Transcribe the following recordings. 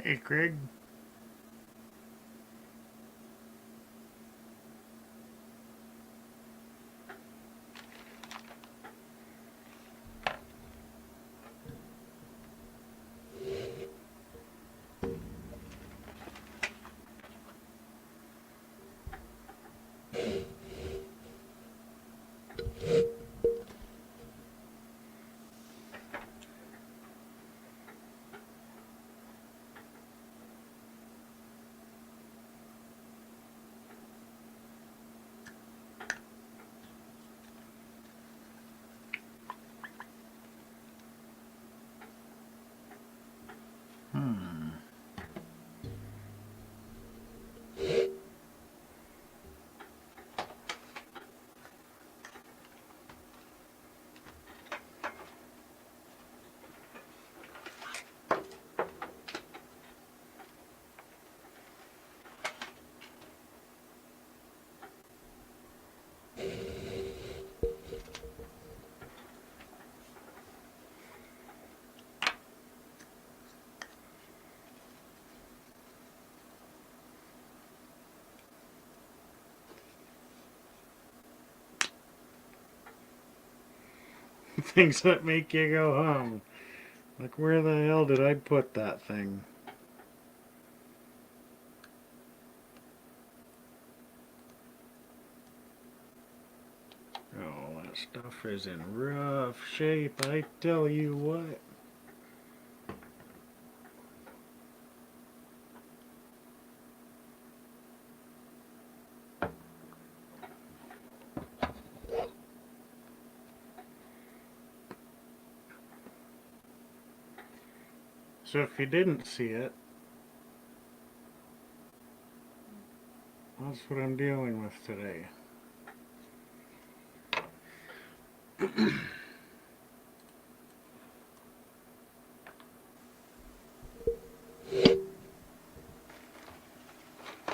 Hey, Craig. Hmm. Things that make you go hum. Like, where the hell did I put that thing? Oh, that stuff is in rough shape, I tell you what. So if you didn't see it, that's what I'm dealing with today.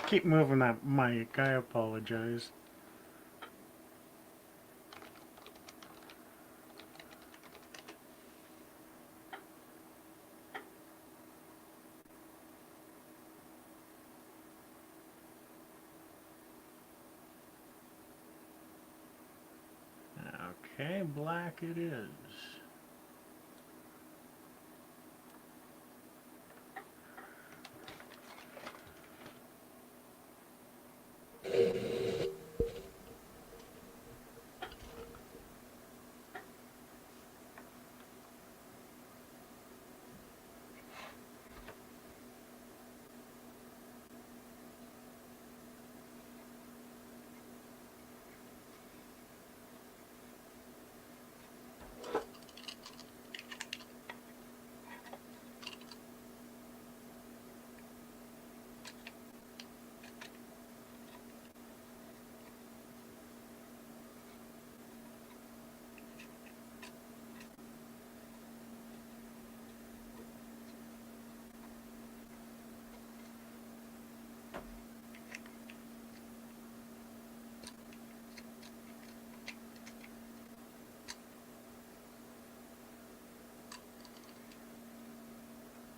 Keep moving that mic, I apologize. Okay, black it is.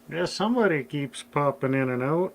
Yeah, somebody keeps popping in and out.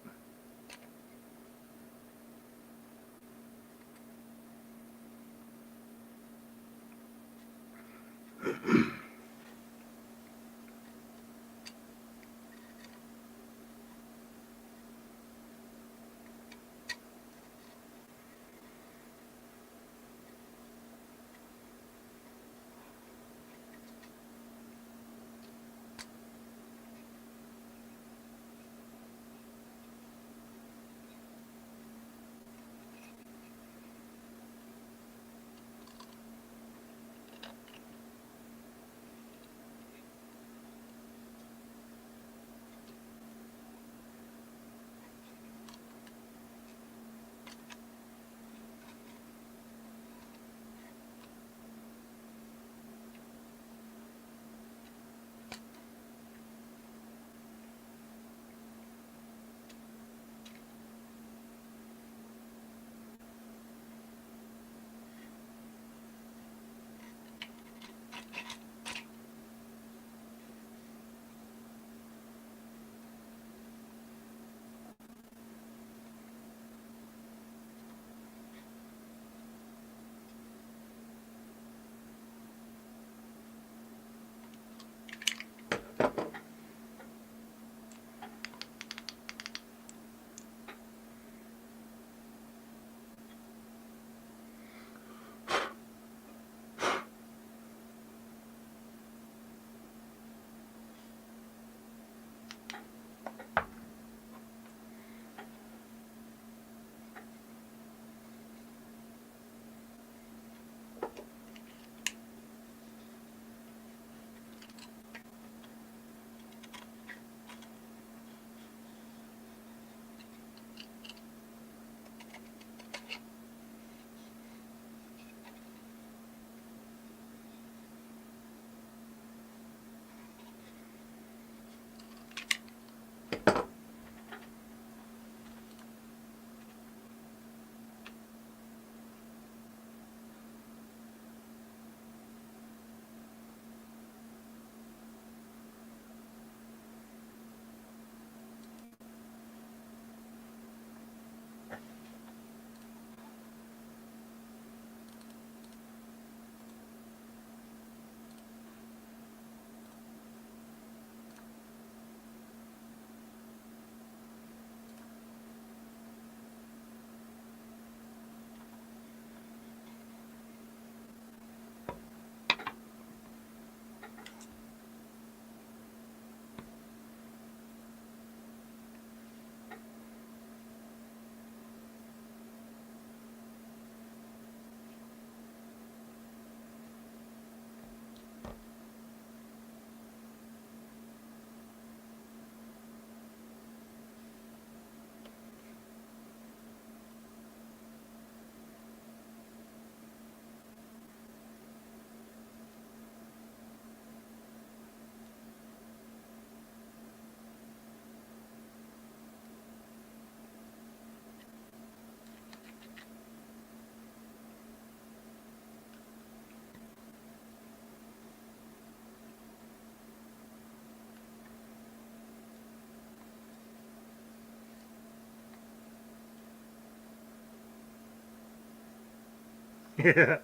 Yeah.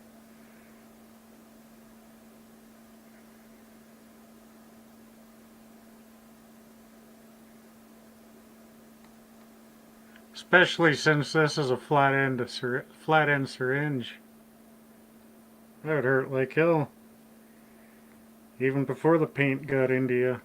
Especially since this is a flat end syringe. That would hurt like hell. Even before the paint got into you.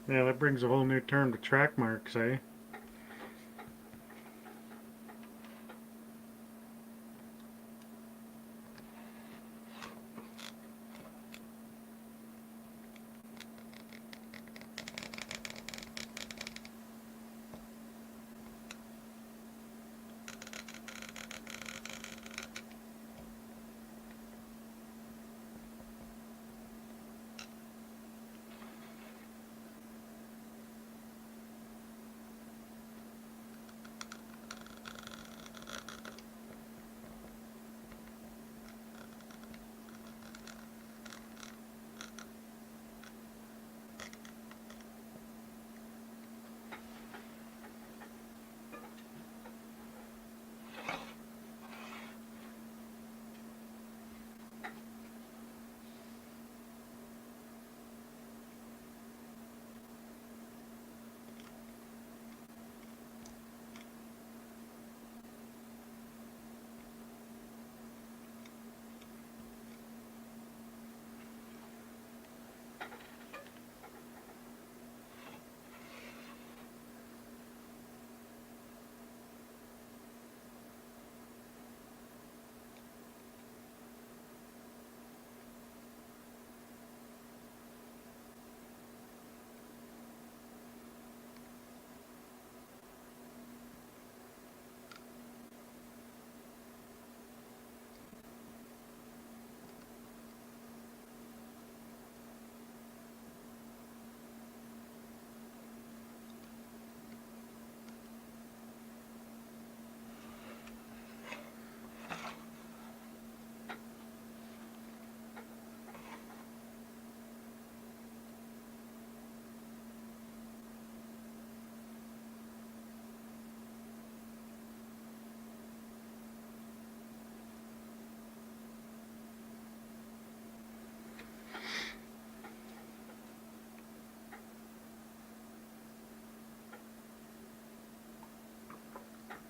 Yeah, that brings a whole new term to track marks, eh?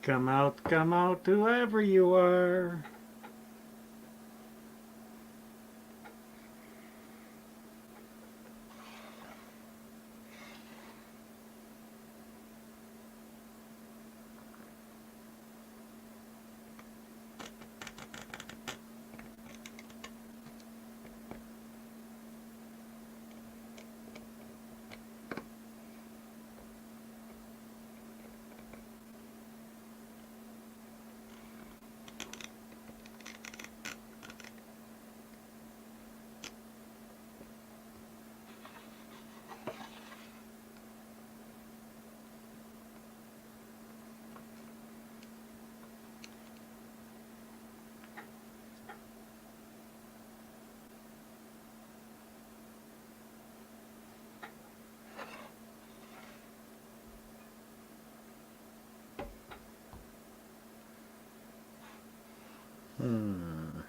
Come out, whoever you are. Hmm.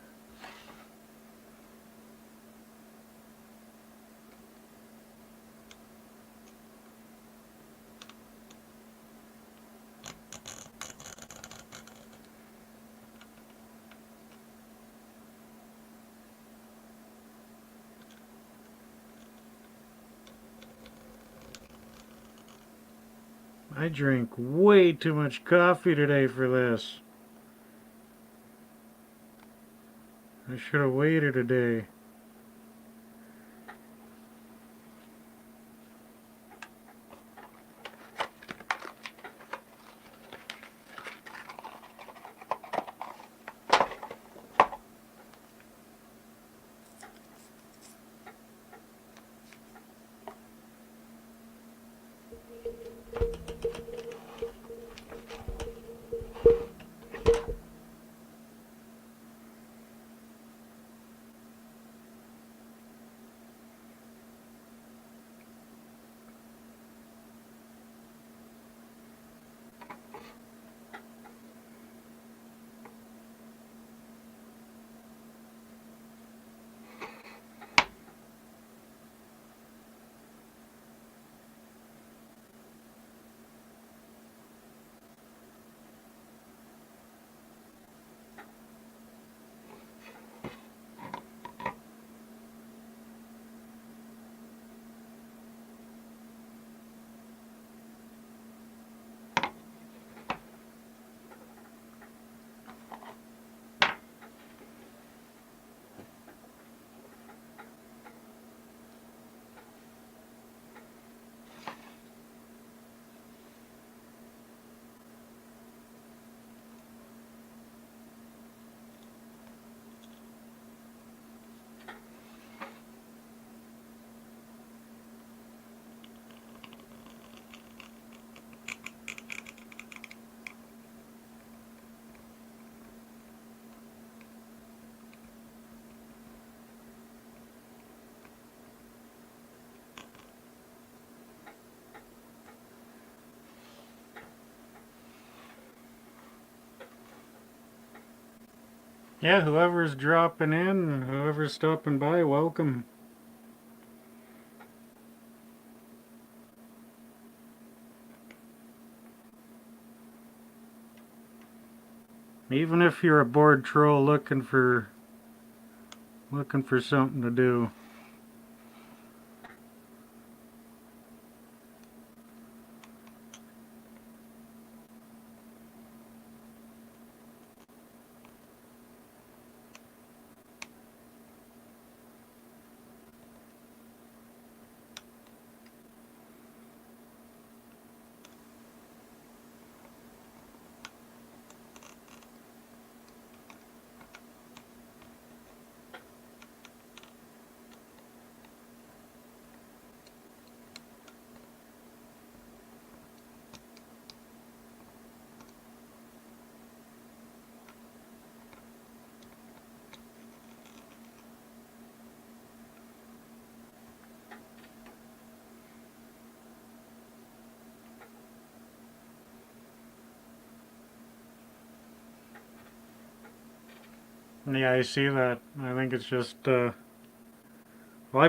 I drank way too much coffee today for this. I should have waited a day. Yeah, whoever's dropping in, whoever's stopping by, welcome. Even if you're a bored troll looking for something to do. Yeah, I see that. I think it's just, well, I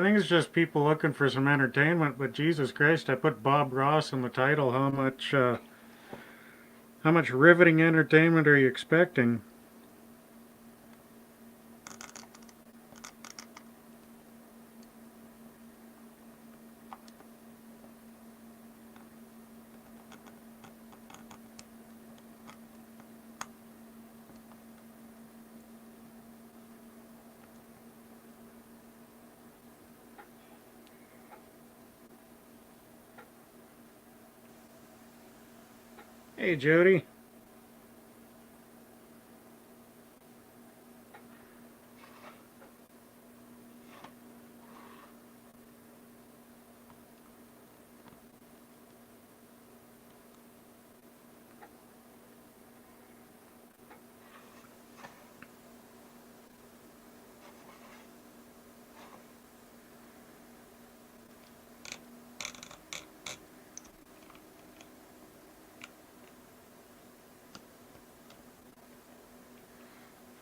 think it's just people looking for some entertainment, but Jesus Christ, I put Bob Ross in the title. How much riveting entertainment are you expecting? Hey, Jody.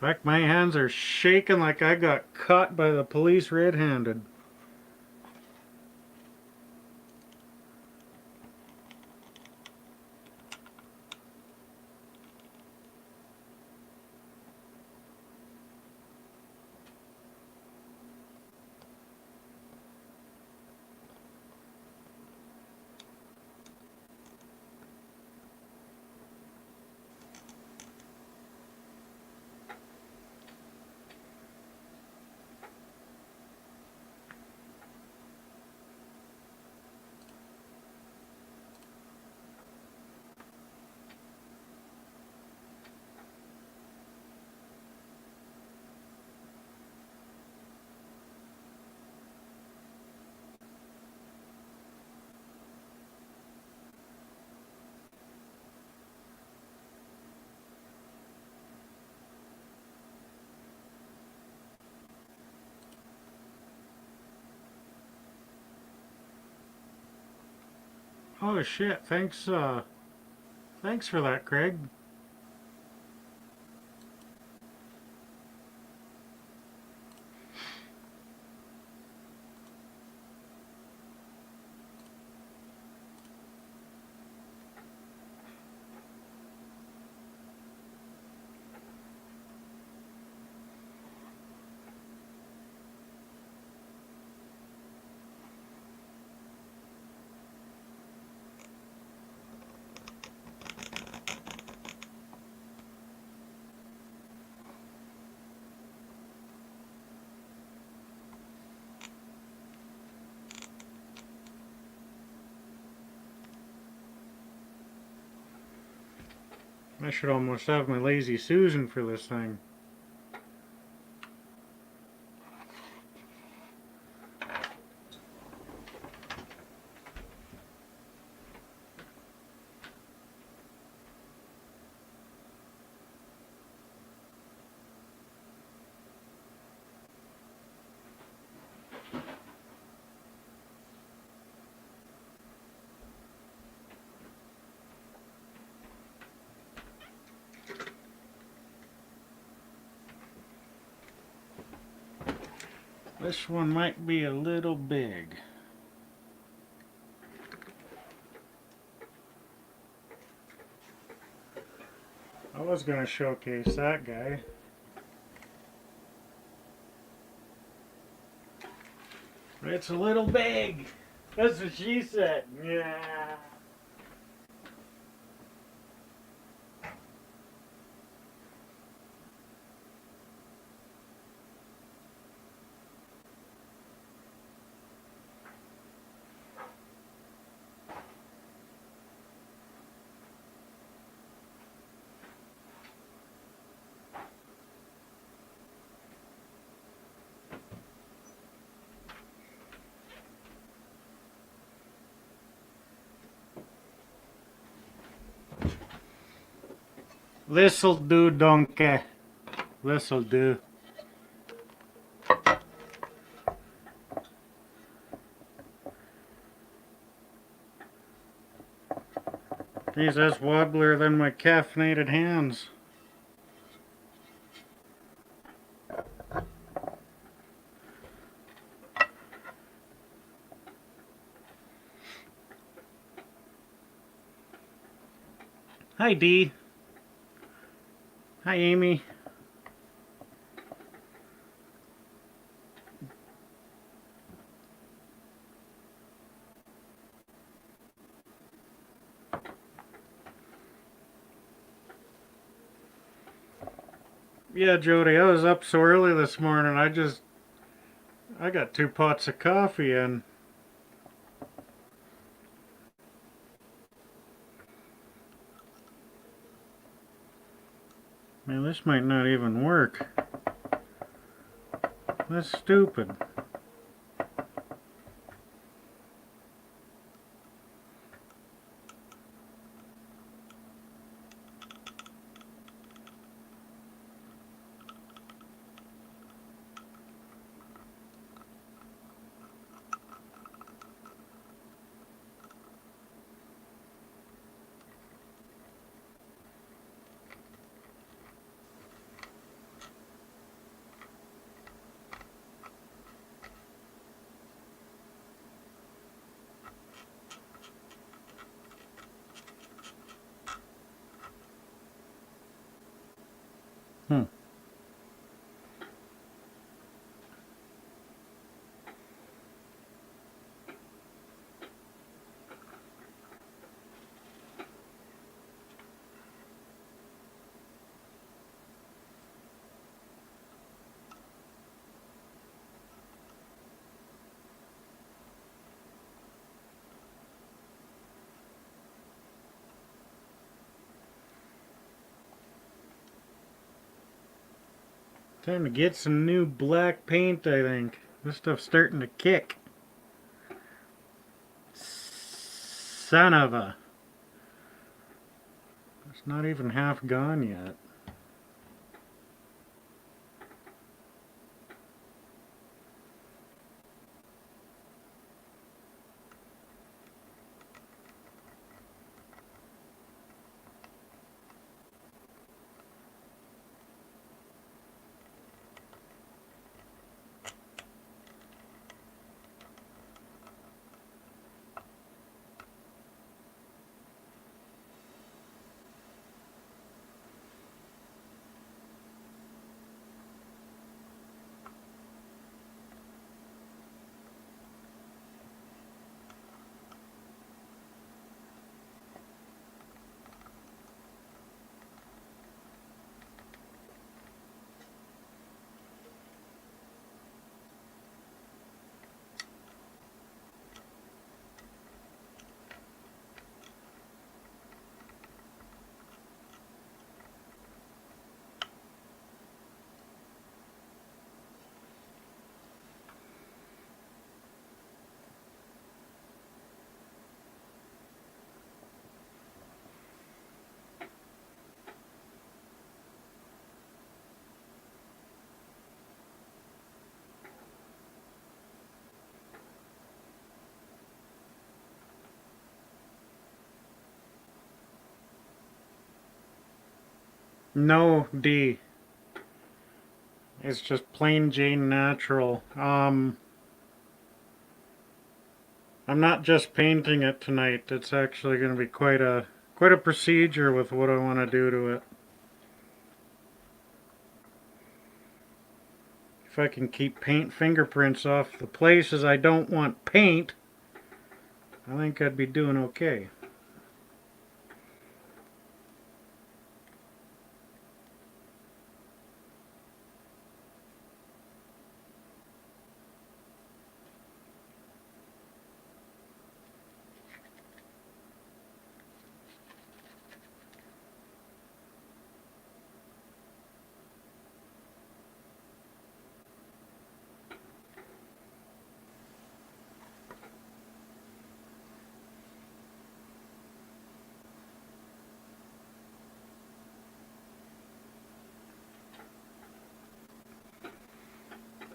In fact, my hands are shaking like I got caught by the police red-handed. Oh shit! Thanks for that, Craig. I should almost have my lazy Susan for this thing. This one might be a little big. I was going to showcase that guy. But it's a little big. That's what she said. Yeah. This'll do, donkey. This'll do. Geez, that's wobblier than my caffeinated hands. Hi, Dee. Hi, Amy. Yeah, Jody, I was up so early this morning, I got 2 pots of coffee in. Man, this might not even work. That's stupid. Hmm. Time to get some new black paint, I think. This stuff's starting to kick. Son of a... It's not even half gone yet. No, D. It's just plain Jane natural. I'm not just painting it tonight. It's actually going to be quite a procedure with what I want to do to it. If I can keep paint fingerprints off the places I don't want paint, I think I'd be doing okay.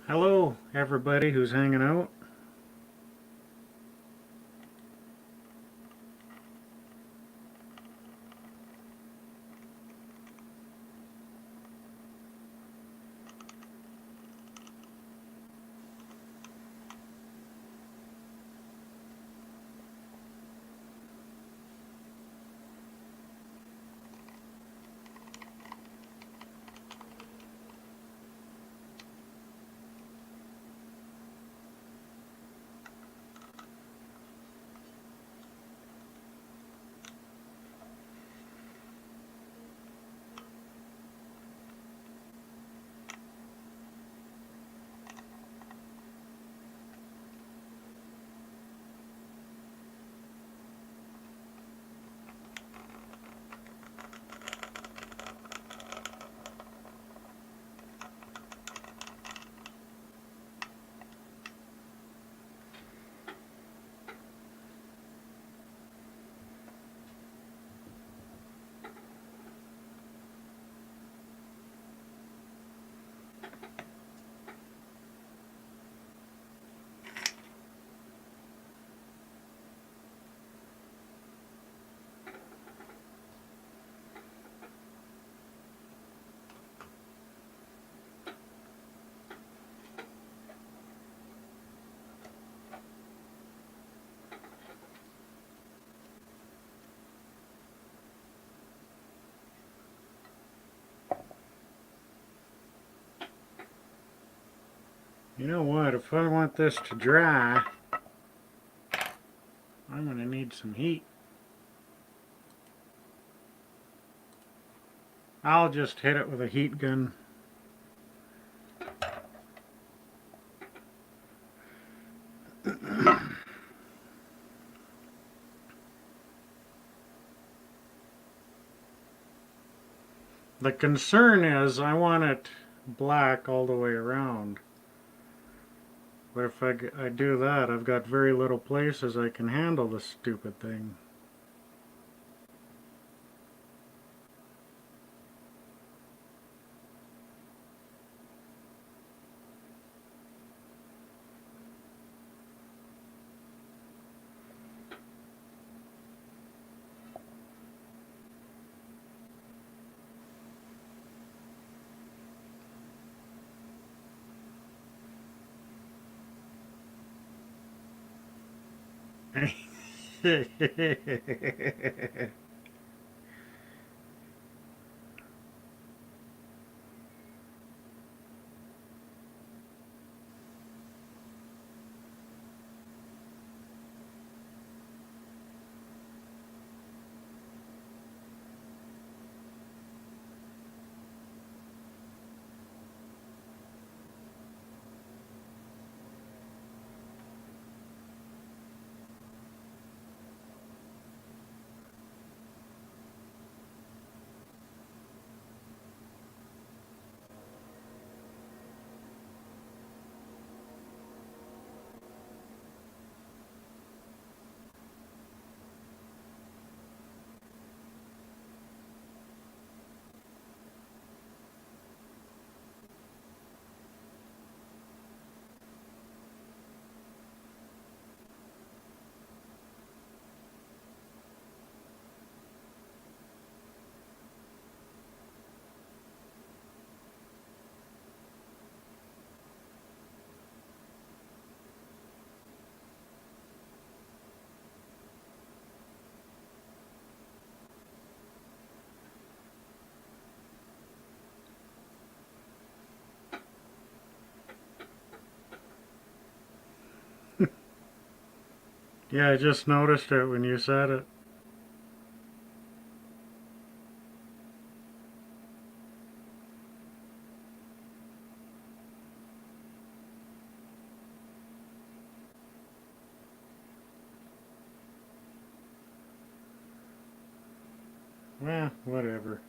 Hello, everybody who's hanging out. You know what? If I want this to dry, I'm going to need some heat. I'll just hit it with a heat gun. The concern is I want it black all the way around. But if I do that, I've got very little places I can handle this stupid thing. Yeah, I just noticed it when you said it. Well, whatever.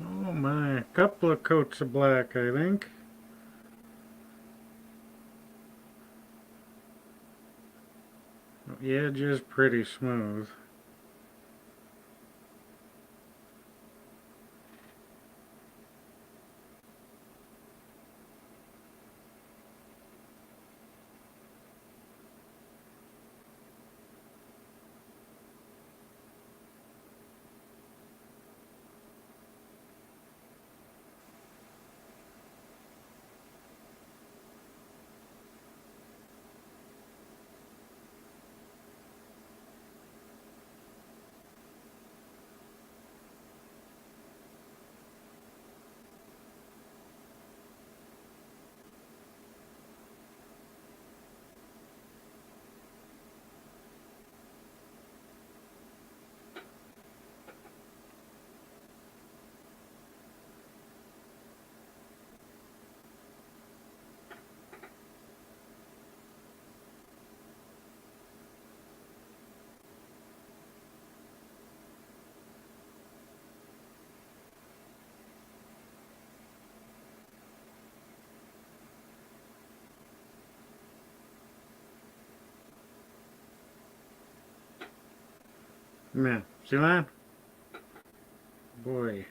Oh my, couple of coats of black, I think. The edge is pretty smooth. Man, see that? Boy.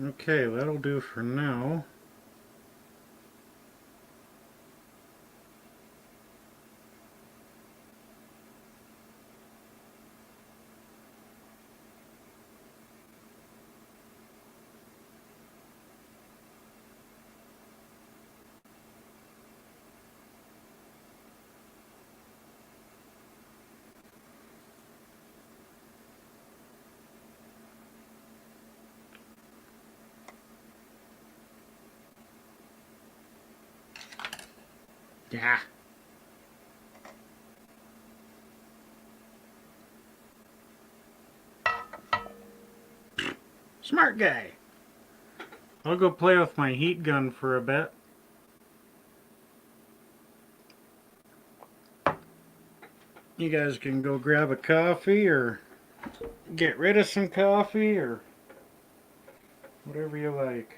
Okay, that'll do for now. Yeah. Smart guy. I'll go play with my heat gun for a bit. You guys can go grab a coffee or get rid of some coffee or whatever you like.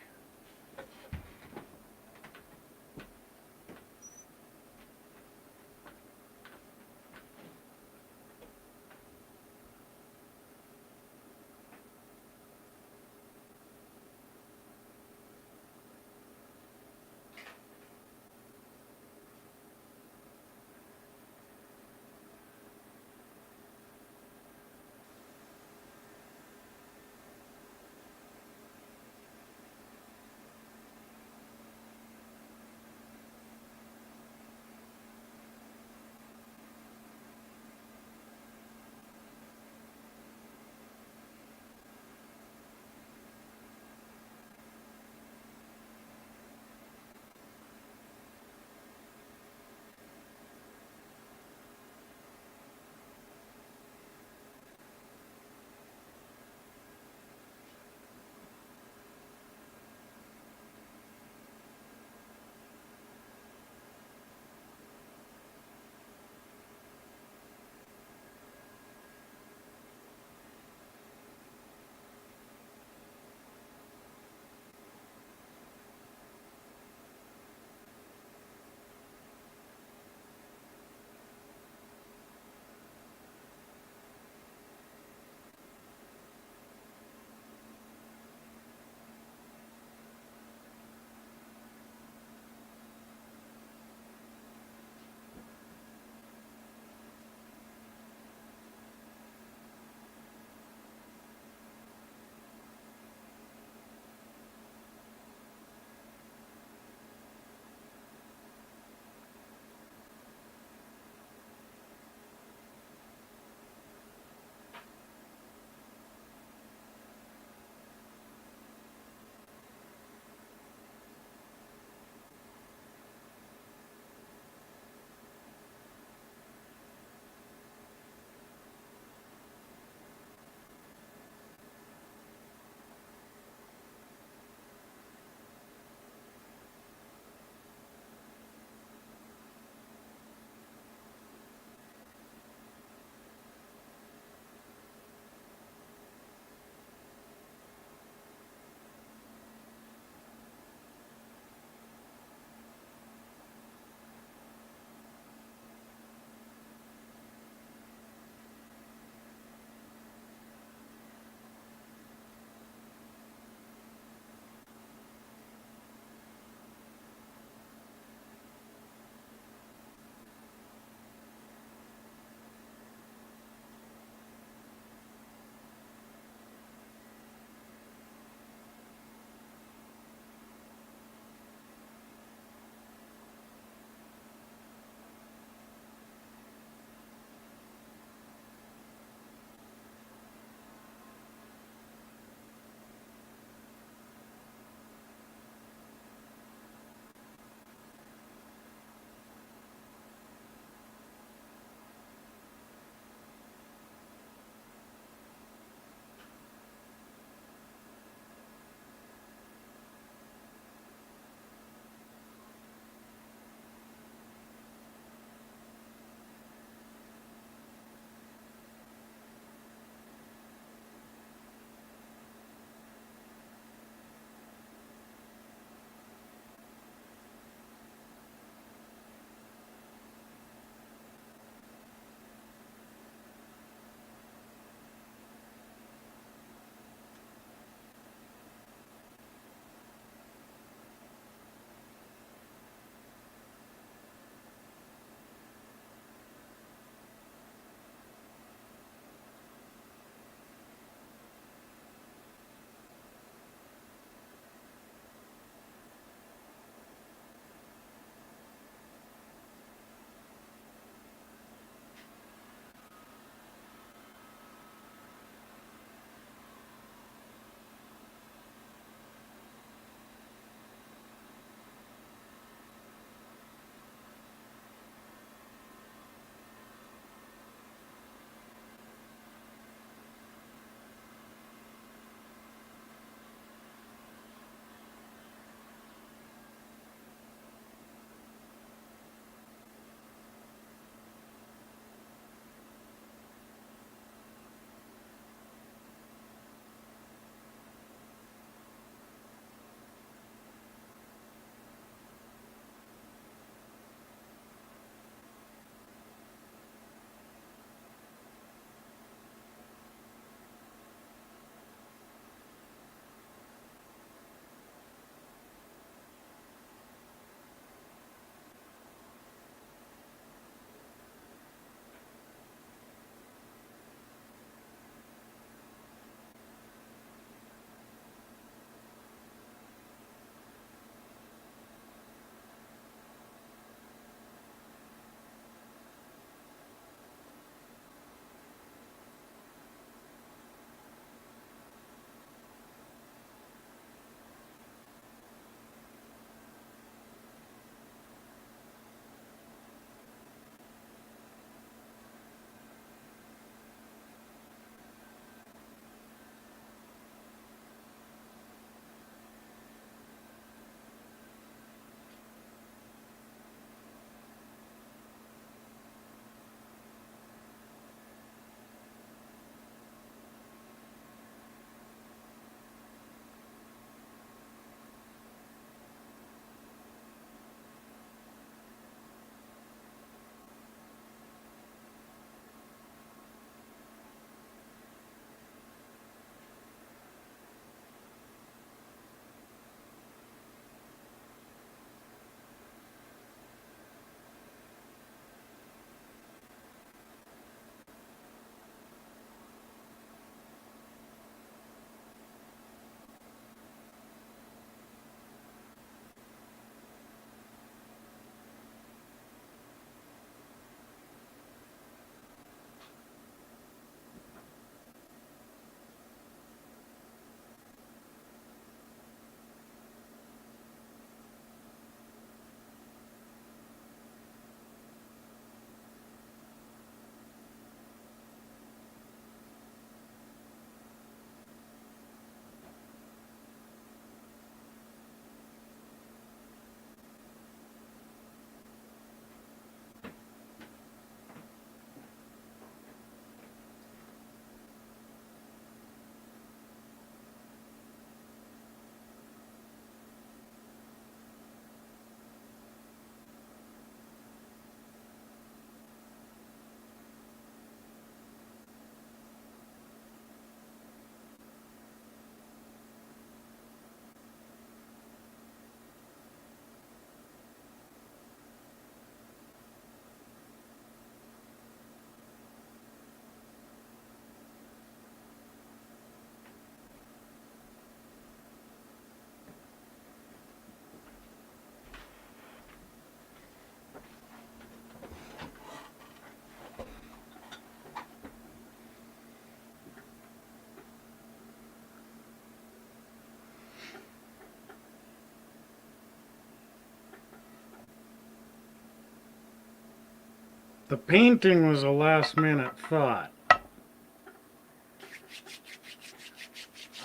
The painting was a last minute thought.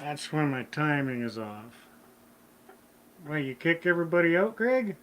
That's when my timing is off. Why, you kick everybody out, Greg?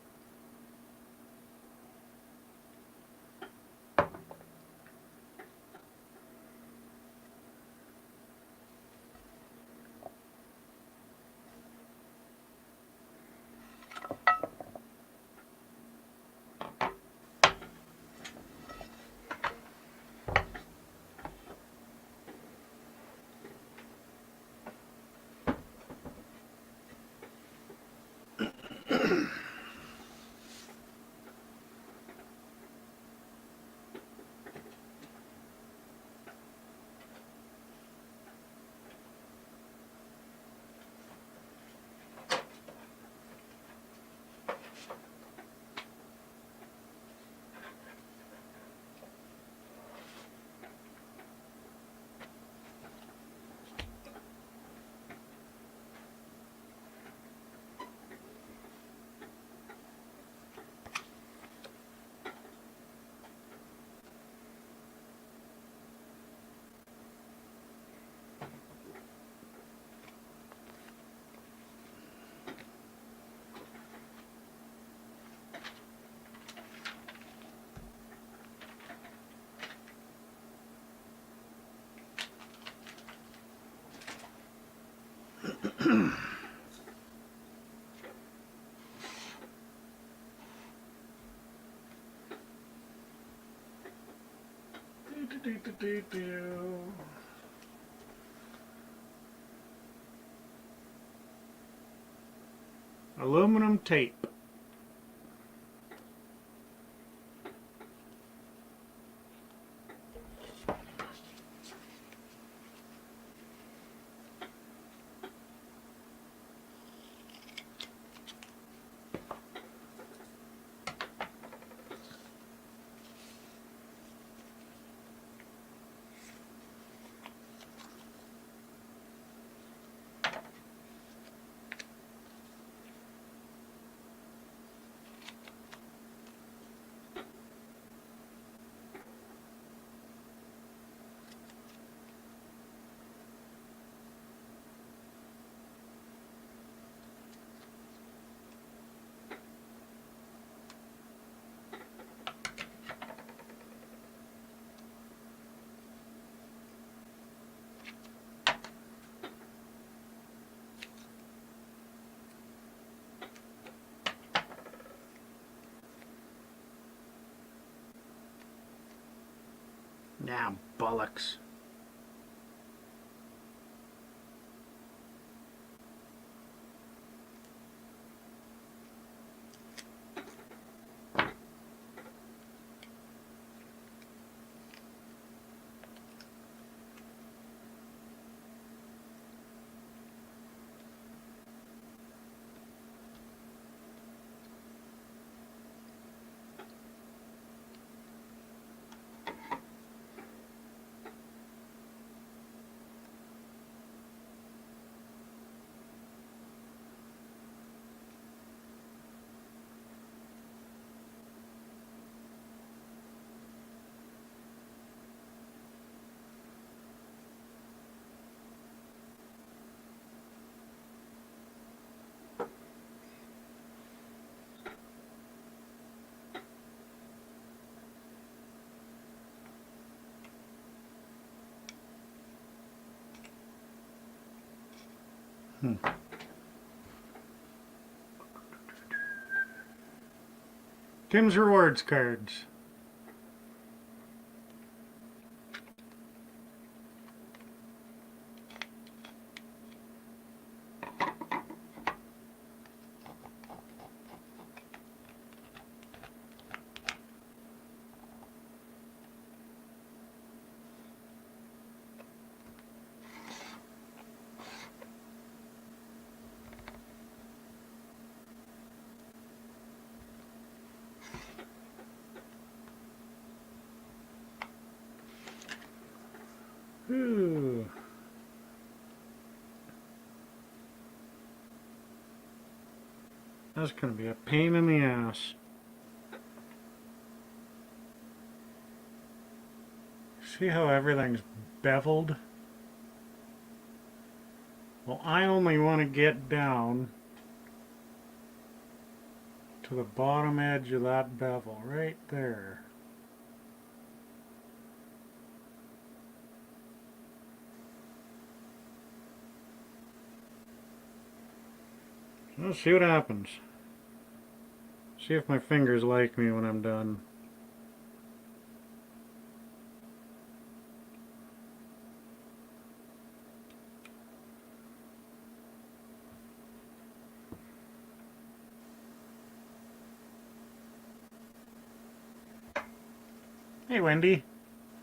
Aluminum tape. Now, bollocks. Tim's rewards cards. Ooh. That's going to be a pain in the ass. See how everything's beveled? Well, I only want to get down to the bottom edge of that bevel, right there. Let's see what happens. See if my fingers like me when I'm done. Hey, Wendy.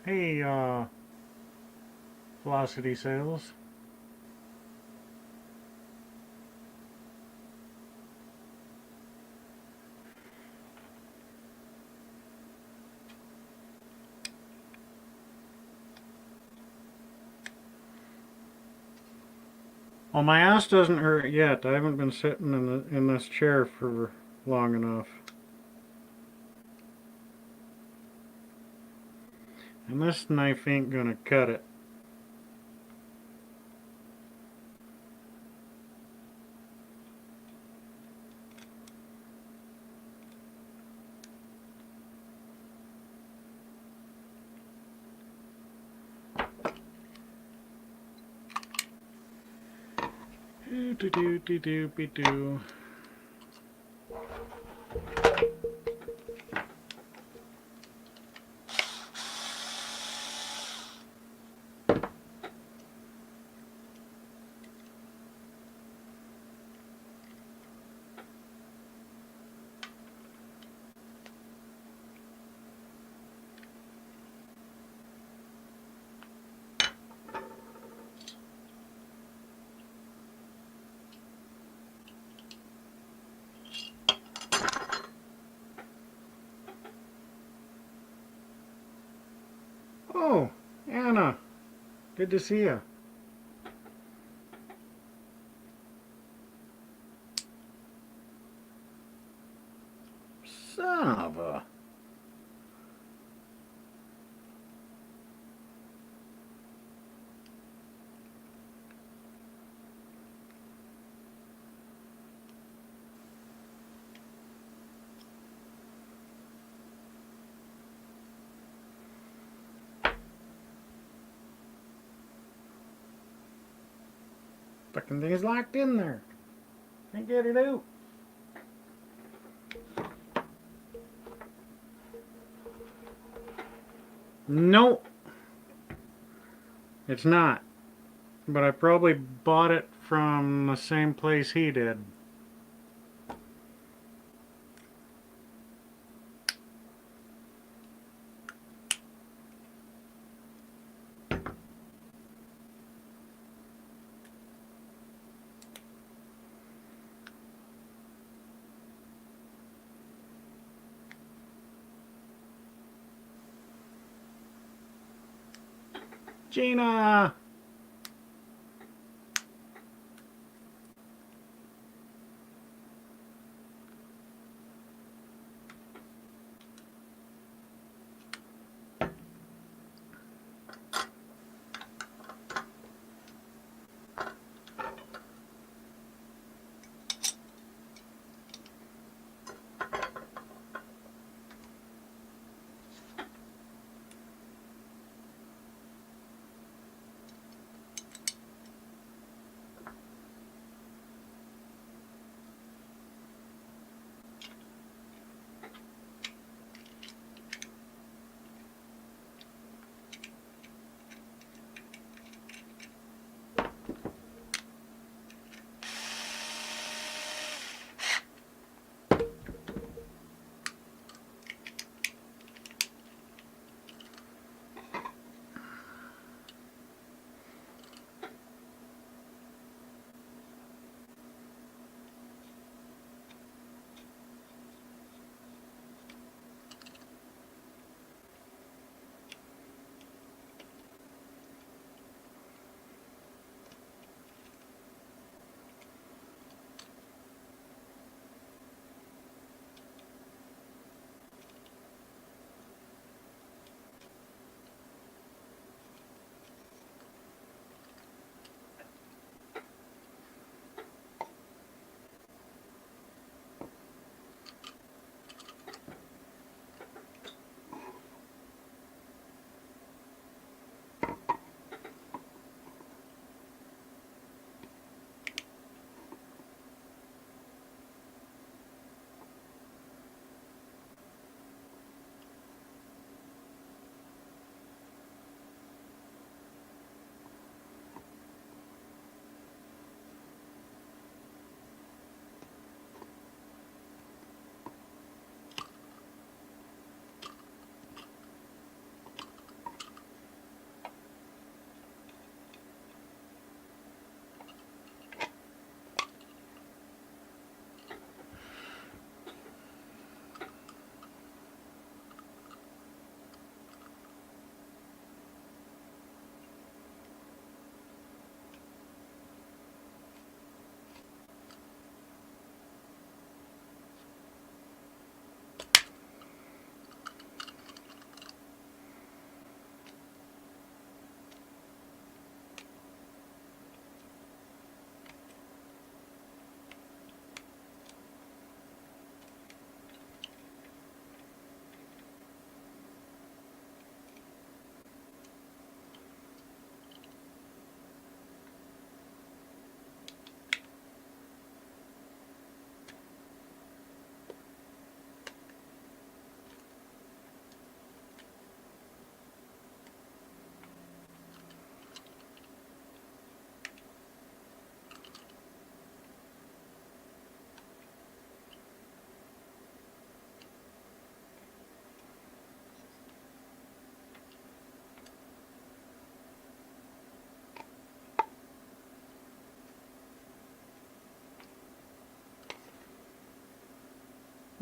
Hey, Velocity Sales. Well, my ass doesn't hurt yet. I haven't been sitting in this chair for long enough. And this knife ain't gonna cut it. Do-do-do-do-do-do. Oh, Anna. Good to see you. Son of a... Fucking thing's locked in there. Can't get it out. Nope. It's not. But I probably bought it from the same place he did. Gina!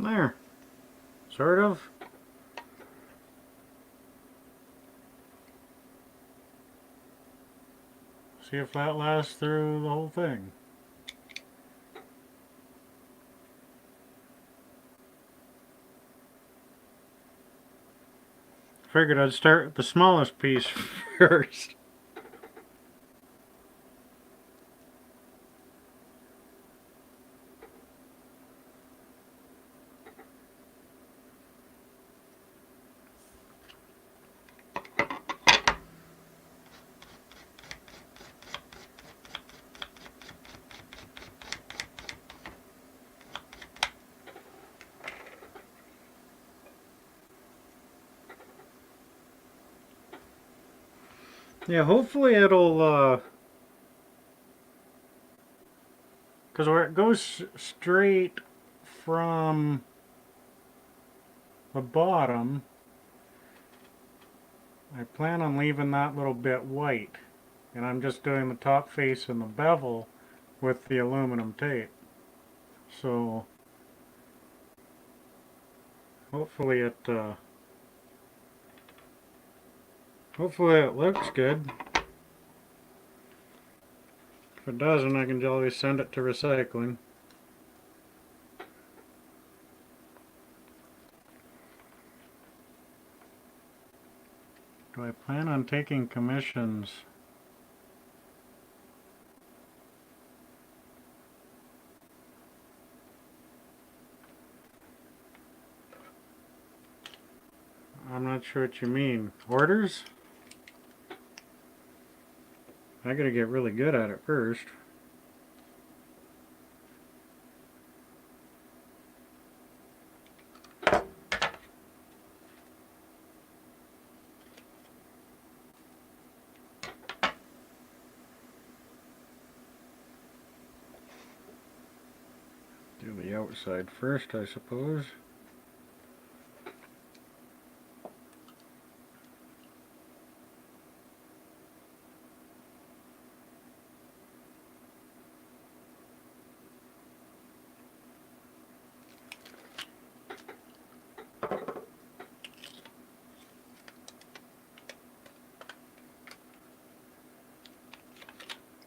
There. Sort of. See if that lasts through the whole thing. Figured I'd start with the smallest piece first. Yeah, hopefully it'll, because where it goes straight from the bottom, I plan on leaving that little bit white. And I'm just doing the top face and the bevel with the aluminum tape. So hopefully it looks good. If it doesn't, I can always send it to recycling. Do I plan on taking commissions? I'm not sure what you mean. Orders? I gotta get really good at it first. Do the outside first, I suppose.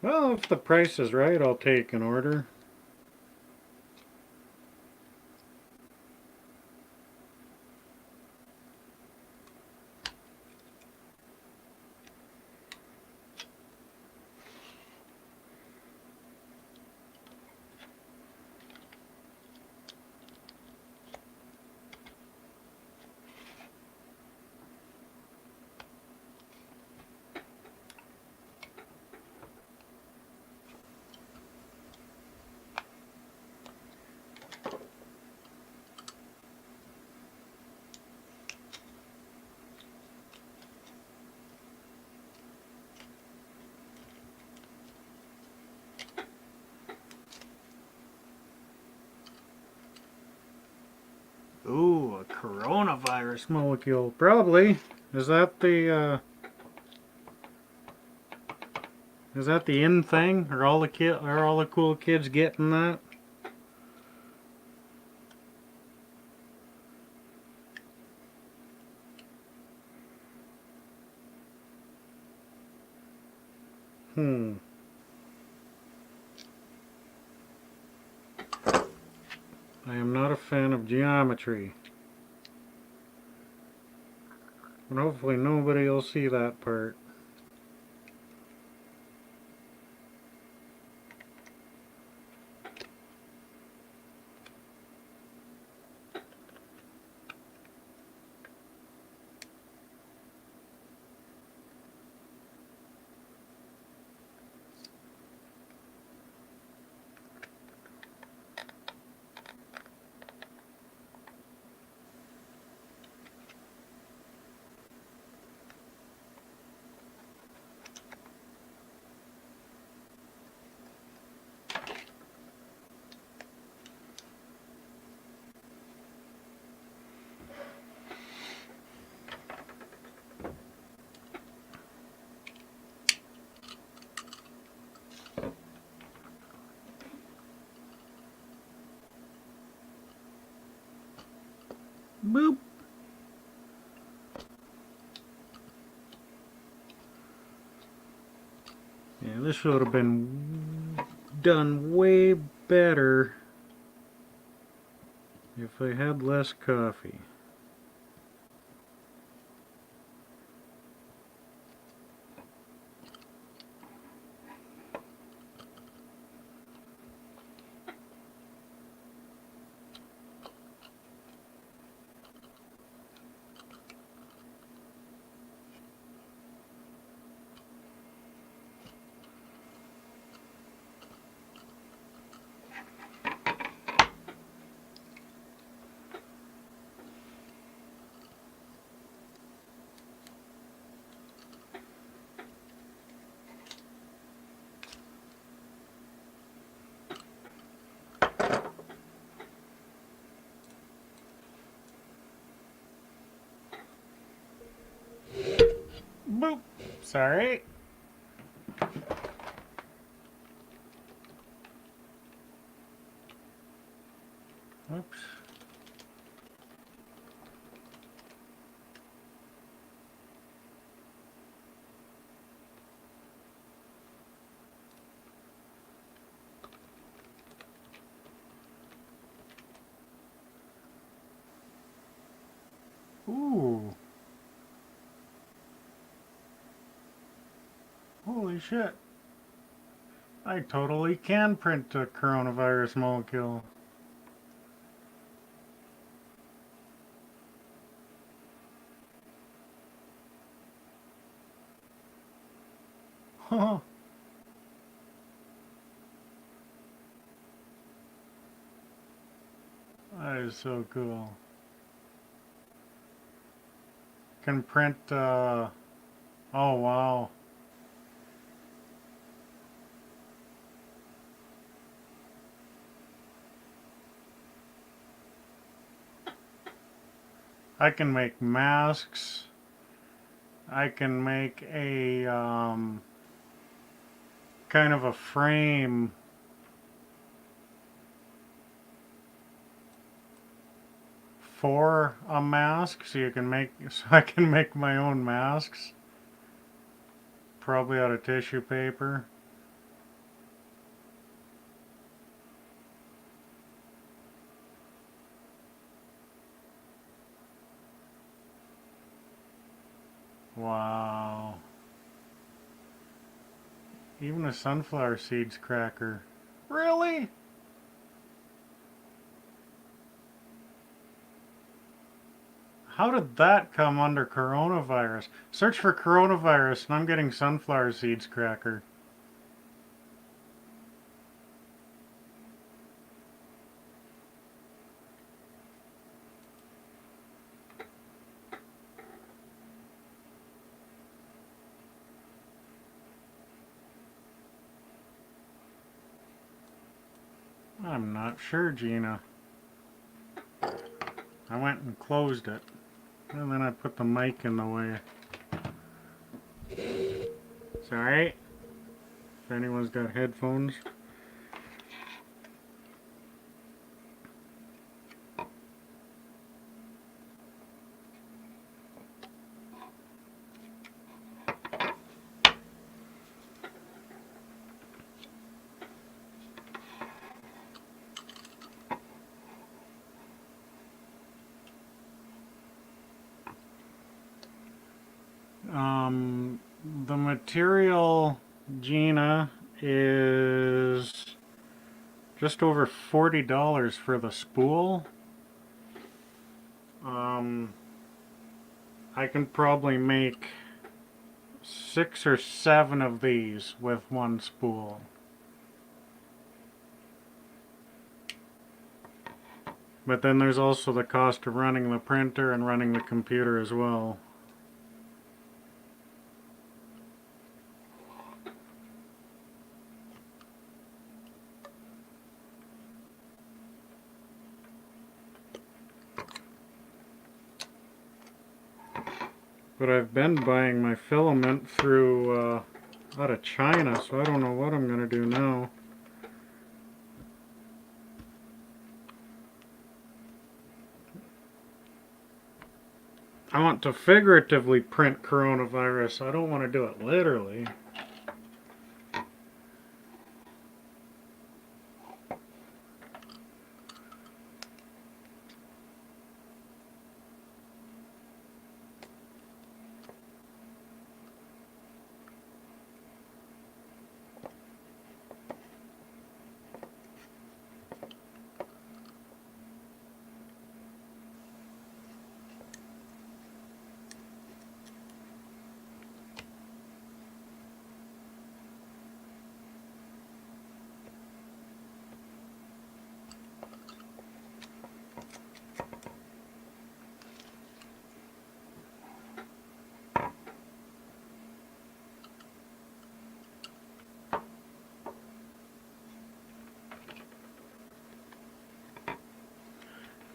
Well, if the price is right, I'll take an order. Ooh, a coronavirus molecule. Probably. Is that the in thing? Are all the cool kids getting that? Hmm. I am not a fan of geometry. And hopefully nobody will see that part. Boop. Yeah, this would have been done way better if I had less coffee. Boop. Sorry. Oops. Ooh. Holy shit. I totally can print a coronavirus molecule. Huh. That is so cool. Can print, oh wow. I can make masks. I can make a, kind of a frame for a mask, so you can make, so I can make my own masks. Probably out of tissue paper. Wow. Even a sunflower seeds cracker. Really? How did that come under coronavirus? Search for coronavirus and I'm getting sunflower seeds cracker. I'm not sure, Gina. I went and closed it. And then I put the mic in the way. Sorry. If anyone's got headphones. The material, Gina, is just over $40 for the spool. I can probably make 6 or 7 of these with one spool. But then there's also the cost of running the printer and running the computer as well. But I've been buying my filament through out of China, so I don't know what I'm going to do now. I want to figuratively print coronavirus. I don't want to do it literally.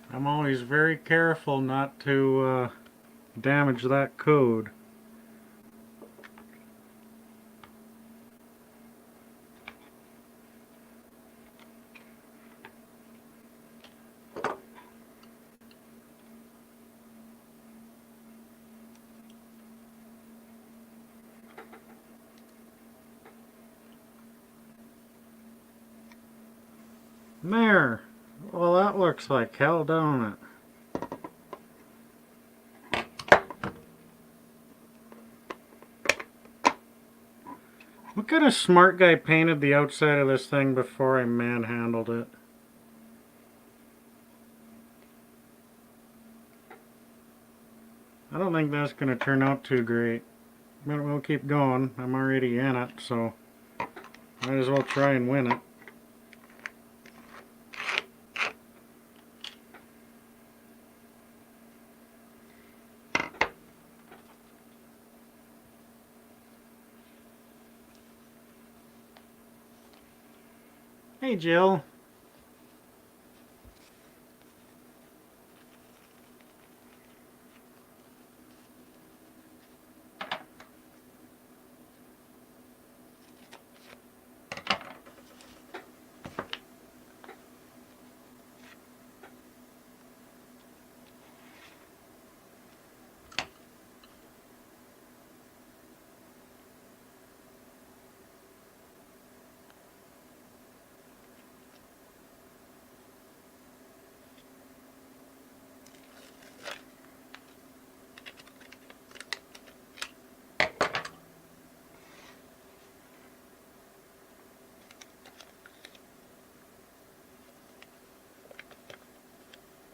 I'm always very careful not to damage that code. There. Well, that looks like hell, don't it? What kind of smart guy painted the outside of this thing before I manhandled it? I don't think that's going to turn out too great. But we'll keep going. I'm already in it, so might as well try and win it. Hey, Jill.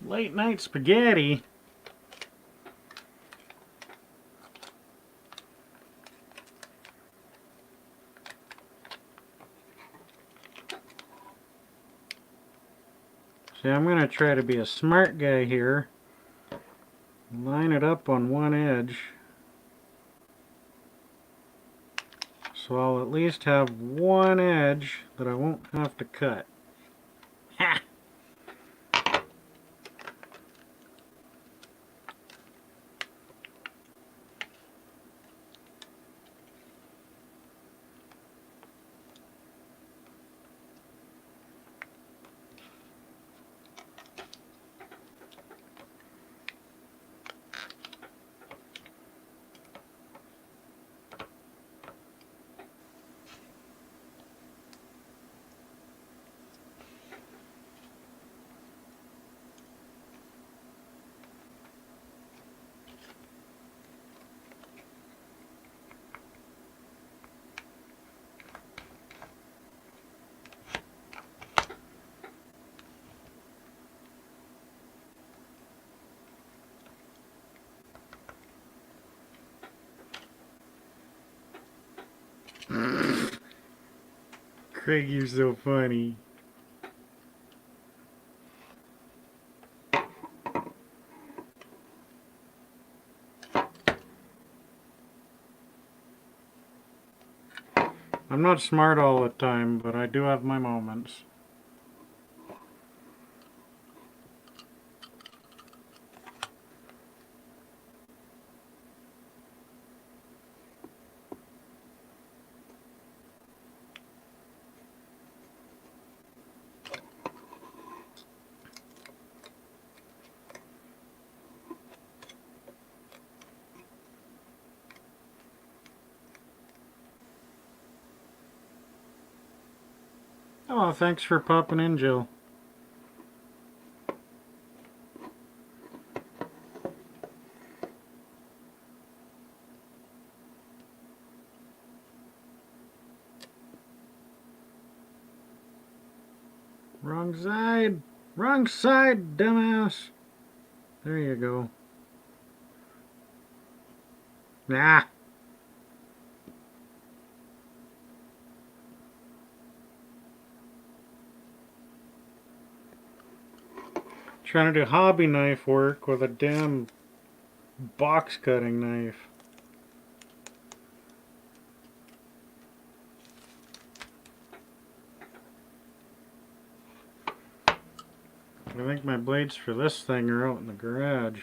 Late night spaghetti. See, I'm going to try to be a smart guy here. Line it up on one edge. So I'll at least have one edge that I won't have to cut. Ha! Craig, you're so funny. I'm not smart all the time, but I do have my moments. Oh, thanks for popping in, Jill. Wrong side! Wrong side, dumbass! There you go. Nah. Trying to do hobby knife work with a damn box cutting knife. I think my blades for this thing are out in the garage.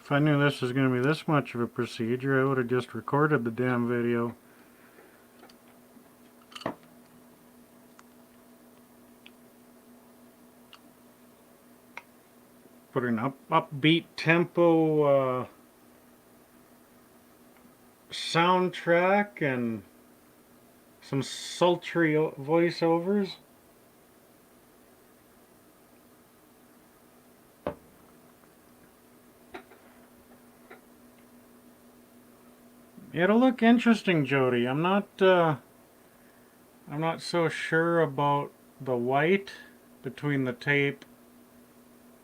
If I knew this was going to be this much of a procedure, I would have just recorded the damn video. Put an upbeat tempo soundtrack and some sultry voiceovers. It'll look interesting, Jody. I'm not so sure about the white between the tape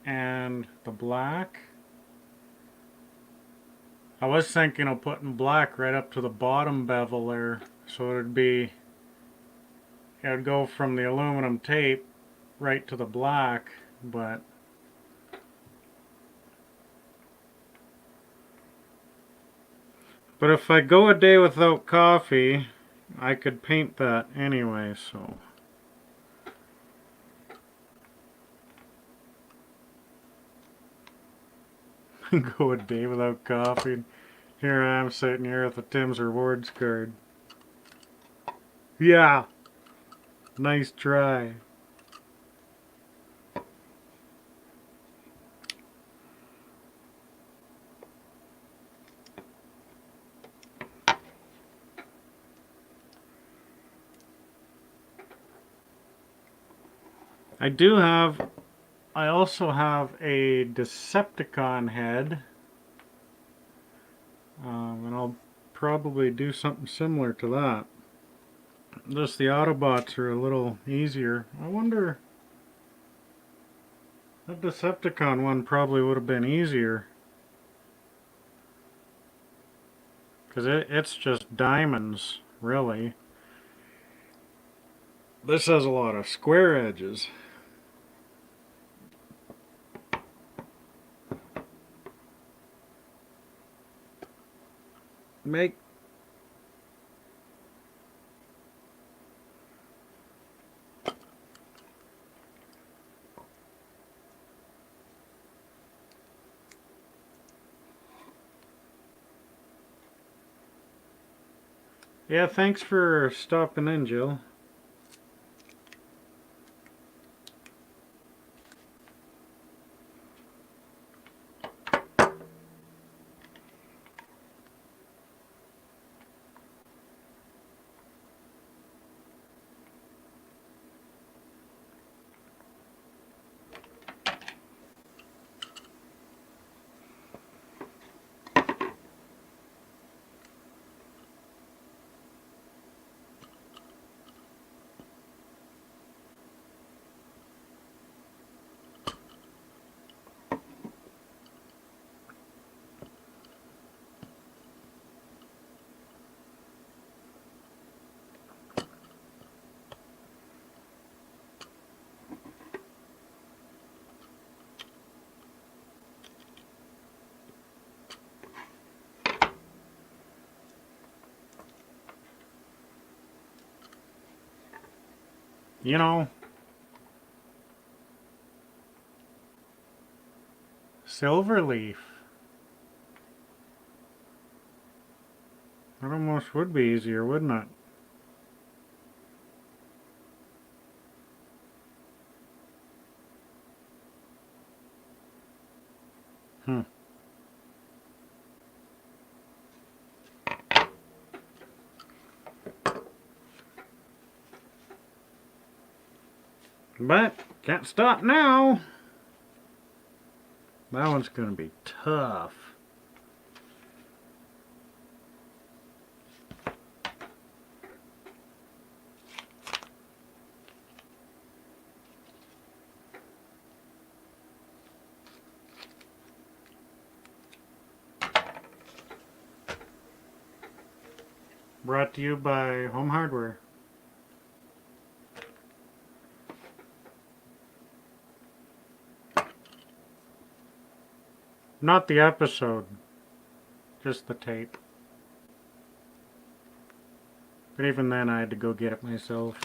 and the black. I was thinking of putting black right up to the bottom bevel there, so it would go from the aluminum tape right to the black, but if I go a day without coffee, I could paint that anyway, so. Go a day without coffee. Here I am sitting here with the Tim's Rewards card. Yeah, nice try. I also have a Decepticon head. And I'll probably do something similar to that. Just the Autobots are a little easier. I wonder, that Decepticon one probably would have been easier. Because it's just diamonds, really. This has a lot of square edges. Yeah, thanks for stopping in, Jill. You know, Silverleaf. That almost would be easier, wouldn't it? Hmm. But can't stop now. That one's gonna be tough. Brought to you by Home Hardware. Not the episode, just the tape. But even then I had to go get it myself.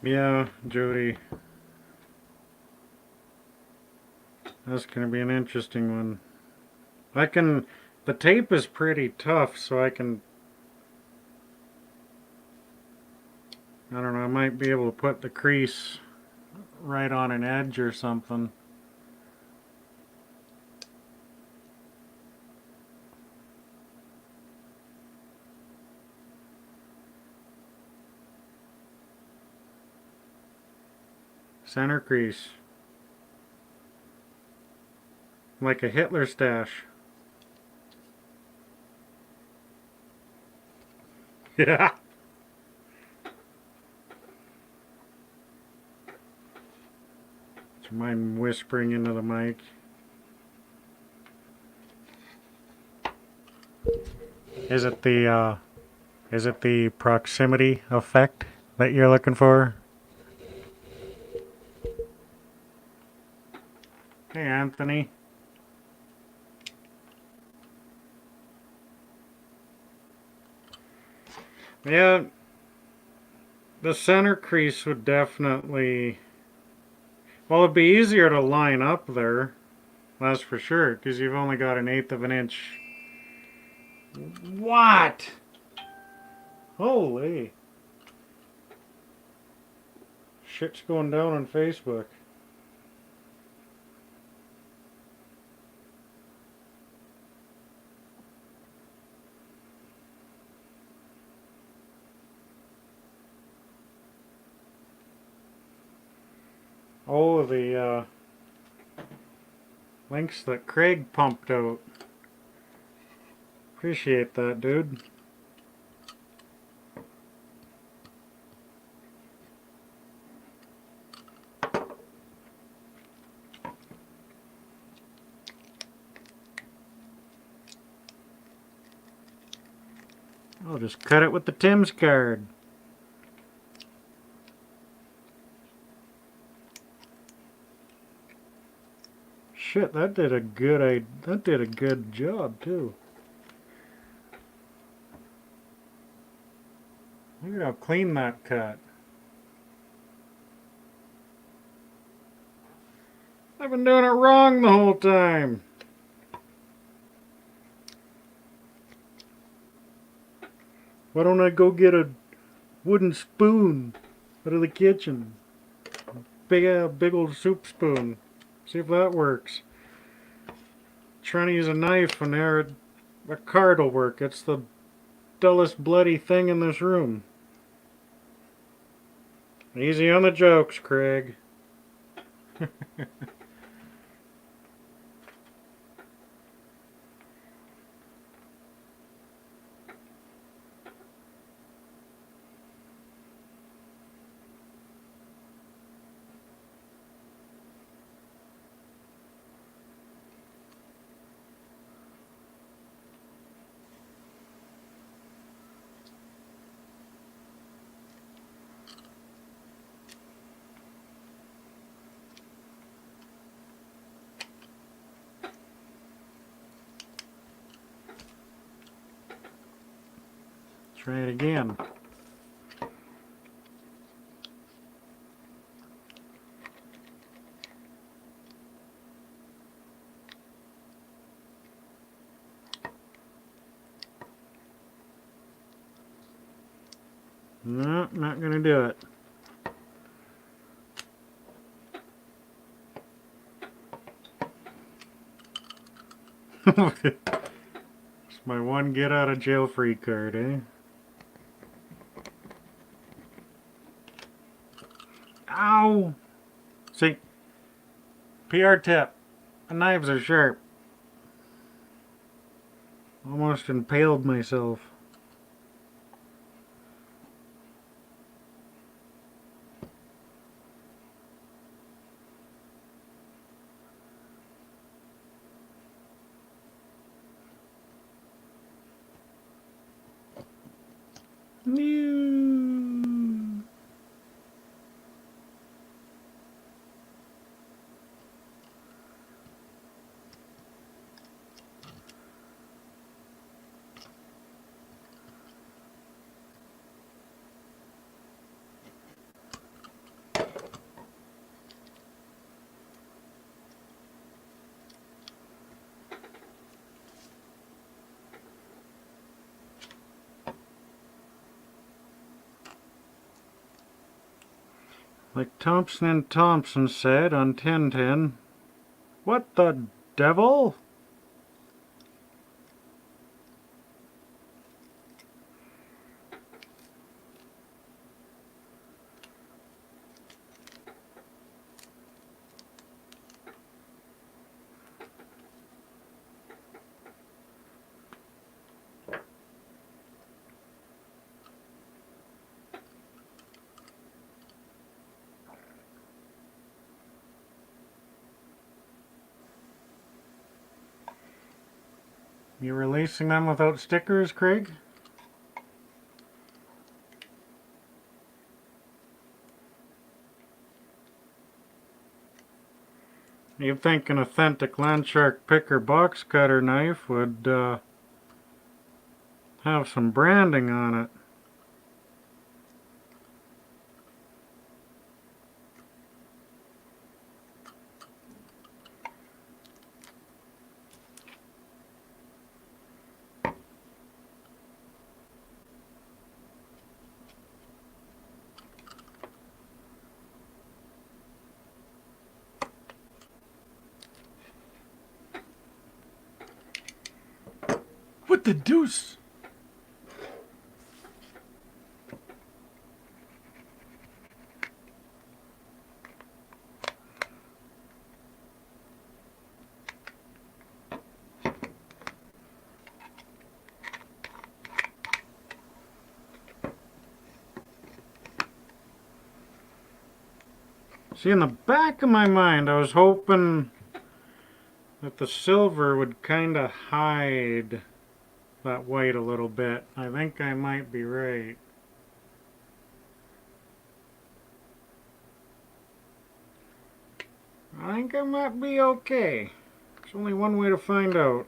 Yeah, Jody. That's gonna be an interesting one. The tape is pretty tough, so I don't know, I might be able to put the crease right on an edge or something. Center crease. Like a Hitler stash. Yeah. Do you mind whispering into the mic? Is it the proximity effect that you're looking for? Hey, Anthony. Yeah, the center crease would definitely... Well, it'd be easier to line up there. That's for sure, because you've only got 1/8 of an inch. What? Holy. Shit's going down on Facebook. Oh, the links that Craig pumped out. Appreciate that, dude. I'll just cut it with the Tim's card. Shit, that did a good job too. Look at how clean that cut. I've been doing it wrong the whole time. Why don't I go get a wooden spoon out of the kitchen? Big old soup spoon. See if that works. Trying to use a knife and there a card will work. It's the dullest bloody thing in this room. Easy on the jokes, Craig. Try it again. No, not gonna do it. It's my one get out of jail free card, eh? Ow! See, PR tip. The knives are sharp. Almost impaled myself. Mew. Like Thompson and Thompson said on 1010, what the devil? You releasing them without stickers, Craig? You'd think an authentic Landshark picker box cutter knife would have some branding on it. What the deuce? See, in the back of my mind, I was hoping that the silver would kind of hide that white a little bit. I think I might be right. I think I might be okay. There's only one way to find out.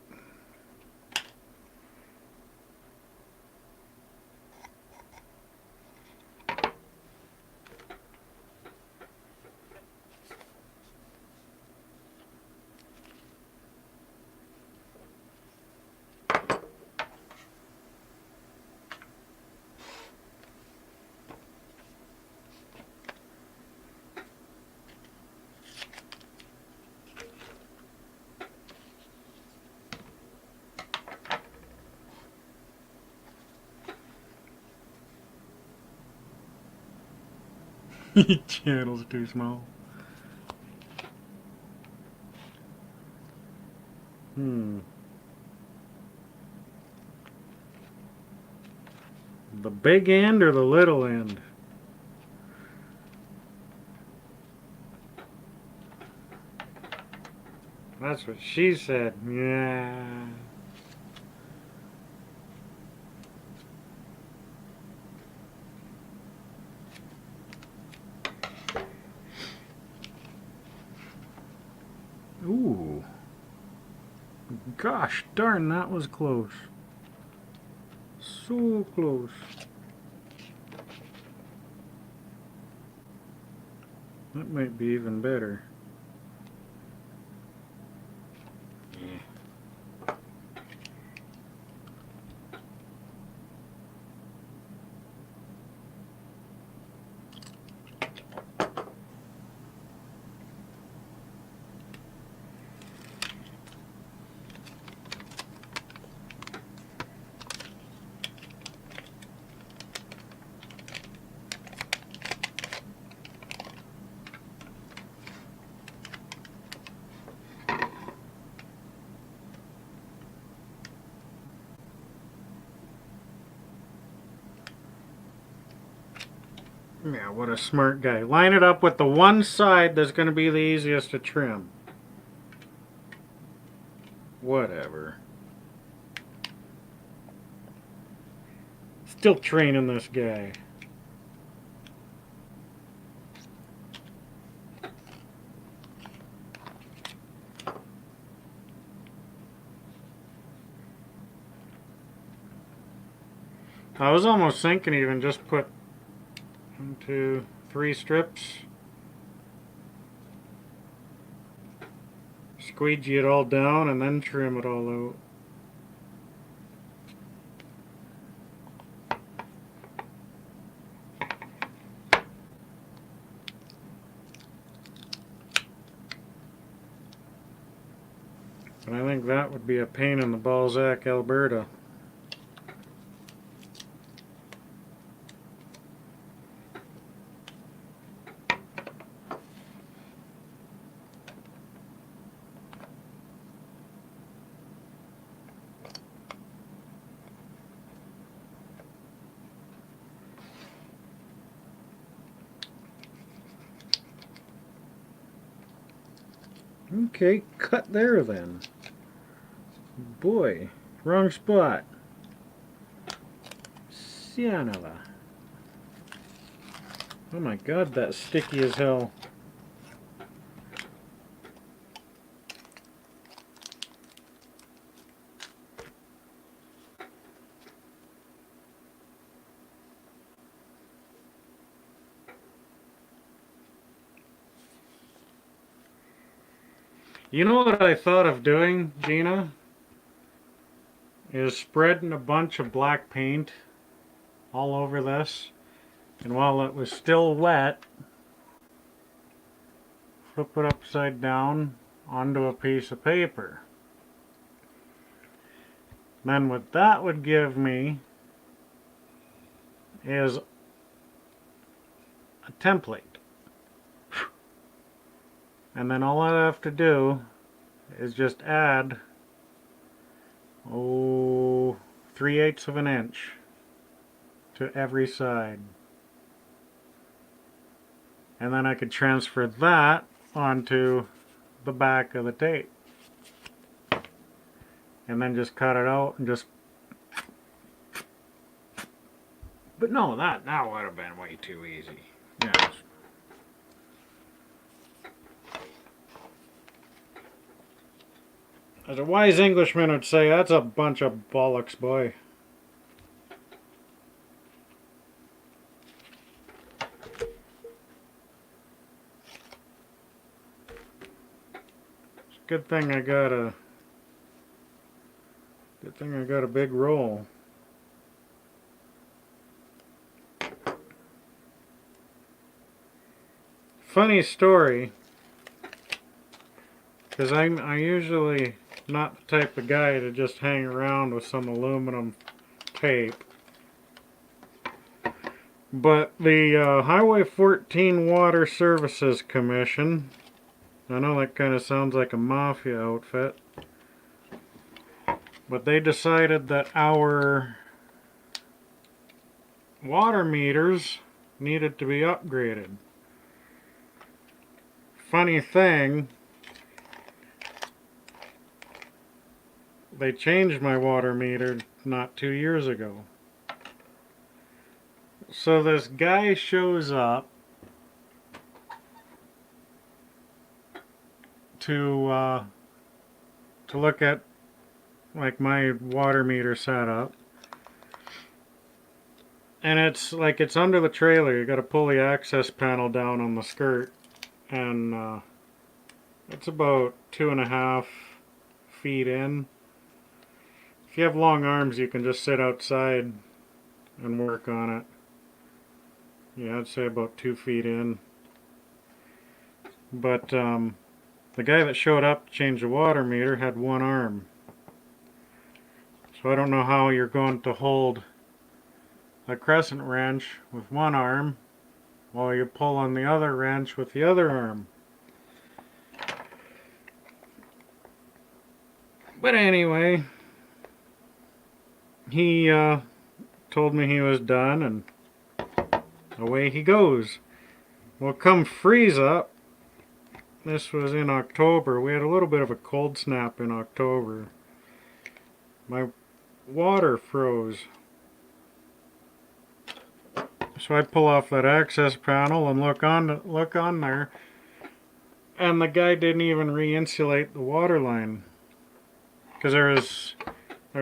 Channel's too small. The big end or the little end? That's what she said. Yeah. Ooh. Gosh darn, that was close. So close. That might be even better. Yeah, what a smart guy. Line it up with the one side that's going to be the easiest to trim. Whatever. Still training this guy. I was almost thinking even just put 1, 2, 3 strips. Squeegee it all down and then trim it all out. But I think that would be a pain in the Balzac, Alberta. Okay, cut there then. Boy, wrong spot. Cianova. Oh my god, that's sticky as hell. You know what I thought of doing, Gina? Is spreading a bunch of black paint all over this. And while it was still wet, flip it upside down onto a piece of paper. Then what that would give me is a template. And then all I have to do is just add 3/8 of an inch to every side. And then I could transfer that onto the back of the tape. And then just cut it out and just... But no, that would have been way too easy. Yes. As a wise Englishman would say, that's a bunch of bollocks, boy. It's a good thing I got a big roll. Funny story, because I'm usually not the type of guy to just hang around with some aluminum tape. But the Highway 14 Water Services Commission, I know that kind of sounds like a mafia outfit, but they decided that our water meters needed to be upgraded. Funny thing, they changed my water meter not 2 years ago. So this guy shows up to look at like my water meter setup, and it's like it's under the trailer. You got to pull the access panel down on the skirt, and it's about 2.5 feet in. If you have long arms, you can just sit outside and work on it. Yeah, I'd say about 2 feet in. But the guy that showed up to change the water meter had one arm. So I don't know how you're going to hold a crescent wrench with one arm while you pull on the other wrench with the other arm. But anyway, he told me he was done, and away he goes. Well, come freeze up, this was in October. We had a little bit of a cold snap in October. My water froze. So I pull off that access panel and look on there, and the guy didn't even re-insulate the water line, because there was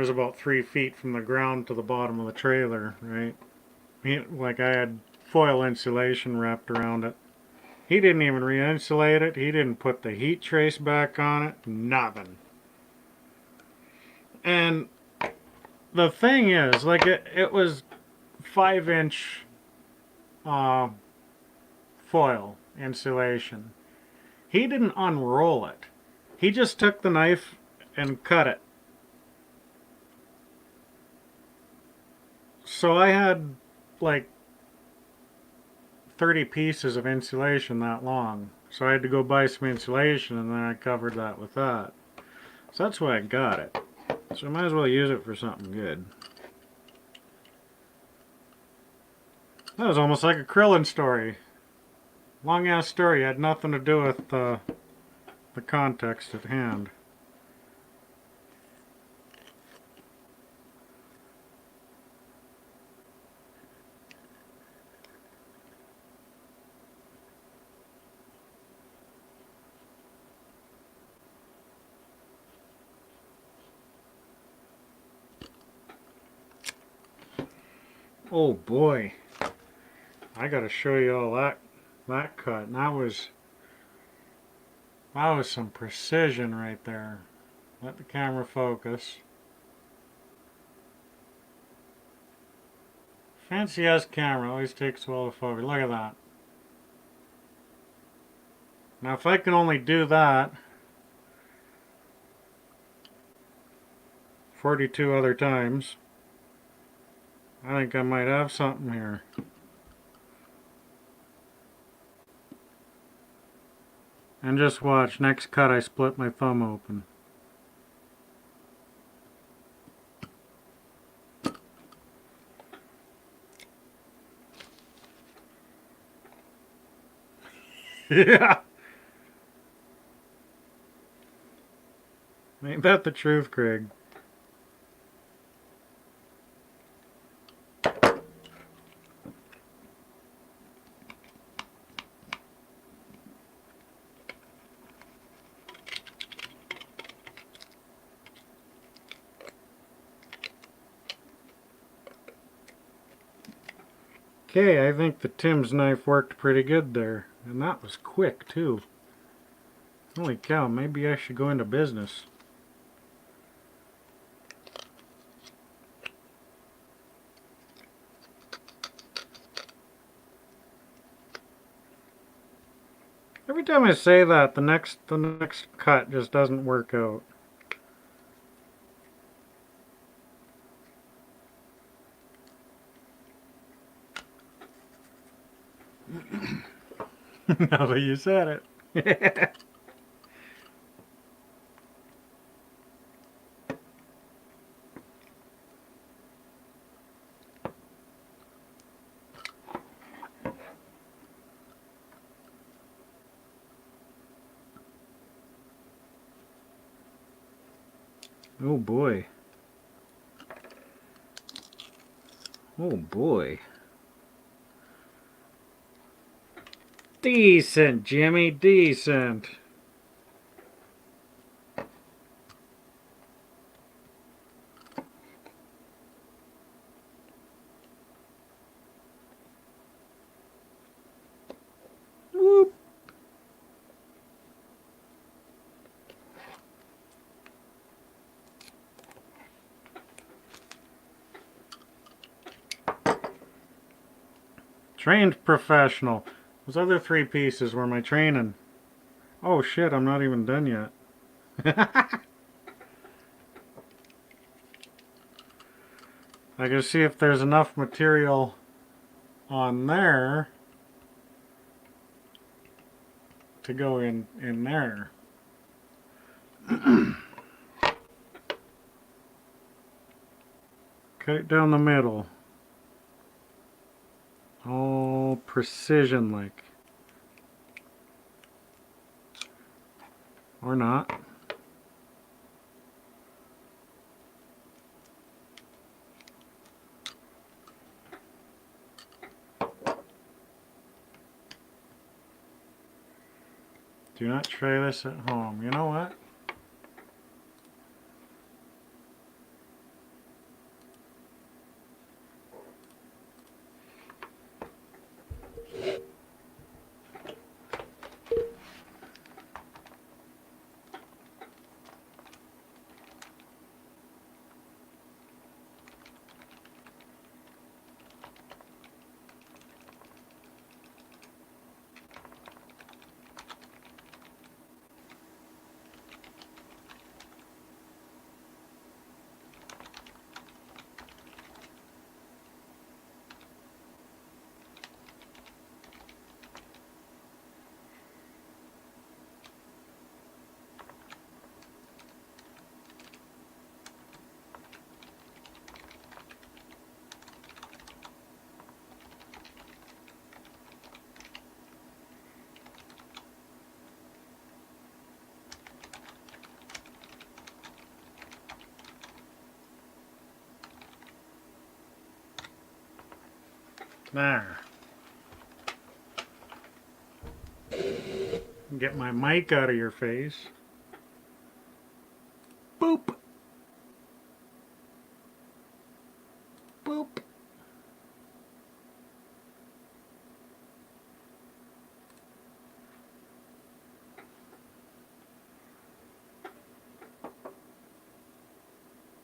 about 3 feet from the ground to the bottom of the trailer, right? Like I had foil insulation wrapped around it. He didn't even re-insulate it. He didn't put the heat trace back on it. Nothing. And the thing is, like it was 5-inch foil insulation. He didn't unroll it. He just took the knife and cut it. So I had like 30 pieces of insulation that long. So I had to go buy some insulation, and then I covered that with that. So that's why I got it. So I might as well use it for something good. That was almost like a Krillin story. Long ass story, had nothing to do with the context at hand. Oh boy, I gotta show you all that cut. And that was some precision right there. Let the camera focus. Fancy ass camera always takes well to focus. Look at that. Now if I can only do that 42 other times, I think I might have something here. And just watch, next cut I split my thumb open. Yeah. Ain't that the truth, Craig? Okay, I think the Tim's knife worked pretty good there. And that was quick, too. Holy cow, maybe I should go into business. Every time I say that, the next cut just doesn't work out. Now that you said it. Oh boy. Oh boy. Decent, Jimmy, decent. Whoop. Trained professional. Those other 3 pieces were my training. Oh shit, I'm not even done yet. I can see if there's enough material on there to go in there. Cut it down the middle. All precision like. Or not. Do not try this at home. You know what? There. Get my mic out of your face. Boop. Boop.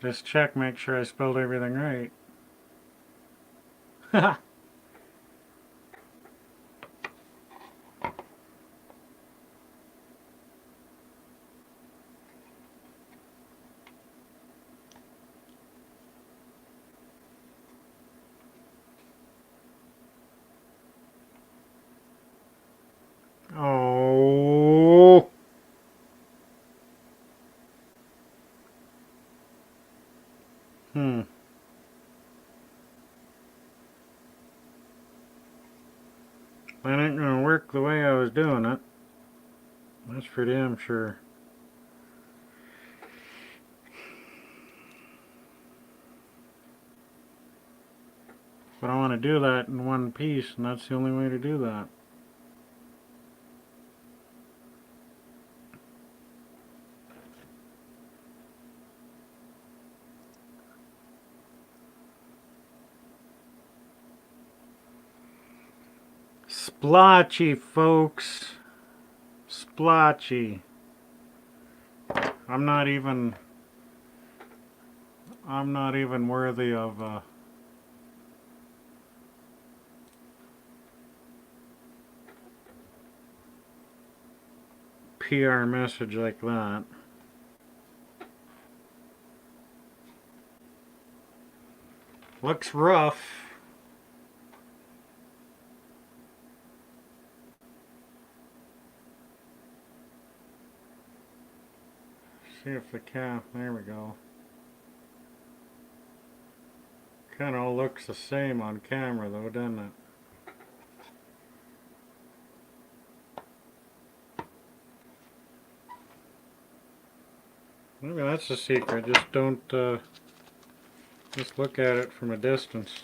Just check, make sure I spelled everything right. Oh. Hmm. That ain't gonna work the way I was doing it. That's for damn sure. But I want to do that in one piece, and that's the only way to do that. Splotchy, folks. Splotchy. I'm not even worthy of a PR message like that. Looks rough. See if the cap, there we go. Kind of all looks the same on camera though, doesn't it? Maybe that's the secret, just don't, just look at it from a distance.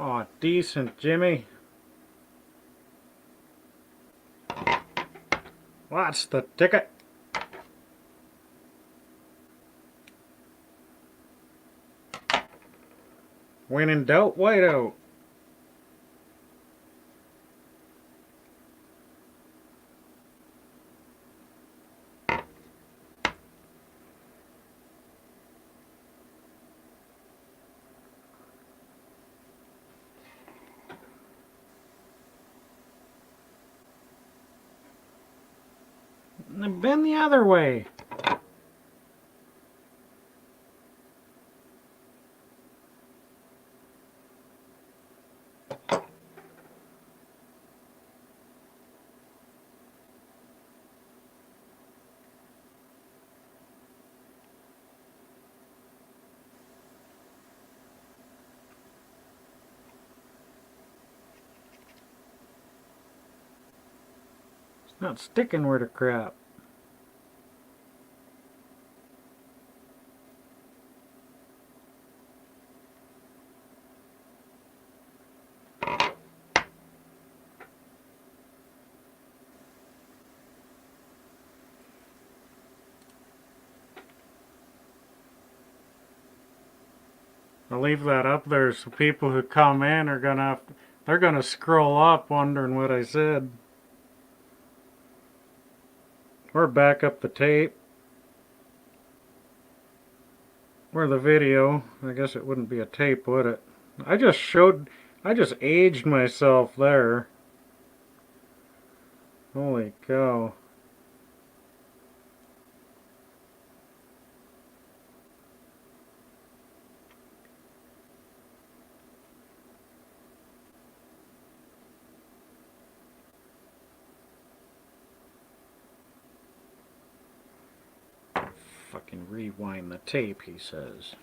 Oh, decent, Jimmy. What's the ticket? When in doubt, white out. Bend the other way. It's not sticking worth a crap. I'll leave that up there so people who come in are they're gonna scroll up wondering what I said. Or back up the tape. Or the video. I guess it wouldn't be a tape, would it? I just aged myself there. Holy cow. Fucking rewind the tape, he says.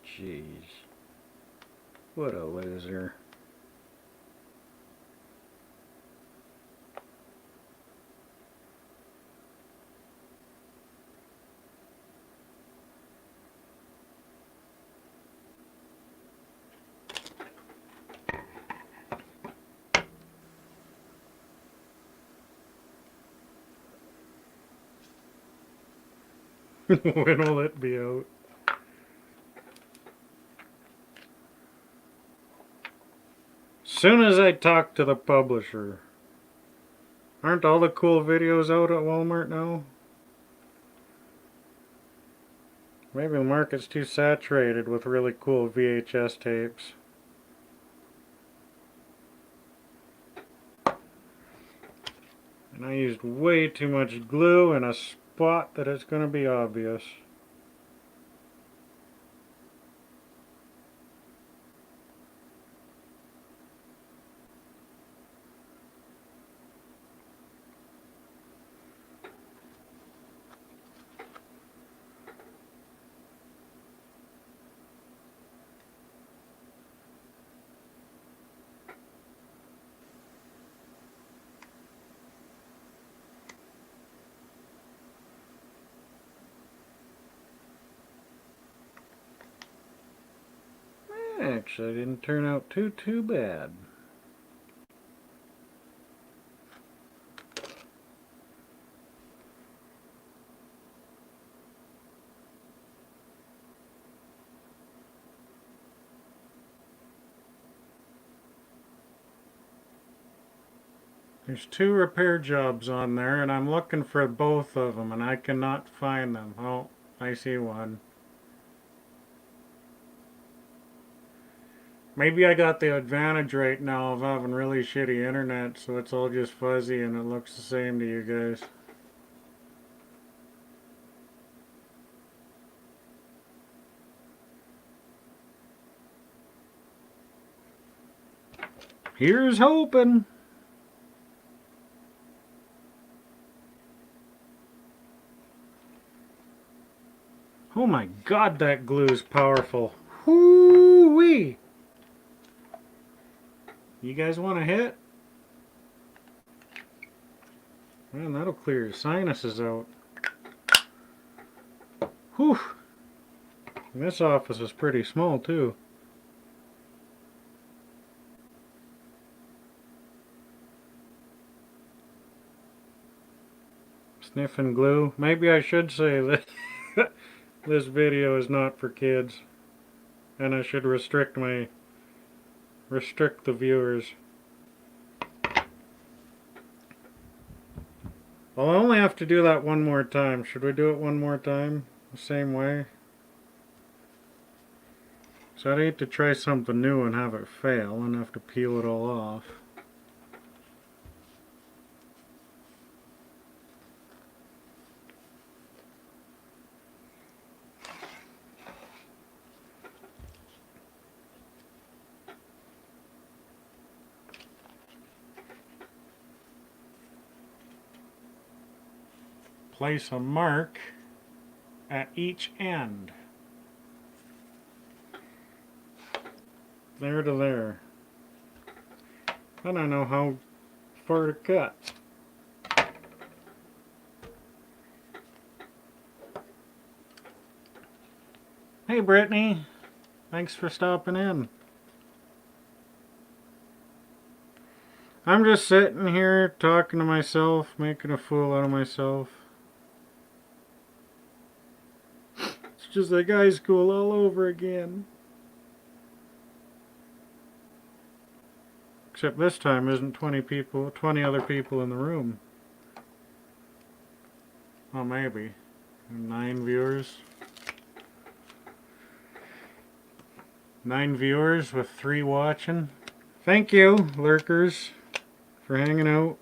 Jeez. What a loser. When will it be out? Soon as I talk to the publisher. Aren't all the cool videos out at Walmart now? Maybe the market's too saturated with really cool VHS tapes. And I used way too much glue in a spot that it's going to be obvious. Actually, didn't turn out too bad. There's 2 repair jobs on there, and I'm looking for both of them, and I cannot find them. Oh, I see one. Maybe I got the advantage right now of having really shitty internet, so it's all just fuzzy and it looks the same to you guys. Here's hoping. Oh my god, that glue is powerful. Whoo-wee! You guys want a hit? Man, that'll clear your sinuses out. Whew! And this office is pretty small too. Sniffing glue. Maybe I should say that this video is not for kids. And I should restrict the viewers. Well, I only have to do that one more time. Should we do it one more time? The same way? So I'd hate to try something new and have it fail and have to peel it all off. Place a mark at each end. There to there. Then I know how far to cut. Hey Brittany, thanks for stopping in. I'm just sitting here talking to myself, making a fool out of myself. It's just like high school all over again. Except this time isn't 20 other people in the room. Oh, maybe. 9 viewers. 9 viewers with 3 watching. Thank you, lurkers, for hanging out.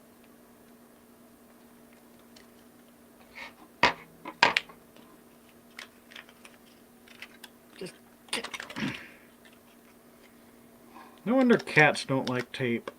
No wonder cats don't like tape.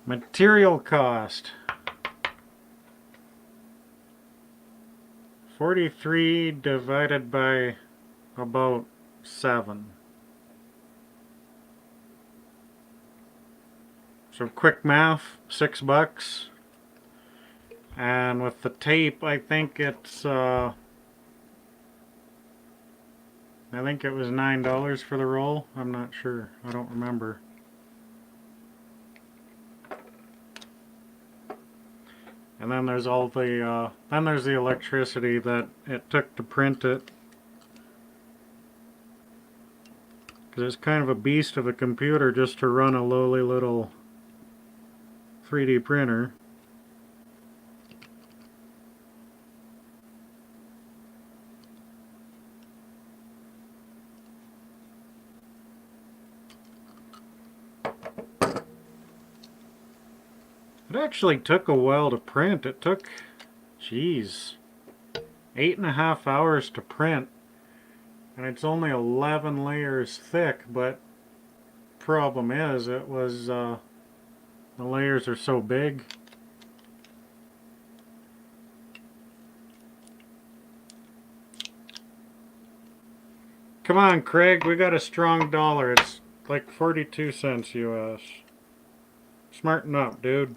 Material cost. 43 divided by about 7. So quick math, $6. And with the tape, I think it's, I think it was $9 for the roll. I'm not sure. I don't remember. And then there's all the, then there's the electricity that it took to print it. Because it's kind of a beast of a computer just to run a lowly little 3D printer. It actually took a while to print. It took, geez, 8.5 hours to print. And it's only 11 layers thick, but problem is it was, the layers are so big. Come on, Craig, we got a strong dollar. It's like 42 cents US. Smarten up, dude.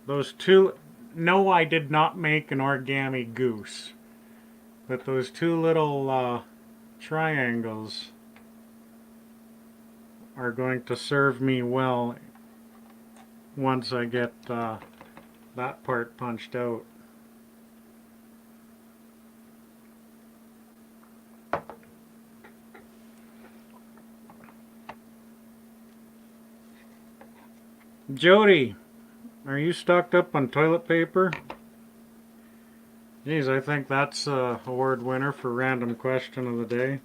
Those two, no, I did not make an origami goose. But those two little triangles are going to serve me well once I get that part punched out. Jody, are you stocked up on toilet paper? Geez, I think that's a award winner for random question of the day.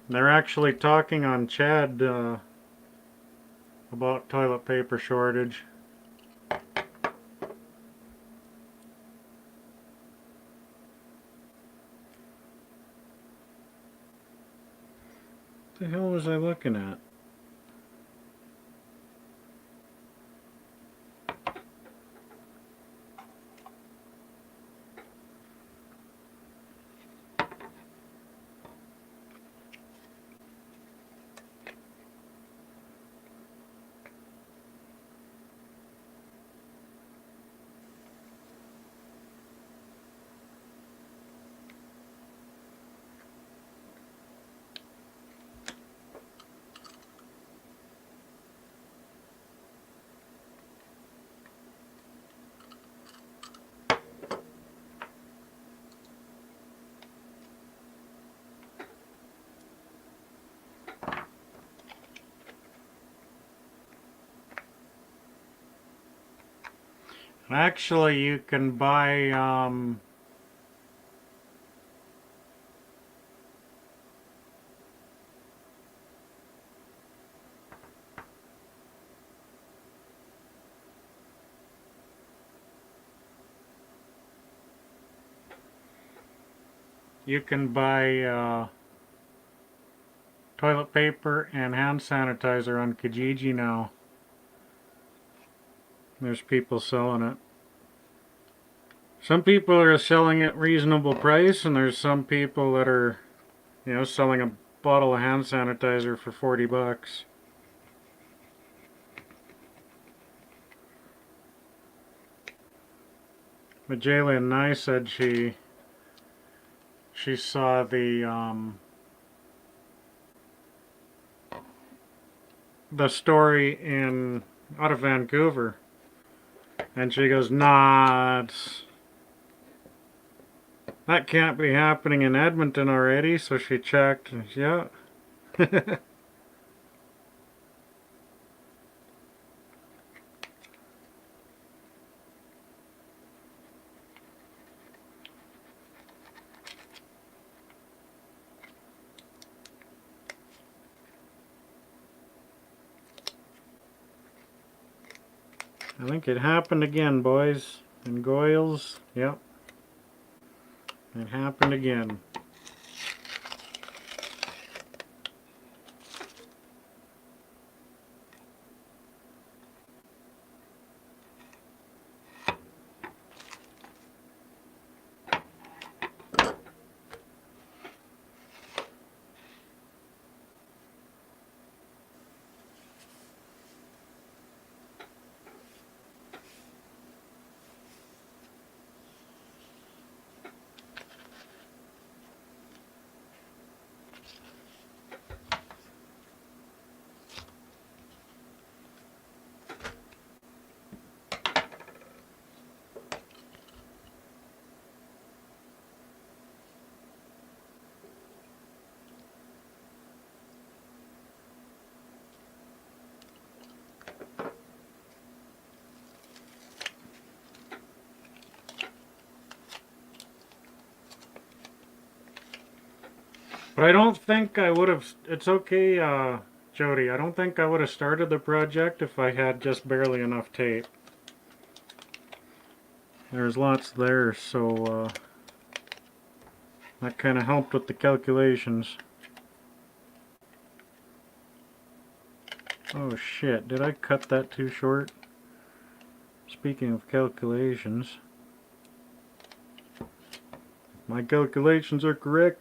They're actually talking on Chad about toilet paper shortage. What the hell was I looking at? Actually, you can buy toilet paper and hand sanitizer on Kijiji now. There's people selling it. Some people are selling it reasonable price, and there's some people that are, you know, selling a bottle of hand sanitizer for $40. But Jaylen Nye said she saw the story out of Vancouver, and she goes, nah, that can't be happening in Edmonton already. So she checked, and yeah. I think it happened again, boys. In Goyles, yep. It happened again. But I don't think I would have. It's okay, Jody. I don't think I would have started the project if I had just barely enough tape. There's lots there, so that kind of helped with the calculations. Oh shit, did I cut that too short? Speaking of calculations, my calculations are correct,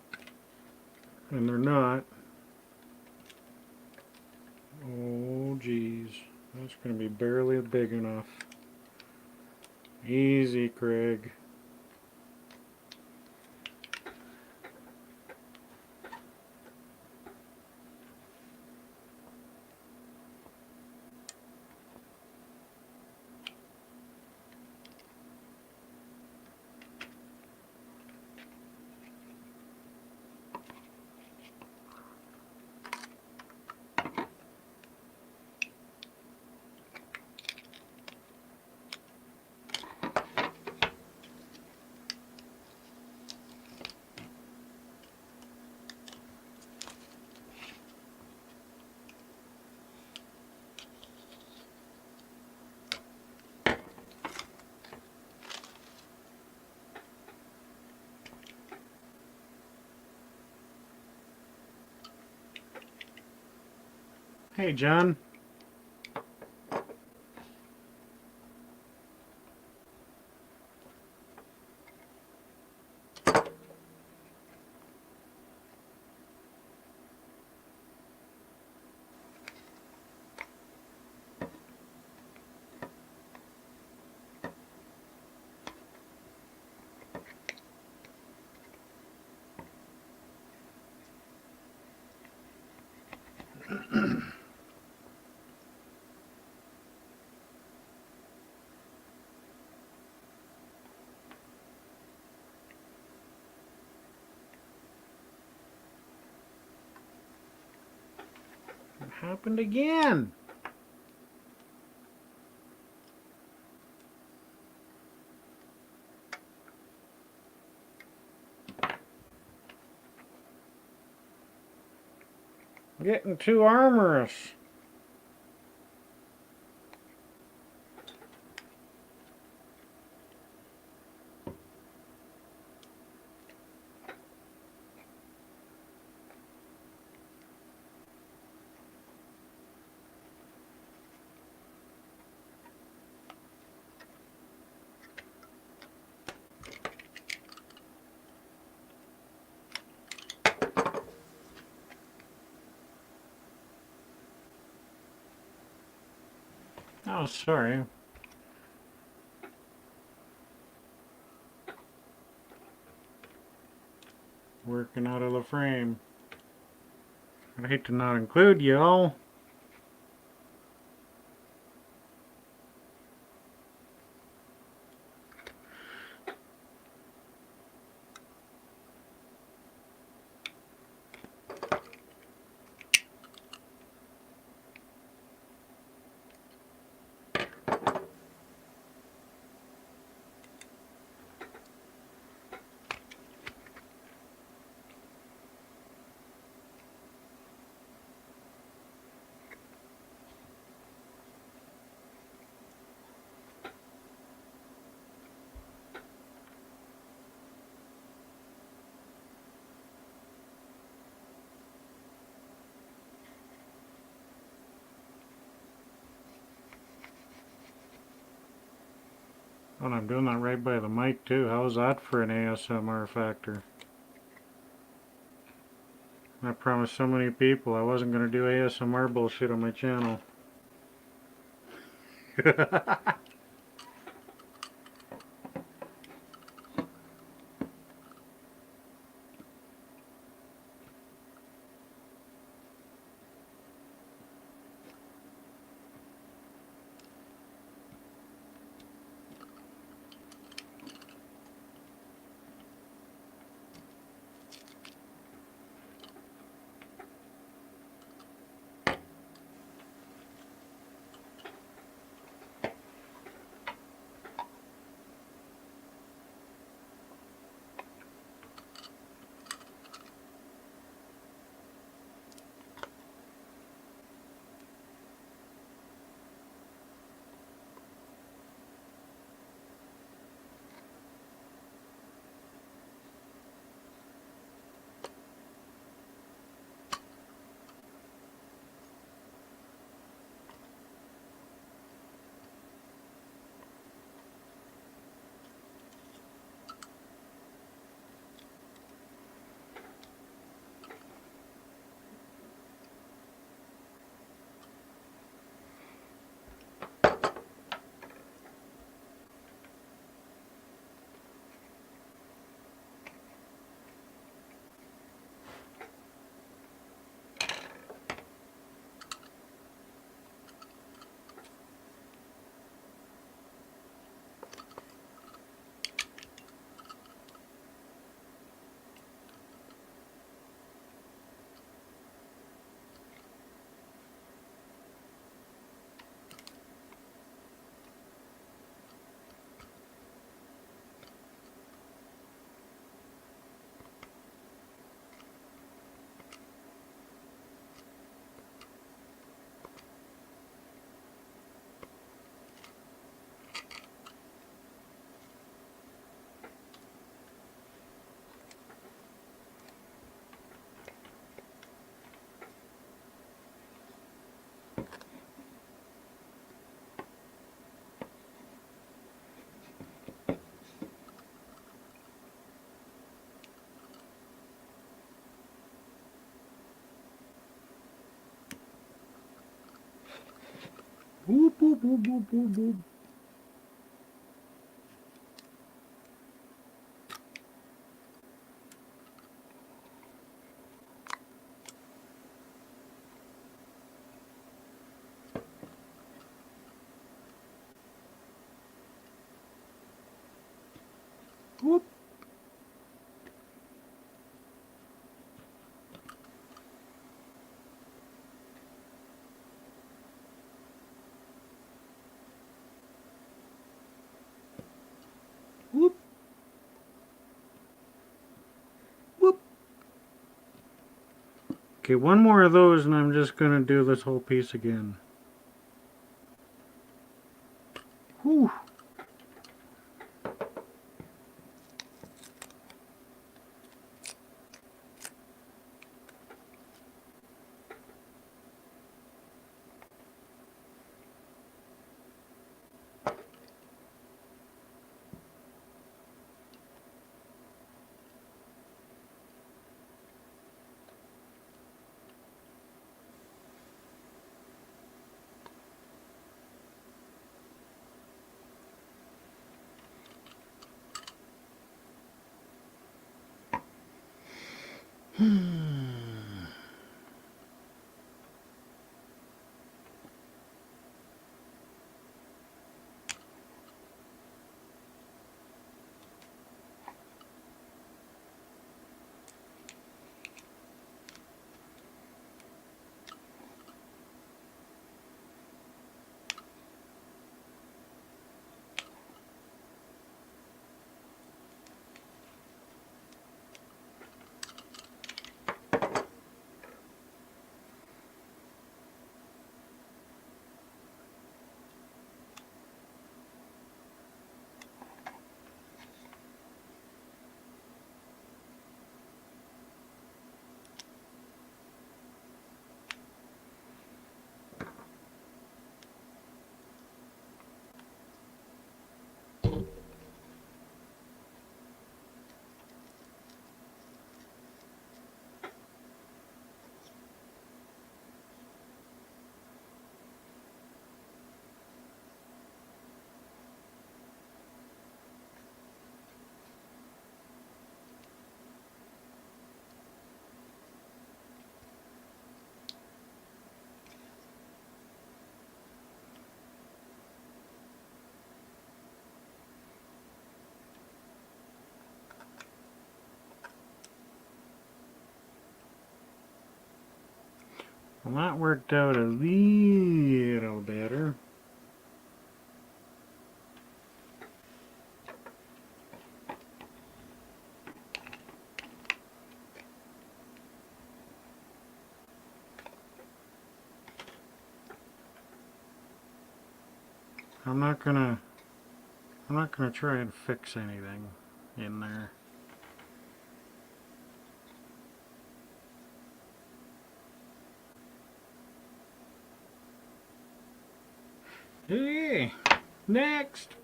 and they're not. Oh geez, that's going to be barely big enough. Easy, Craig. Hey, John. It happened again. Getting too armorous. Oh, sorry. Working out of the frame. I'd hate to not include y'all. Oh, and I'm doing that right by the mic too. How's that for an ASMR factor? I promised so many people I wasn't going to do ASMR bullshit on my channel. Whoop, whoop, whoop, whoop, whoop, whoop. Whoop. Whoop. Whoop. Okay, one more of those and I'm just going to do this whole piece again. Whew. Well, that worked out a little better. I'm not gonna try and fix anything in there. Hey, next.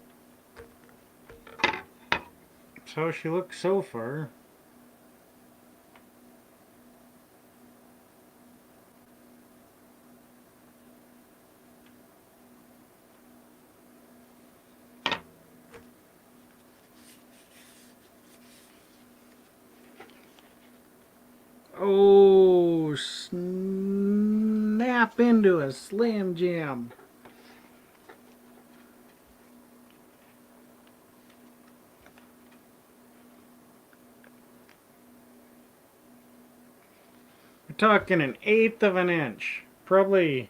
That's how she looks so far. Oh, snap into a Slam Jam. We're talking an eighth of an inch. Probably,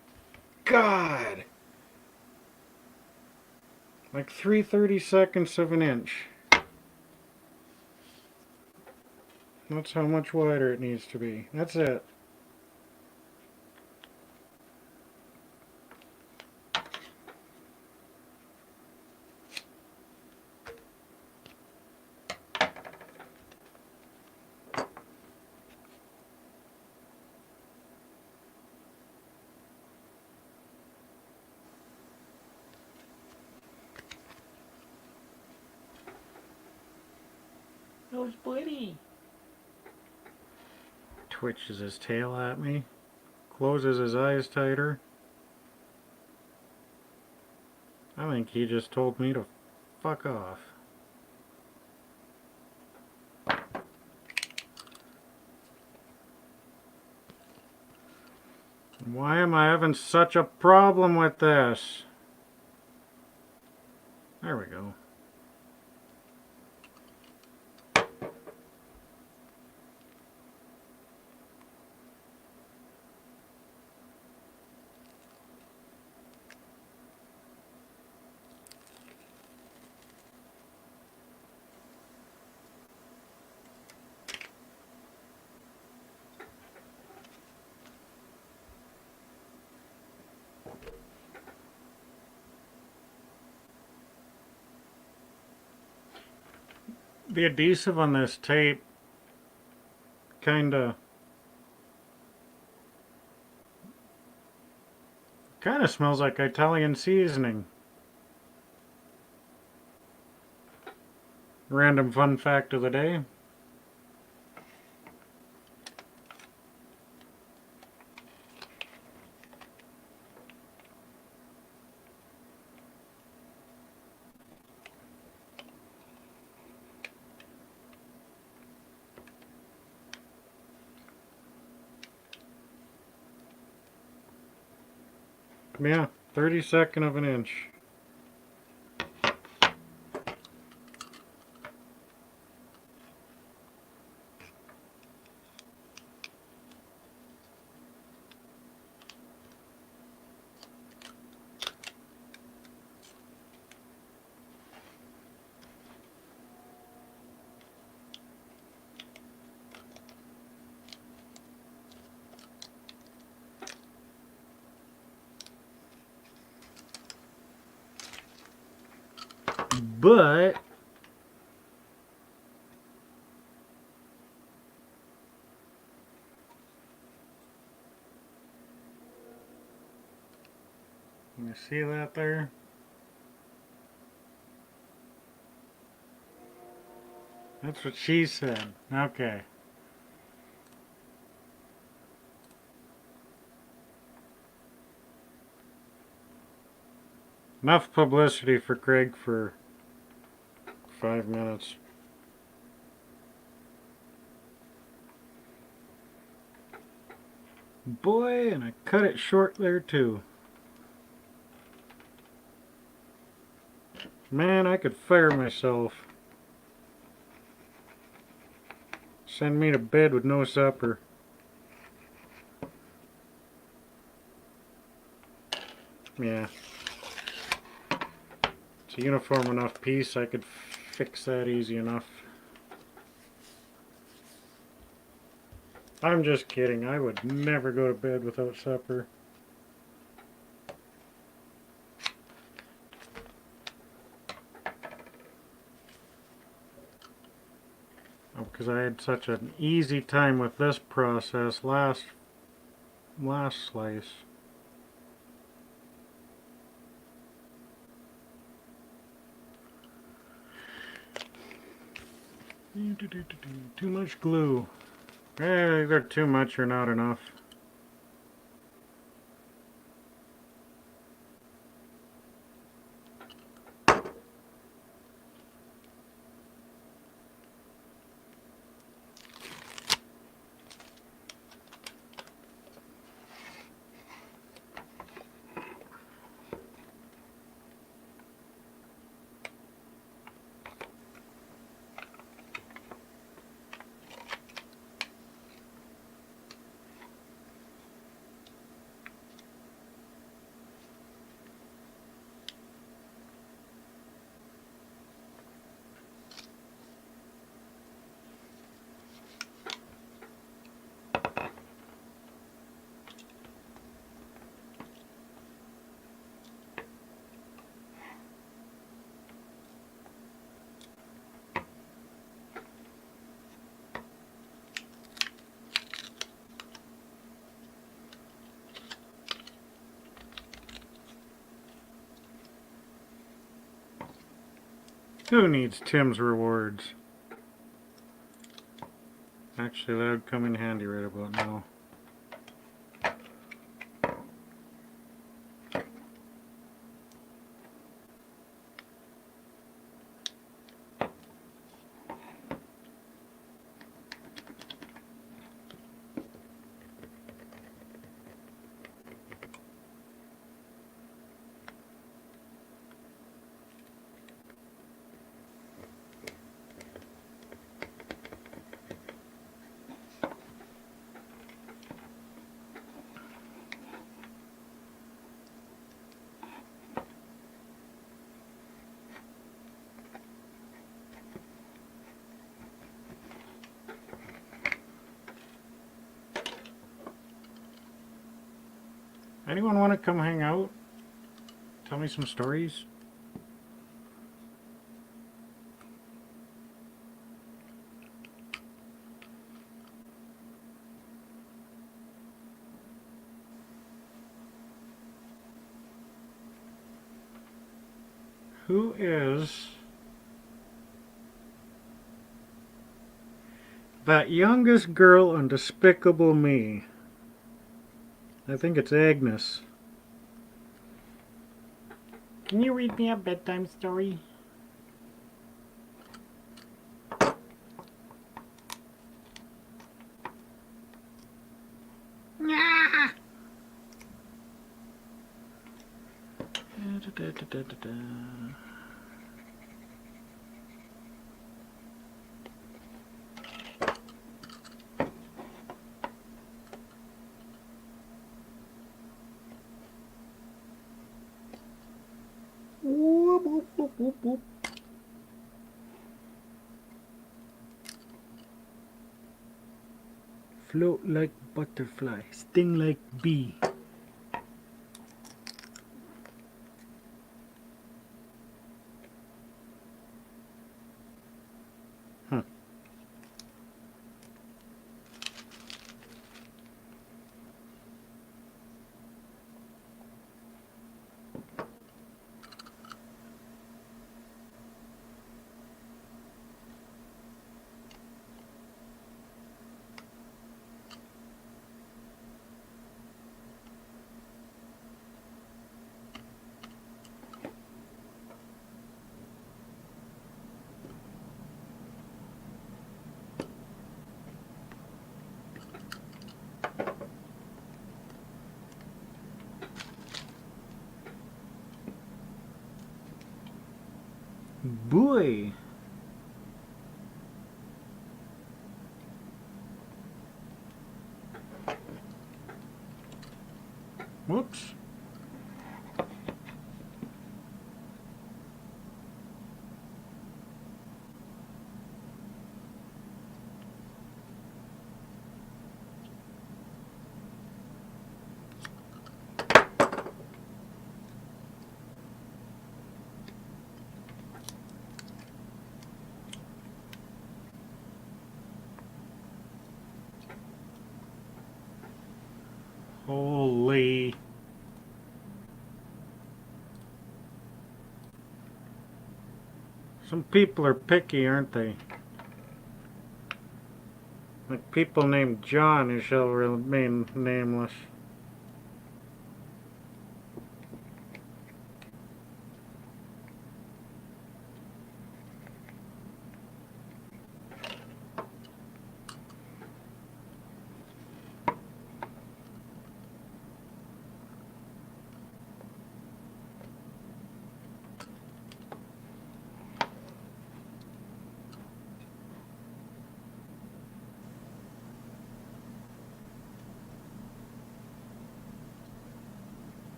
God, like 3/32 of an inch. That's how much wider it needs to be. That's it. Those buddy. Twitches his tail at me. Closes his eyes tighter. I think he just told me to fuck off. Why am I having such a problem with this? There we go. The adhesive on this tape kinda smells like Italian seasoning. Random fun fact of the day. Yeah, 32nd of an inch. But you see that there? That's what she said. Okay. Enough publicity for Craig for 5 minutes. Boy, and I cut it short there too. Man, I could fire myself. Send me to bed with no supper. Yeah. It's a uniform enough piece, I could fix that easy enough. I'm just kidding. I would never go to bed without supper. Because I had such an easy time with this process last slice. Too much glue. Either too much or not enough. Who needs Tim's rewards? Actually, that would come in handy right about now. Anyone want to come hang out? Tell me some stories? Who is that youngest girl on Despicable Me? I think it's Agnes. Can you read me a bedtime story? Ah! Whoop, whoop, whoop, whoop, whoop. Float like butterfly, sting like bee. Huh. Boy. Whoops. Some people are picky, aren't they? Like people named John who shall remain nameless.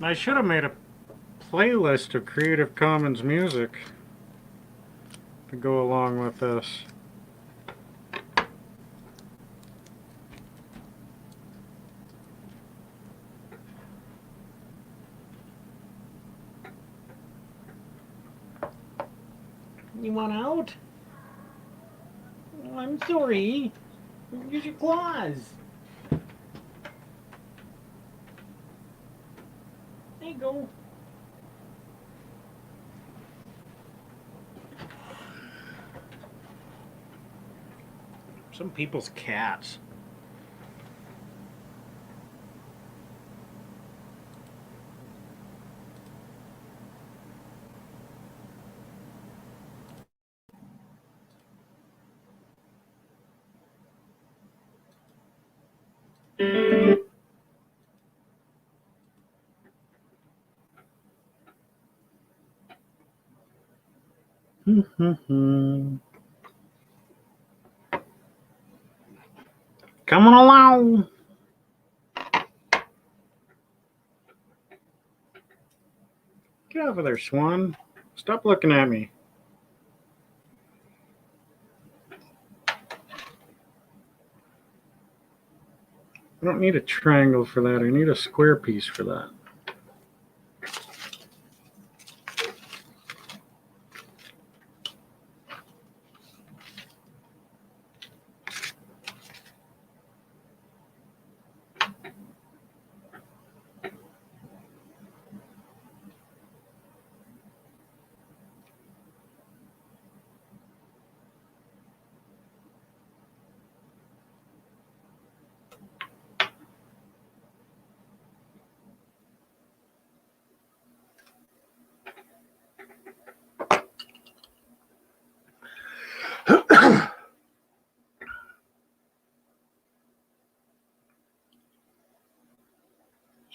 I should have made a playlist of Creative Commons music to go along with this. You want out? Oh, I'm sorry. Use your claws. There you go. Some people's cats. Coming along. Get over there, Swan. Stop looking at me. I don't need a triangle for that. I need a square piece for that.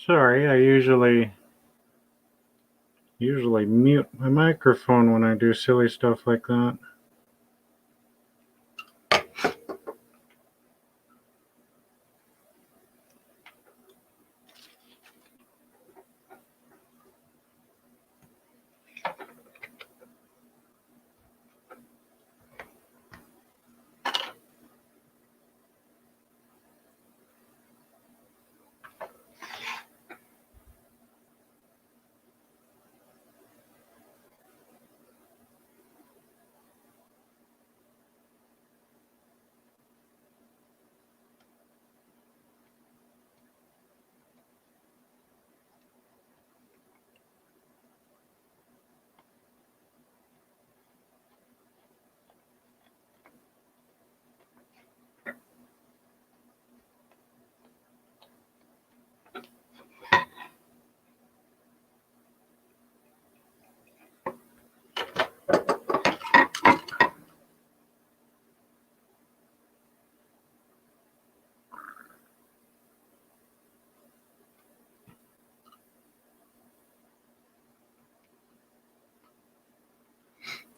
Sorry, I usually mute my microphone when I do silly stuff like that.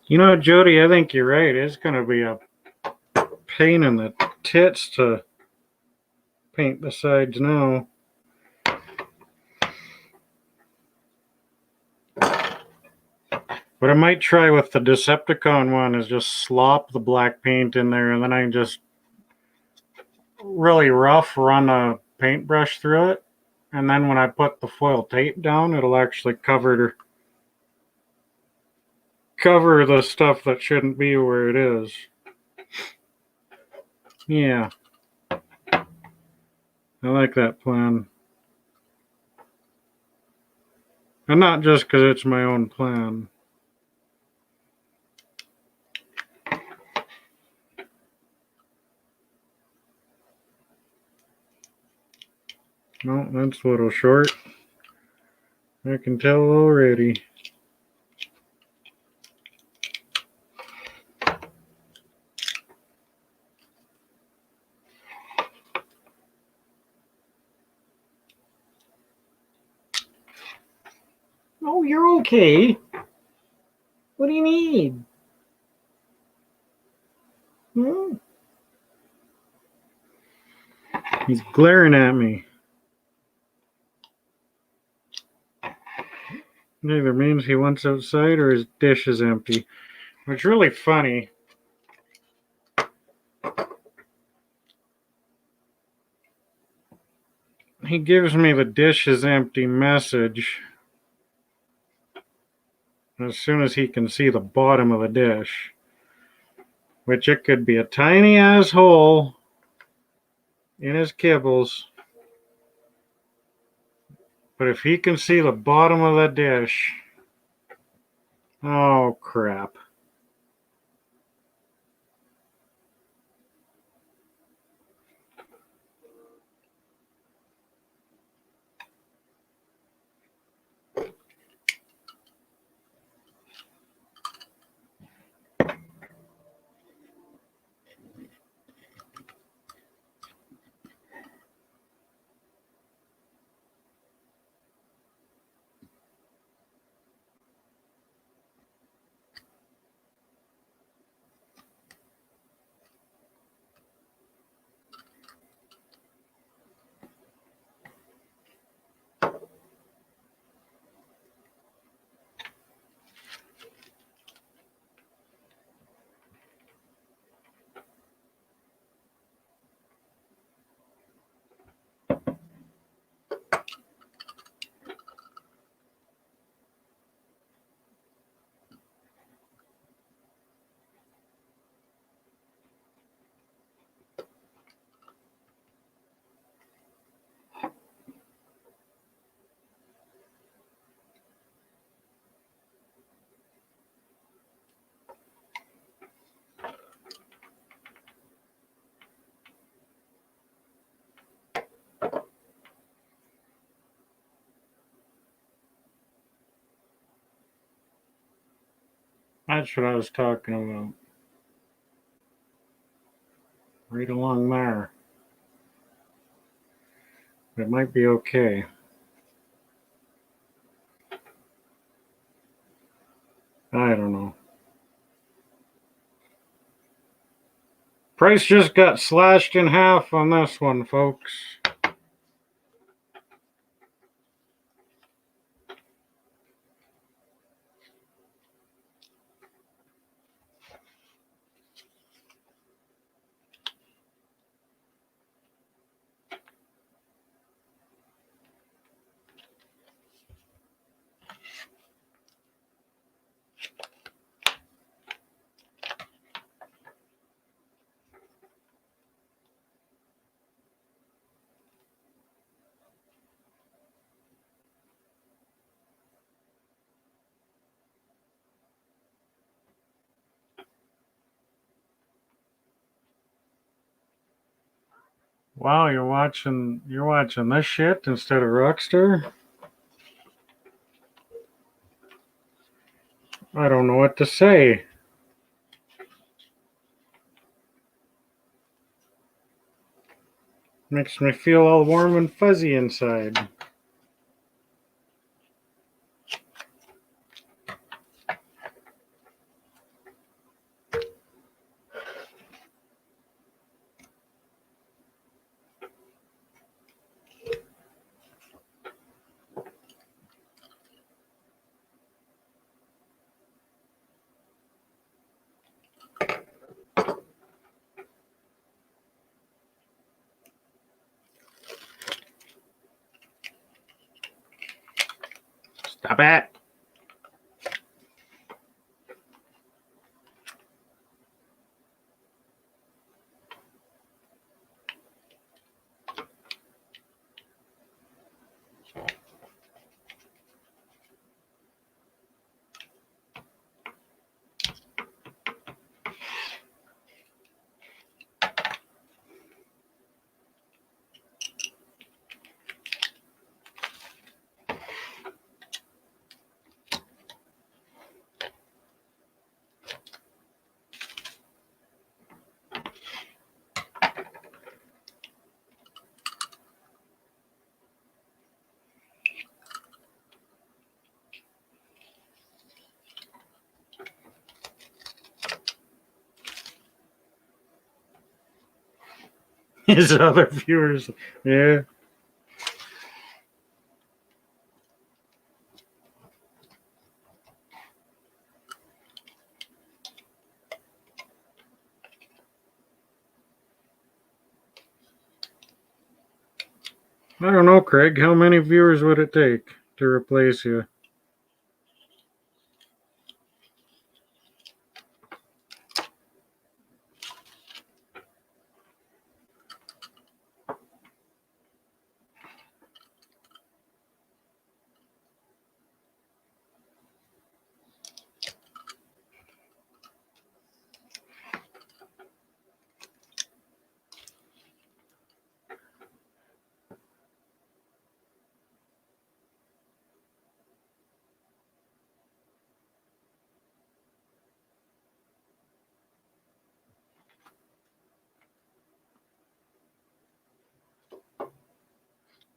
You know, Jody, I think you're right. It's going to be a pain in the tits to paint the sides now. What I might try with the Decepticon one is just slop the black paint in there, and then I can just really rough run a paintbrush through it. And then when I put the foil tape down, it'll actually cover the stuff that shouldn't be where it is. Yeah. I like that plan. And not just because it's my own plan. No, that's a little short. I can tell already. Oh, you're okay. What do you need? Hmm? He's glaring at me. It either means he wants outside or his dish is empty. It's really funny. He gives me the dish is empty message as soon as he can see the bottom of the dish, which it could be a tiny ass hole in his kibbles. But if he can see the bottom of the dish, oh crap. That's what I was talking about. Right along there. It might be okay. I don't know. Price just got slashed in half on this one, folks. Wow, you're watching this shit instead of Rockstar? I don't know what to say. Makes me feel all warm and fuzzy inside. Stop it. his other viewers. Yeah. I don't know, Craig. How many viewers would it take to replace you?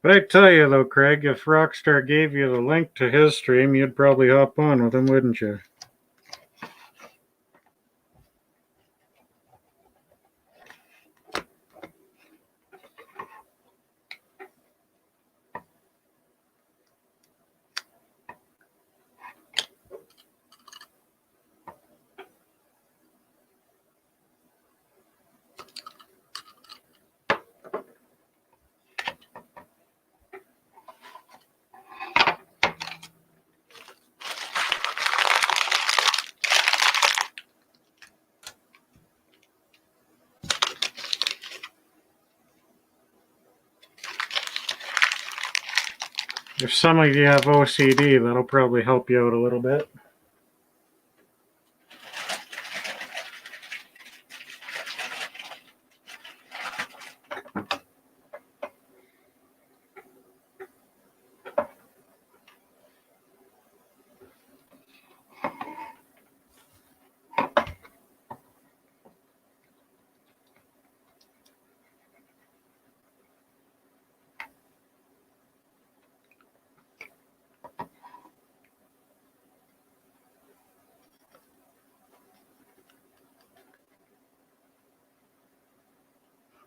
But I tell you though, Craig, if Rockstar gave you the link to his stream, you'd probably hop on with him, wouldn't you? If some of you have OCD, that'll probably help you out a little bit.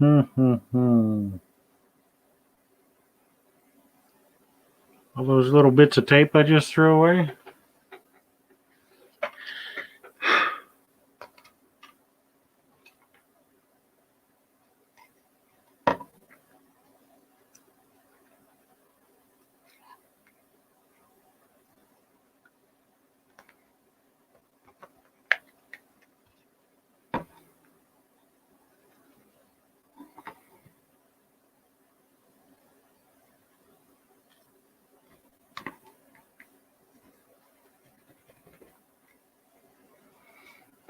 All those little bits of tape I just threw away.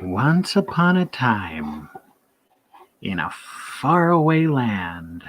Once upon a time, in a faraway land.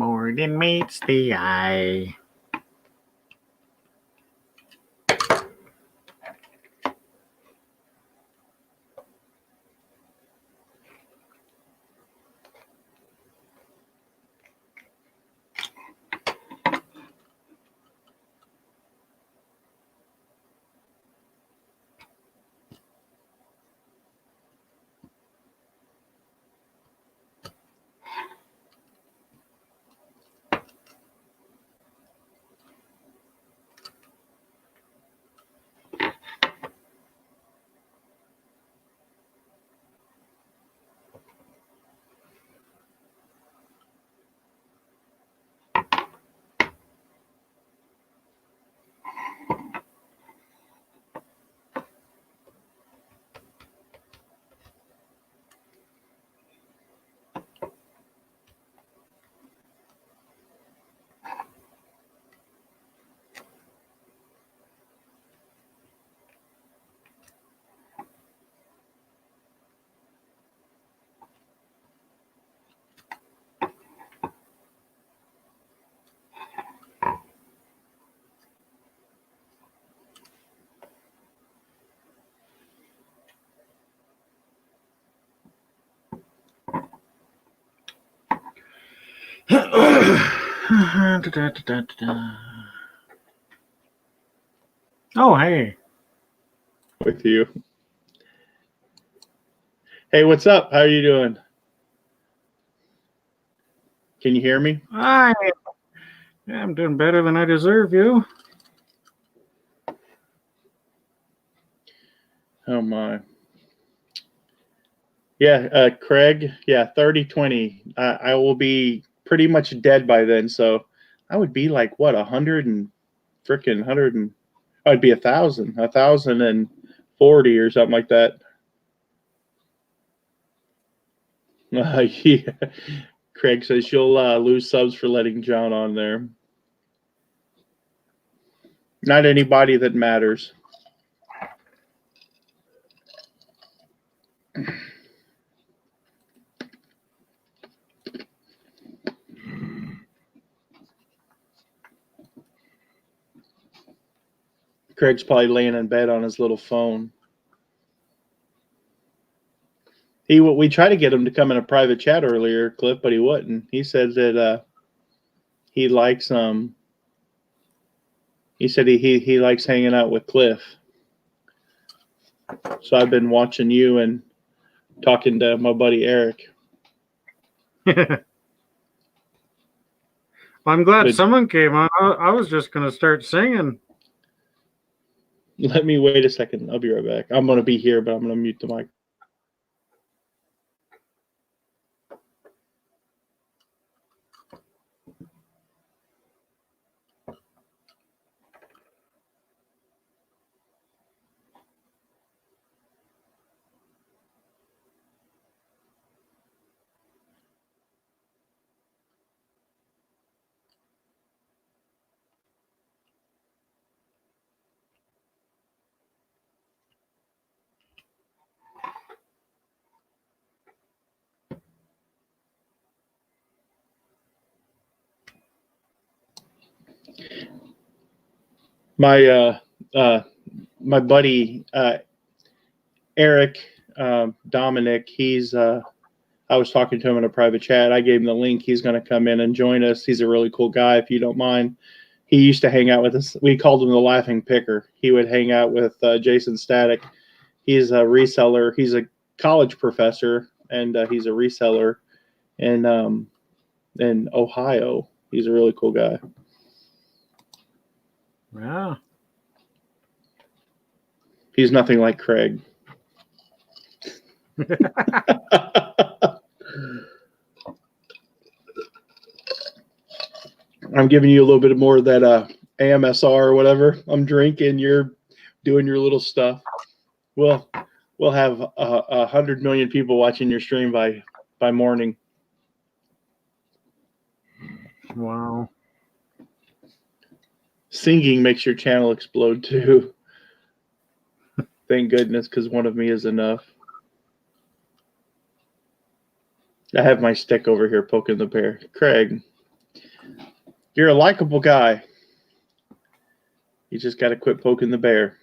more than meets the eye. Oh, hey. With you. Hey, what's up? How are you doing? Can you hear me? Hi. Yeah, I'm doing better than I deserve, you. Oh, my. Yeah, Craig. Yeah, 30-20. I will be pretty much dead by then. So I would be like, what, 100 and freaking 100 and I'd be 1,040 or something like that. Yeah. Craig says you'll lose subs for letting John on there. Not anybody that matters. Craig's probably laying in bed on his little phone. We tried to get him to come in a private chat earlier, Cliff, but he wouldn't. He said that he likes he said he likes hanging out with Cliff. So I've been watching you and talking to my buddy Eric. I'm glad someone came on. I was just going to start singing. Let me wait a second. I'll be right back. I'm going to be here, but I'm going to mute the mic. My buddy Eric Dominic, I was talking to him in a private chat. I gave him the link. He's going to come in and join us. He's a really cool guy, if you don't mind. He used to hang out with us. We called him the Laughing Picker. He would hang out with Jason Static. He's a reseller. He's a college professor, and he's a reseller in Ohio. He's a really cool guy. Yeah. He's nothing like Craig. I'm giving you a little bit more of that AMSR or whatever I'm drinking. You're doing your little stuff. We'll have 100 million people watching your stream by morning. Wow. Singing makes your channel explode too. Thank goodness, because one of me is enough. I have my stick over here poking the bear. Craig, You're a likable guy. You just got to quit poking the bear.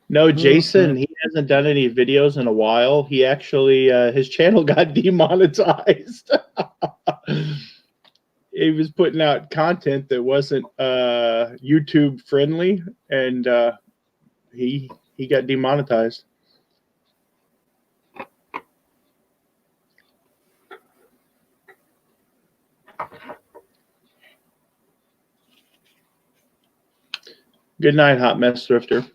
No, Jason, he hasn't done any videos in a while. He actually, his channel got demonetized. He was putting out content that wasn't YouTube friendly, and he got demonetized. Good night, Hot Mess Thrifter.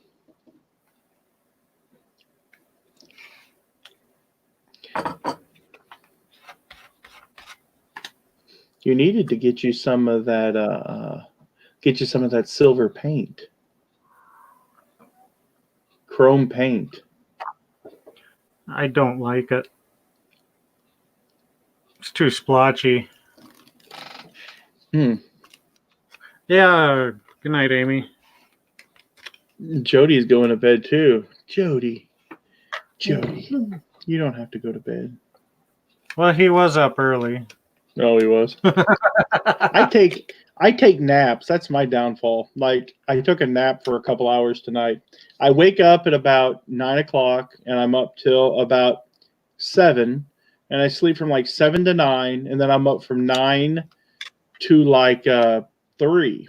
You needed to get you some of that silver paint. Chrome paint. I don't like it. It's too splotchy. Yeah, good night, Amy. Jody's going to bed too. Jody, you don't have to go to bed. Well, he was up early. No, he was. I take naps. That's my downfall. Like, I took a nap for a couple hours tonight. I wake up at about 9 o'clock, and I'm up till about 7, and I sleep from like 7 to 9, and then I'm up from 9 to like 3,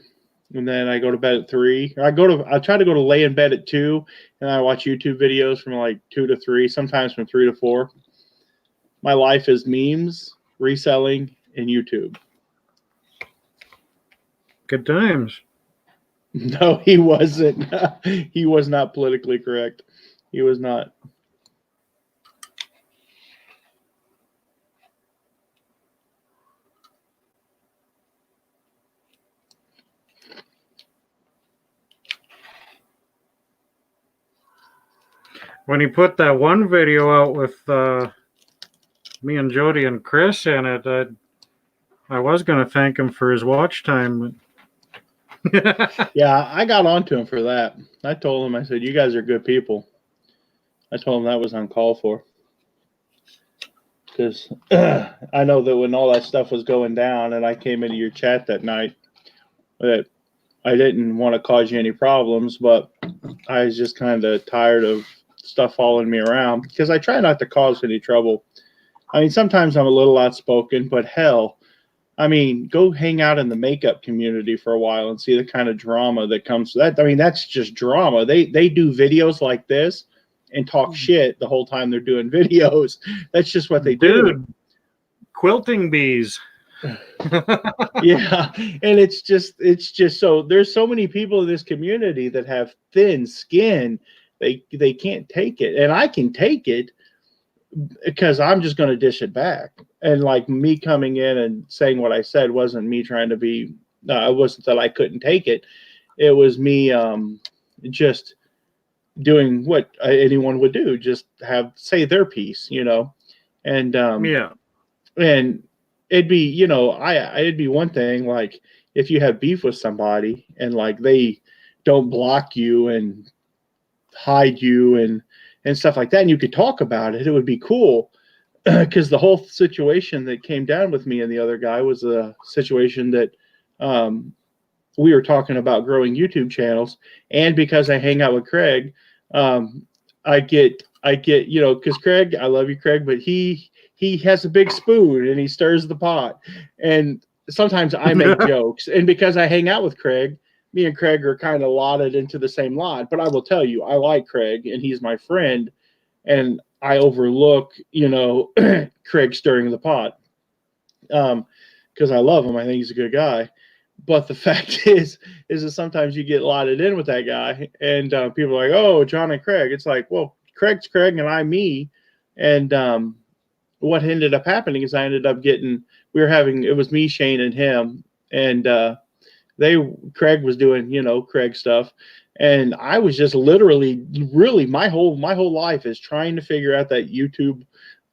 and then I go to bed at 3. I try to go to lay in bed at 2, and I watch YouTube videos from like 2 to 3, sometimes from 3 to 4. My life is memes, reselling, and YouTube. Good times. No, he wasn't. He was not politically correct. He was not. When he put that one video out with me and Jody and Chris in it, I was going to thank him for his watch time. Yeah, I got onto him for that. I told him, I said, you guys are good people. I told him that was uncalled for. Because I know that when all that stuff was going down and I came into your chat that night, that I didn't want to cause you any problems, but I was just kind of tired of stuff following me around because I try not to cause any trouble. I mean, sometimes I'm a little outspoken, but hell, I mean, go hang out in the makeup community for a while and see the kind of drama that comes to that. I mean, that's just drama. They do videos like this and talk shit the whole time they're doing videos. That's just what they do. Quilting bees. Yeah, and it's just so there's so many people in this community that have thin skin. They can't take it, and I can take it because I'm just going to dish it back. And like me coming in and saying what I said wasn't me trying to be. It wasn't that I couldn't take it. It was me just doing what anyone would do, just say their piece, you know. And yeah, and it'd be, you know, it'd be one thing like if you have beef with somebody and like they don't block you and hide you and stuff like that, and you could talk about it, it would be cool. Because the whole situation that came down with me and the other guy was a situation that we were talking about growing YouTube channels, and because I hang out with Craig, I get, you know, because Craig, I love you, Craig, but he has a big spoon and he stirs the pot, and sometimes I make jokes, and because I hang out with Craig, me and Craig are kind of lotted into the same lot. But I will tell you, I like Craig and he's my friend, and I overlook, you know, Craig stirring the pot because I love him. I think he's a good guy. But the fact is that sometimes you get lotted in with that guy, and people are like, "Oh, John and Craig." It's like, well, Craig's Craig and I'm me. And what ended up happening is I ended up getting. It was me, Shane, and him, and Craig was doing, you know, Craig stuff. And I was just literally, really, my whole life is trying to figure out that YouTube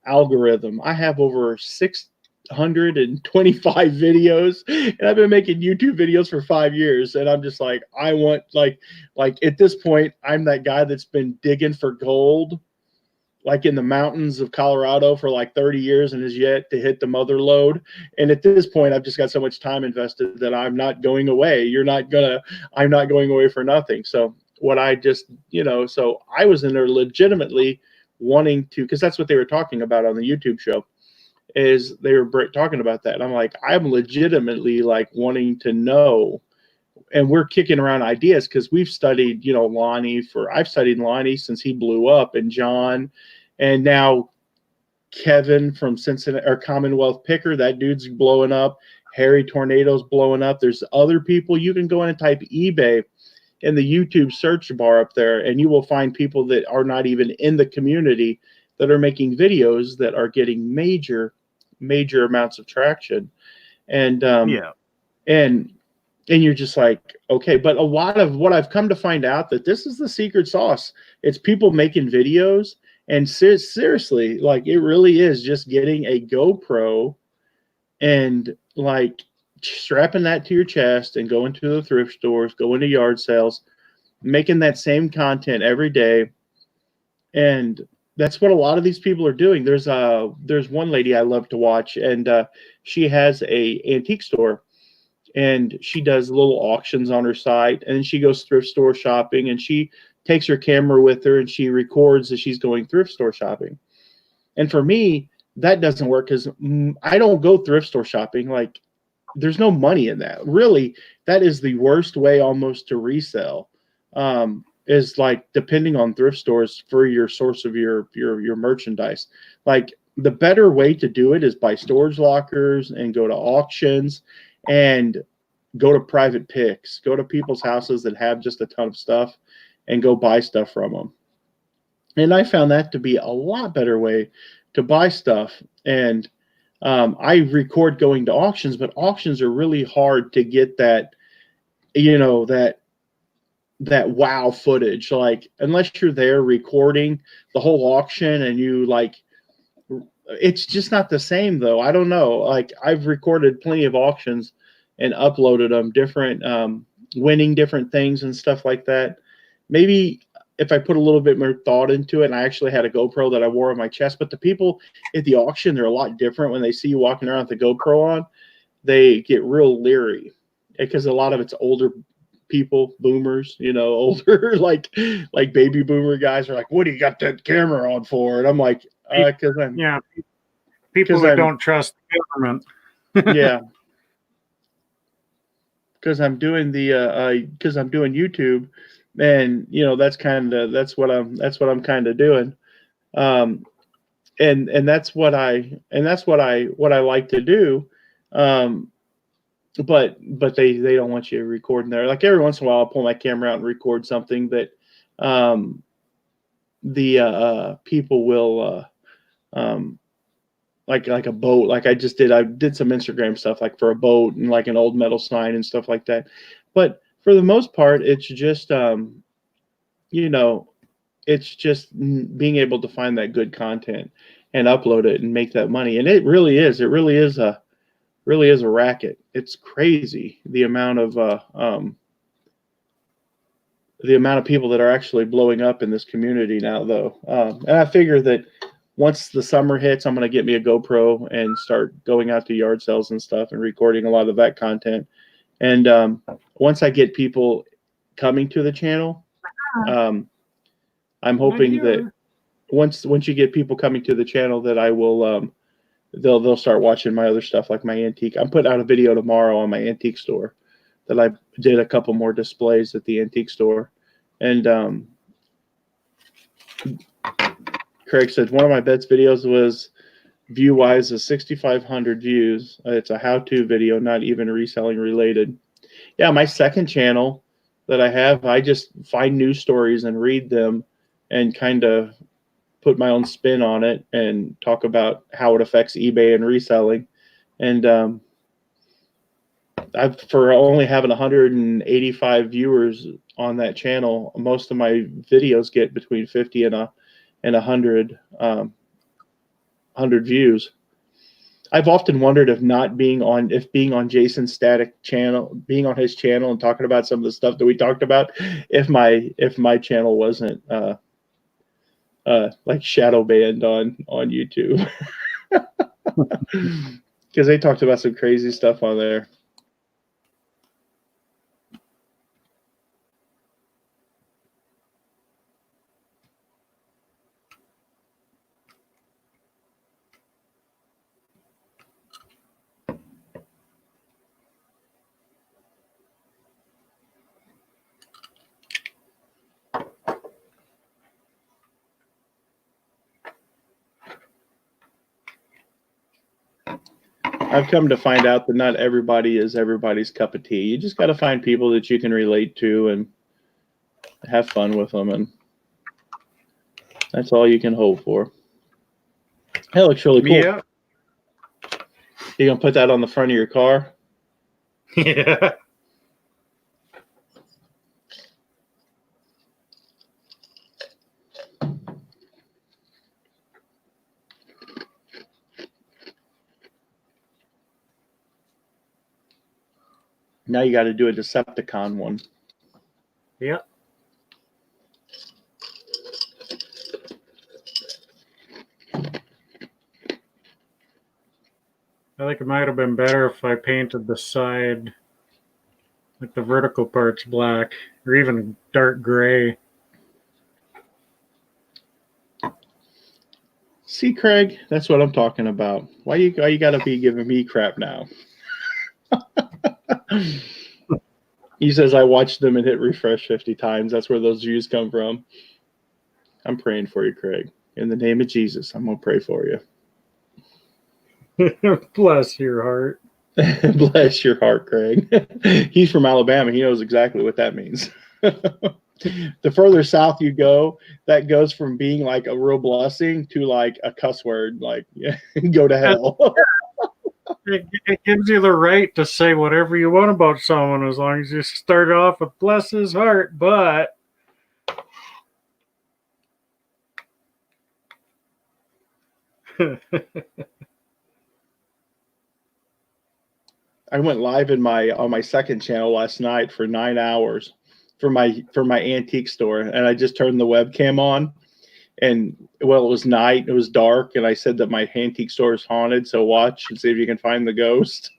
algorithm. I have over 625 videos, and I've been making YouTube videos for 5 years. And I'm just like, I want like at this point, I'm that guy that's been digging for gold like in the mountains of Colorado for like 30 years and is yet to hit the mother lode. And at this point, I've just got so much time invested that I'm not going away. I'm not going away for nothing. So what I just, so I was in there legitimately wanting to, because that's what they were talking about on the YouTube show, is they were talking about that. And I'm like, I'm legitimately like wanting to know. And we're kicking around ideas because we've studied, I've studied Lonnie since he blew up, and John, and now Kevin from Cincinnati or Commonwealth Picker, that dude's blowing up. Harry Tornado's blowing up. There's other people. You can go in and type eBay in the YouTube search bar up there, and you will find people that are not even in the community that are making videos that are getting major amounts of traction. And and you're just like, okay. But a lot of what I've come to find out, that this is the secret sauce. It's people making videos, and seriously, like, it really is just getting a GoPro and like strapping that to your chest and going to the thrift stores, going to yard sales, making that same content every day. And that's what a lot of these people are doing. There's one lady I love to watch, and she has a antique store, and she does little auctions on her site, and then she goes thrift store shopping, and she takes her camera with her and she records as she's going thrift store shopping. And for me, that doesn't work because I don't go thrift store shopping. Like, there's no money in that. Really, that is the worst way almost to resell. Is like depending on thrift stores for your source of your merchandise. Like, the better way to do it is buy storage lockers and go to auctions and go to private picks, go to people's houses that have just a ton of stuff and go buy stuff from them. And I found that to be a lot better way to buy stuff. And I record going to auctions, but auctions are really hard to get that, that wow footage. Like, unless you're there recording the whole auction and you like, it's just not the same though. I don't know. Like, I've recorded plenty of auctions and uploaded them, different, winning different things and stuff like that. Maybe if I put a little bit more thought into it, and I actually had a GoPro that I wore on my chest, but the people at the auction, they're a lot different. When they see you walking around with the GoPro on, they get real leery because a lot of it's older people, boomers, older, like baby boomer guys are like, what do you got that camera on for? And I'm like, because people that don't trust the government. Yeah. Because I'm doing YouTube, and that's what I'm kind of doing, and that's what I like to do, but they don't want you recording there. Like, every once in a while, I'll pull my camera out and record something that the people will like a boat. Like, I did some Instagram stuff like for a boat and like an old metal sign and stuff like that. But for the most part, it's just it's just being able to find that good content and upload it and make that money. And it really is a racket. It's crazy the amount of people that are actually blowing up in this community now, though. And I figure that once the summer hits, I'm going to get me a GoPro and start going out to yard sales and stuff and recording a lot of that content. And once I get people coming to the channel, I'm hoping that once you get people coming to the channel, that I will they'll start watching my other stuff, like my antique. I'm putting out a video tomorrow on my antique store that I did a couple more displays at the antique store. And Craig said one of my best videos was view-wise is 6,500 views. It's a how-to video, not even reselling related. Yeah, my second channel that I have, I just find news stories and read them and kind of put my own spin on it and talk about how it affects eBay and reselling. And for only having 185 viewers on that channel, most of my videos get between 50 and 100 views. I've often wondered if being on Jason's static channel, being on his channel and talking about some of the stuff that we talked about, if my channel wasn't like shadow banned on YouTube because they talked about some crazy stuff on there. I've come to find out that not everybody is everybody's cup of tea. You just got to find people that you can relate to and have fun with them, and that's all you can hope for. That looks really cool. Yeah. You gonna put that on the front of your car? Yeah. Now you got to do a Decepticon one. Yep. I think it might have been better if I painted the side, like the vertical parts, black or even dark gray. See, Craig, that's what I'm talking about. Why you got to be giving me crap now? He says I watched them and hit refresh 50 times. That's where those views come from. I'm praying for you, Craig. In the name of Jesus, I'm going to pray for you. Bless your heart. Bless your heart, Craig. He's from Alabama. He knows exactly what that means. The further south you go, that goes from being like a real blessing to like a cuss word, like go to hell. It gives you the right to say whatever you want about someone as long as you start off with bless his heart, but I went live on my second channel last night for 9 hours for my antique store, and I just turned the webcam on, and well, it was night, it was dark, and I said that my antique store is haunted, so watch and see if you can find the ghost.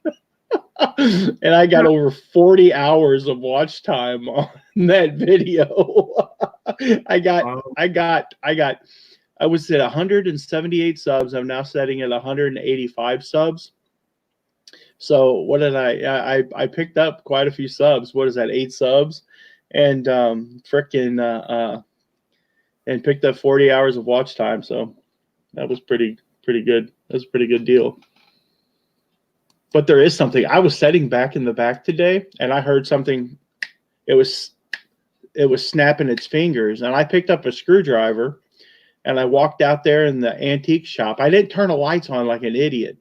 And I got over 40 hours of watch time on that video. I was at 178 subs. I'm now setting at 185 subs. So what did I picked up quite a few subs. What is that? 8 subs, and and picked up 40 hours of watch time. So that was pretty good. That was a pretty good deal. But there is something. I was sitting back in the back today, and I heard something. It was snapping its fingers, and I picked up a screwdriver, and I walked out there in the antique shop. I didn't turn the lights on like an idiot.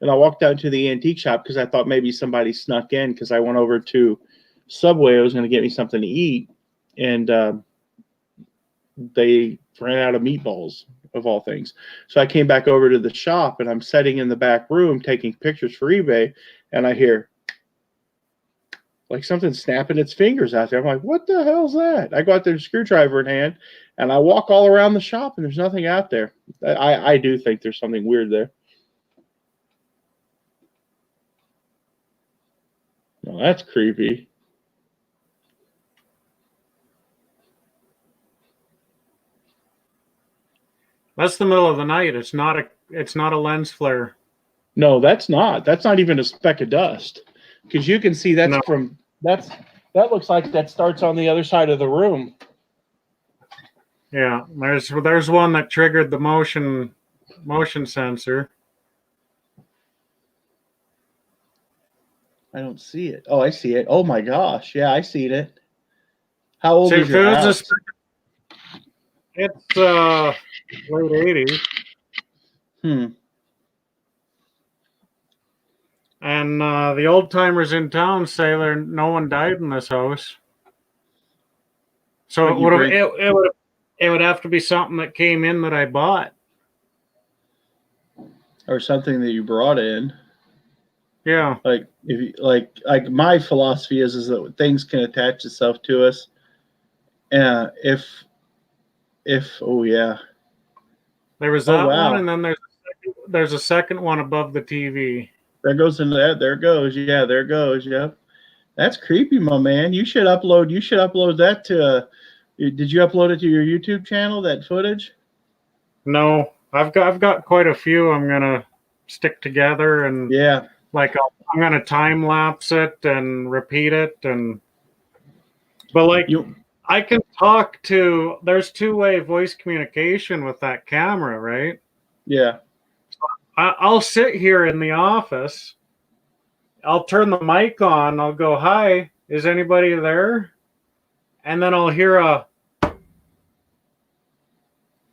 And I walked out to the antique shop because I thought maybe somebody snuck in, because I went over to Subway. I was going to get me something to eat, and they ran out of meatballs, of all things. So I came back over to the shop, and I'm sitting in the back room taking pictures for eBay, and I hear like something snapping its fingers out there. I'm like, what the hell's that? I got the screwdriver in hand, and I walk all around the shop, and there's nothing out there. I do think there's something weird there. Well, that's creepy. that's the middle of the night. It's not a lens flare. No, that's not. That's not even a speck of dust, because you can see that's No. that looks like that starts on the other side of the room. Yeah, there's one that triggered the motion sensor. I don't see it. Oh, I see it. Oh my gosh. Yeah, I see it. How old is your house? It's late 80s. And the old timers in town say no one died in this house. So it would have to be something that came in that I bought, or something that you brought in. Yeah. Like if you, like my philosophy is that things can attach itself to us. If Oh yeah. There was Oh that one, wow. and then there's a second one above the TV. There goes into that. There it goes. Yeah, there it goes. Yep. That's creepy, my man. You should upload. You should upload that to. Did you upload it to your YouTube channel? That footage? No, I've got quite a few. I'm gonna stick together and Yeah. like I'm gonna time lapse it and repeat it but like You. I can talk to. There's two-way voice communication with that camera, right? Yeah. I'll sit here in the office. I'll turn the mic on. I'll go, "Hi, is anybody there?" And then I'll hear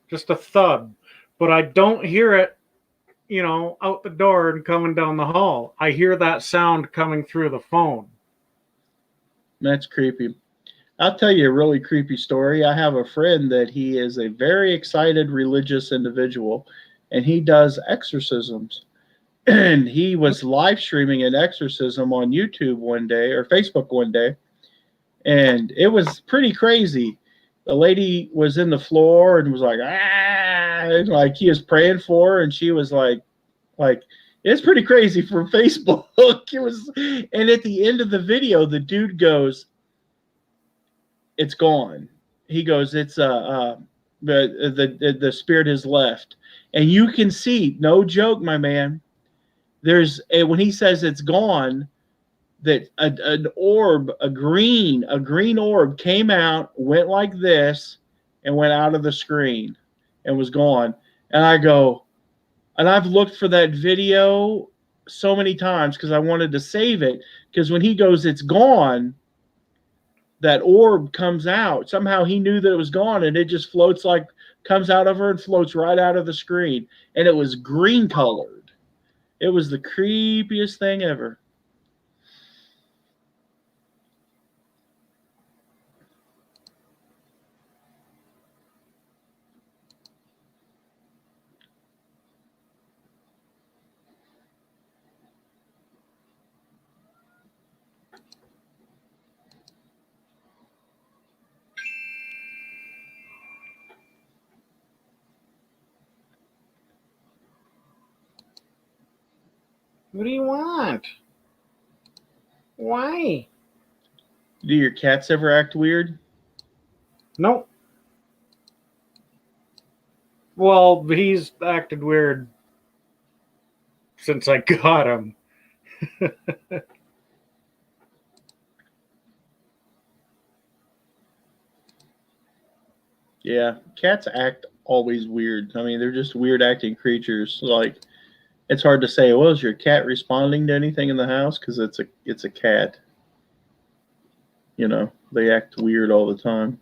just a thud, but I don't hear it, out the door and coming down the hall. I hear that sound coming through the phone. That's creepy. I'll tell you a really creepy story. I have a friend that he is a very excited religious individual, and he does exorcisms. And he was live streaming an exorcism on YouTube one day or Facebook one day, and it was pretty crazy. The lady was in the floor and was like, ah, and like he was praying for her, and she was like it's pretty crazy for Facebook. It was, and at the end of the video, the dude goes, "It's gone." He goes, "It's the spirit has left," and you can see, no joke, my man. When he says it's gone, that an orb, a green orb came out, went like this, and went out of the screen, and was gone. And I go, and I've looked for that video so many times because I wanted to save it. Because when he goes, it's gone, that orb comes out. Somehow he knew that it was gone, and it just floats comes out of her and floats right out of the screen. And it was green colored. It was the creepiest thing ever. What do you want? Why? Do your cats ever act weird? Nope. Well, he's acted weird since I got him. Yeah, cats act always weird. I mean, they're just weird acting creatures. Like it's hard to say, well, is your cat responding to anything in the house? Because it's a cat. They act weird all the time.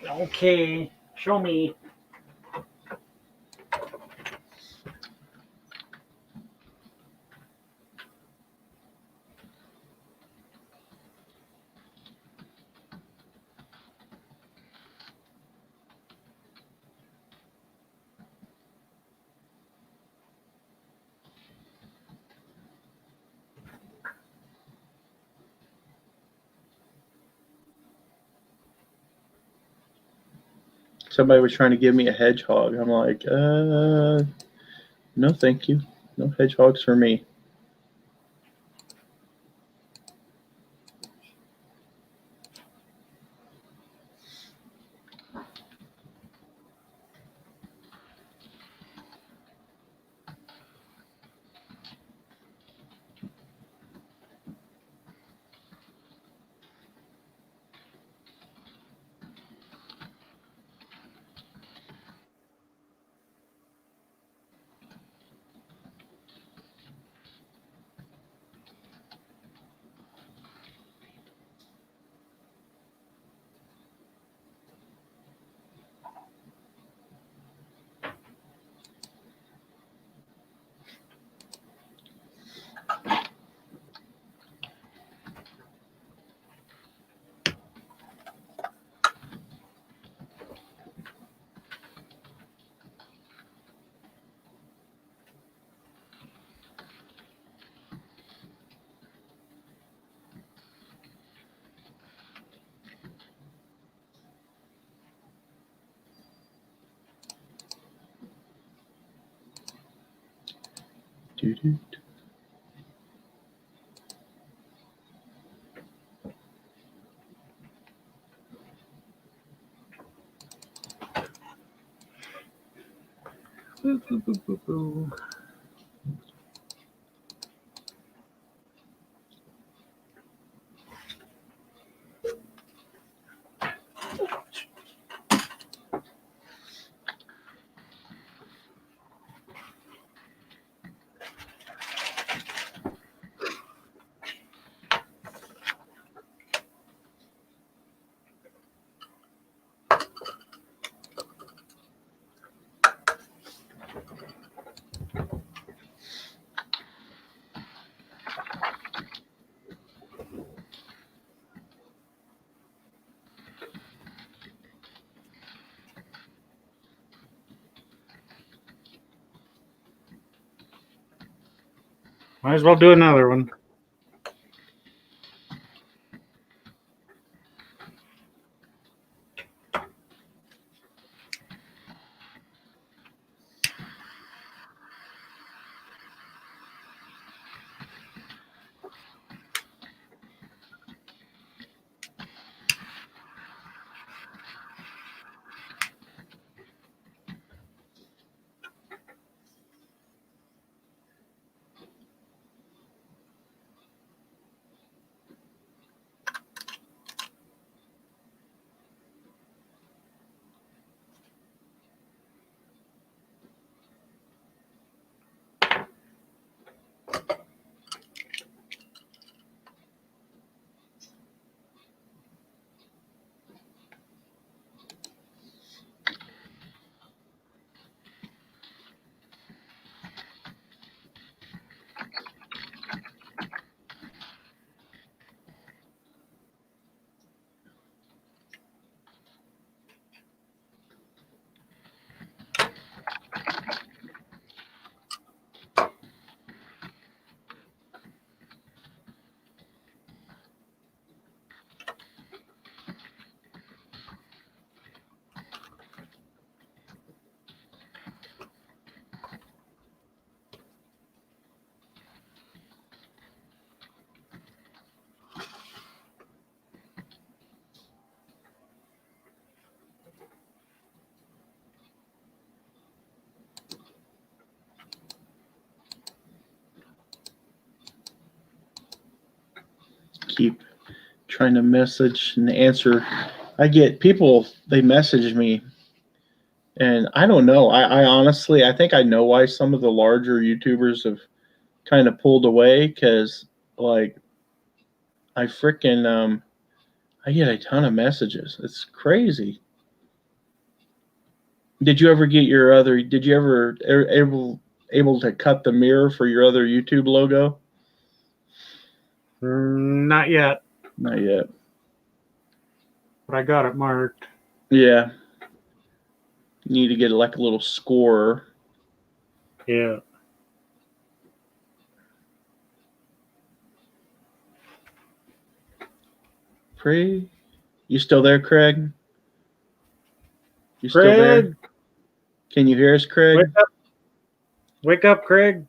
Okay, show me. Somebody was trying to give me a hedgehog. I'm like, no, thank you. No hedgehogs for me. Might as well do another one. Keep trying to message and answer. I get people, they message me, and I don't know. I honestly, I think I know why some of the larger YouTubers have kind of pulled away, because like I freaking I get a ton of messages. It's crazy. Did you ever get your other? Did you ever able to cut the mirror for your other YouTube logo? Not yet, Not yet. but I got it marked. Yeah. You need to get like a little scorer. Yeah. Craig, you still there, Craig? You still Craig, there? Can you hear us, Craig? wake up! Wake up, Craig!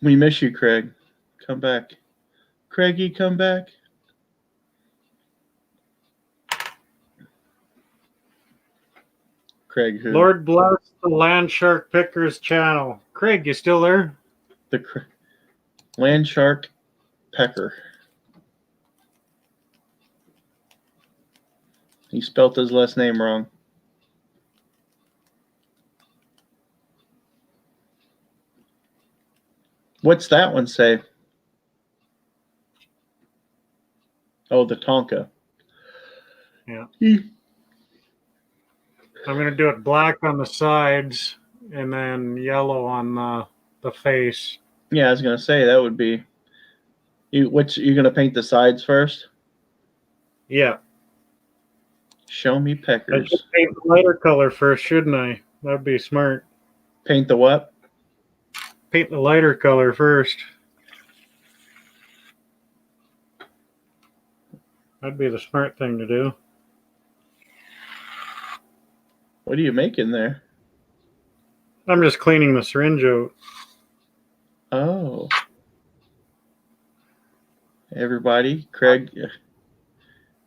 We miss you, Craig. Come back. Craigie, come back. Craig, who? Lord bless the Land Shark Pickers channel. Craig, you still there? The land shark pecker. He spelt his last name wrong. What's that one say? Oh, the Tonka. Yeah. I'm going to do it black on the sides and then yellow on the face. Yeah, I was gonna say that would be. You're gonna paint the sides first? Yeah. Show me I peckers. should paint the lighter color first, shouldn't I? That'd be smart. Paint the what? Paint the lighter color first. That'd be the smart thing to do. What are you making there? I'm just cleaning the syringe out. Oh, everybody, Craig,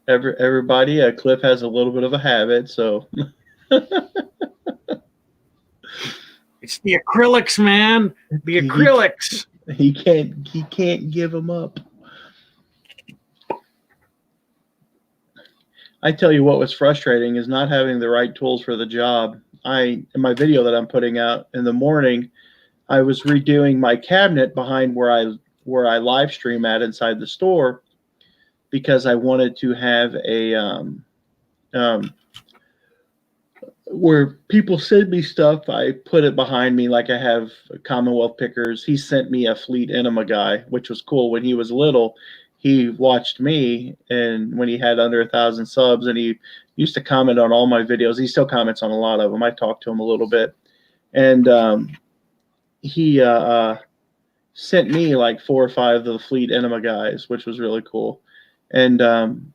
everybody, Cliff has a little bit of a habit, so. It's the acrylics, man. The acrylics. He can't give them up. I tell you what was frustrating is not having the right tools for the job. In my video that I'm putting out in the morning, I was redoing my cabinet behind where I live stream at inside the store because I wanted to have a where people send me stuff, I put it behind me like I have Commonwealth Pickers. He sent me a Fleet Enema guy, which was cool. When he was little, he watched me, and when he had under 1,000 subs, and he used to comment on all my videos. He still comments on a lot of them. I talked to him a little bit, and he sent me like 4 or 5 of the Fleet Enema guys, which was really cool. And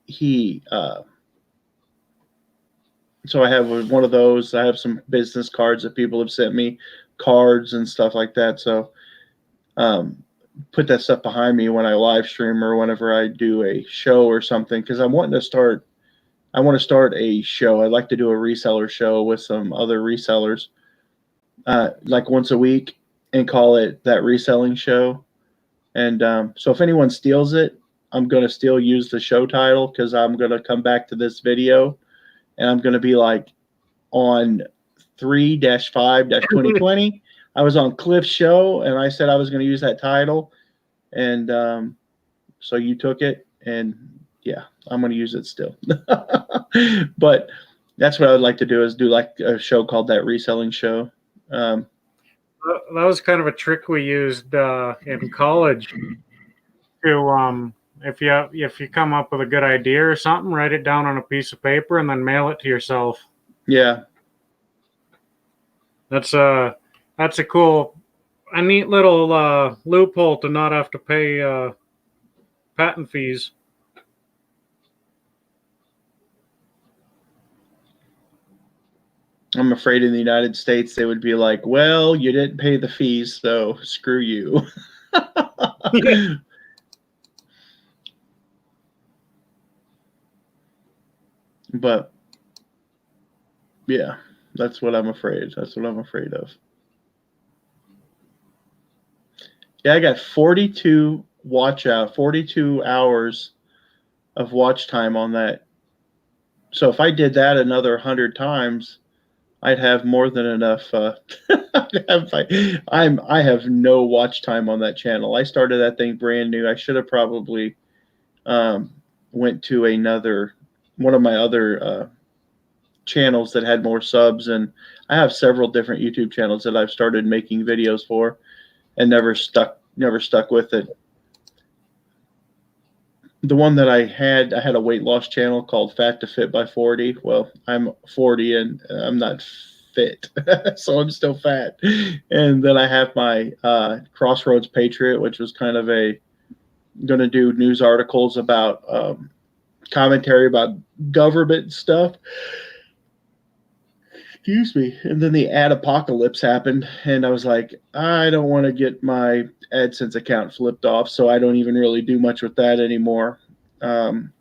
he so I have one of those. I have some business cards that people have sent me, cards and stuff like that. So put that stuff behind me when I live stream or whenever I do a show or something, because I want to start a show. I'd like to do a reseller show with some other resellers, like once a week, and call it that reselling show. And so if anyone steals it, I'm going to still use the show title, because I'm going to come back to this video and I'm going to be like, on 3-5-2020, I was on Cliff's show and I said I was going to use that title. And so you took it, and yeah, I'm going to use it still. But that's what I would like to do, is do like a show called That Reselling Show. That was kind of a trick we used in college to if you come up with a good idea or something, write it down on a piece of paper and then mail it to yourself. Yeah. That's a neat little loophole to not have to pay patent fees. I'm afraid in the United States they would be like, well, you didn't pay the fees, so screw you. But yeah, that's what I'm afraid. That's what I'm afraid of. Yeah, I got 42 hours of watch time on that. So if I did that another 100 times, I'd have more than enough. I have no watch time on that channel. I started that thing brand new. I should have probably went to one of my other channels that had more subs, and I have several different YouTube channels that I've started making videos for and never stuck with it. The one that I had a weight loss channel called Fat to Fit by 40. Well, I'm 40 and I'm not fit, so I'm still fat. And then I have my Crossroads Patriot, which was kind of going to do news articles about commentary about government stuff. Excuse me. And then the ad apocalypse happened, and I was like, I don't want to get my AdSense account flipped off, so I don't even really do much with that anymore. And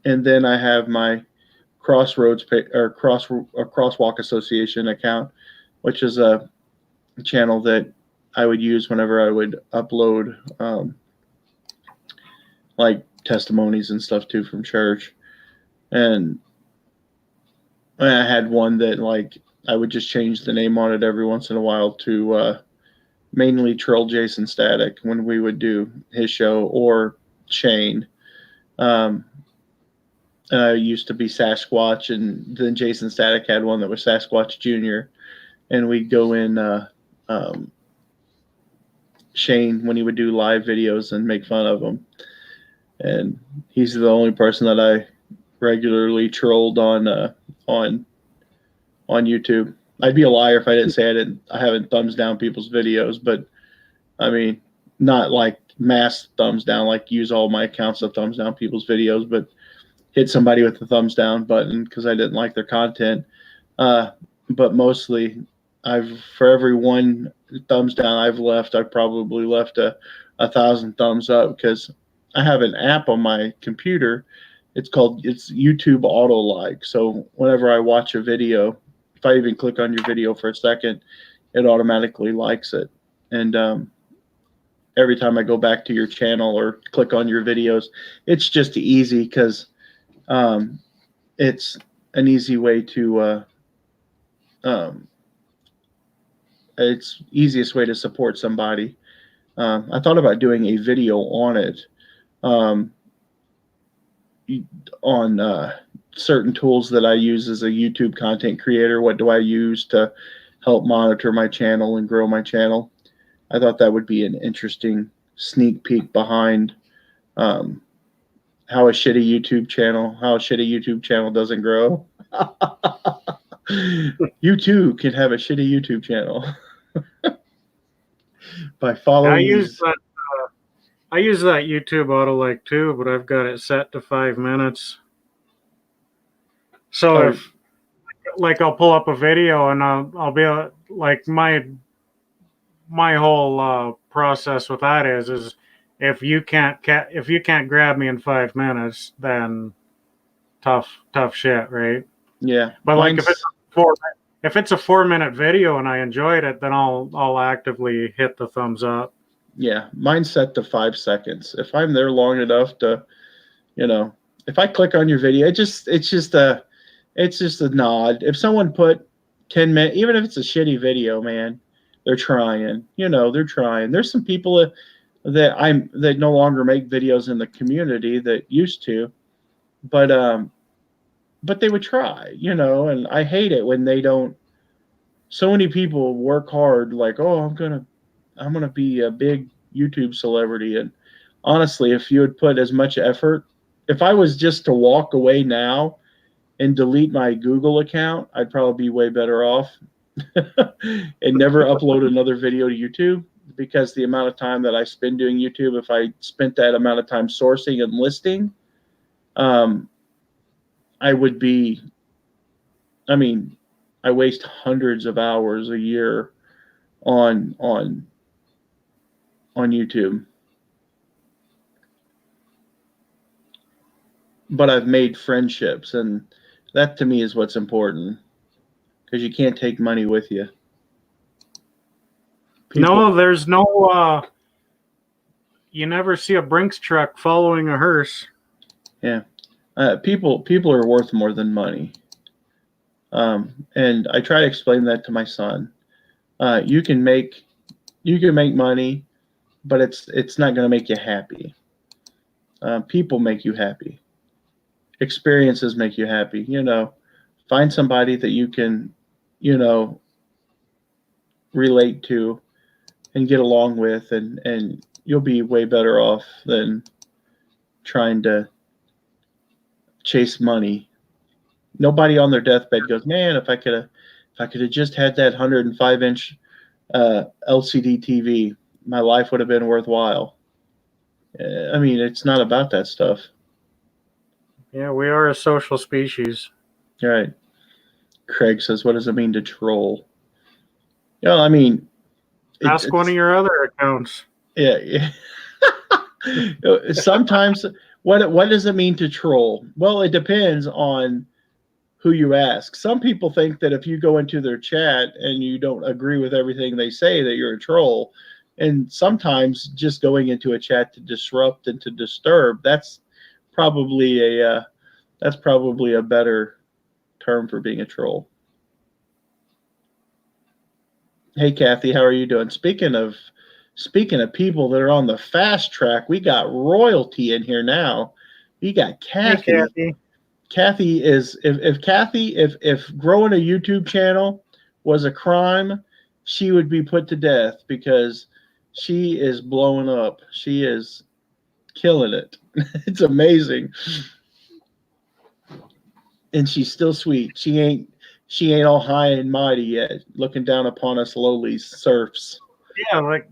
then I have my Crosswalk Association account, which is a channel that I would use whenever I would upload like testimonies and stuff too from church. And I had one that like I would just change the name on it every once in a while to mainly troll Jason Static when we would do his show, or Shane. I used to be Sasquatch, and then Jason Static had one that was Sasquatch Jr. And we'd go in Shane when he would do live videos and make fun of him. And he's the only person that I regularly trolled on YouTube. I'd be a liar if I didn't say I haven't thumbs down people's videos, but I mean, not like mass thumbs down, like use all my accounts to thumbs down people's videos, but hit somebody with the thumbs down button because I didn't like their content. But mostly for every one thumbs down I've probably left a 1,000 thumbs up, because I have an app on my computer. It's YouTube Auto Like. So whenever I watch a video, if I even click on your video for a second, it automatically likes it. And every time I go back to your channel or click on your videos, it's just easy, because it's an easy way to it's easiest way to support somebody. I thought about doing a video on it, um, on certain tools that I use as a YouTube content creator. What do I use to help monitor my channel and grow my channel? I thought that would be an interesting sneak peek behind how a shitty YouTube channel doesn't grow. You too can have a shitty YouTube channel by I following use these. that. I use that YouTube auto like too, but I've got it set to 5 minutes. So Oh, if like I'll pull up a video and I'll be like my whole process with that is if you can't grab me in 5 minutes, then tough shit, right? yeah, But like mine's if it's a 4 minute video and I enjoyed it, then I'll actively hit the thumbs up. yeah, mine's set to 5 seconds. If I'm there long enough to, if I click on your video, it's just a nod. If someone put 10 minutes, even if it's a shitty video, man, they're trying. They're trying. There's some people that no longer make videos in the community that used to, but they would try. And I hate it when they don't. So many people work hard, like, oh, I'm gonna be a big YouTube celebrity. And honestly, if you would put as much effort, if I was just to walk away now and delete my Google account, I'd probably be way better off and never upload another video to YouTube, because the amount of time that I spend doing YouTube, if I spent that amount of time sourcing and listing, I would be, I mean, I waste hundreds of hours a year on YouTube. But I've made friendships, and that to me is what's important, because you can't take money with you. No, there's no. You never see a Brinks truck following a hearse. Yeah, people are worth more than money, and I try to explain that to my son. You can make money, but it's not going to make you happy. People make you happy. Experiences make you happy. Find somebody that you can, relate to and get along with, and you'll be way better off than trying to chase money. Nobody on their deathbed goes, man, if I could have just had that 105-inch LCD TV, my life would have been worthwhile. I mean, it's not about that stuff. Yeah, we are a social species. All right. Craig says, what does it mean to troll? I mean, ask one of your other accounts. Yeah. Sometimes, what does it mean to troll? Well, it depends on who you ask. Some people think that if you go into their chat and you don't agree with everything they say, that you're a troll. And sometimes just going into a chat to disrupt and to disturb, that's probably a better term for being a troll. Hey, Kathy, how are you doing? Speaking of people that are on the fast track, we got royalty in here now. We got Kathy. Hey, Kathy. Kathy is if growing a YouTube channel was a crime, she would be put to death, because she is blowing up. She is killing it. It's amazing. And she's still sweet. She ain't all high and mighty yet, looking down upon us lowly serfs. Yeah, like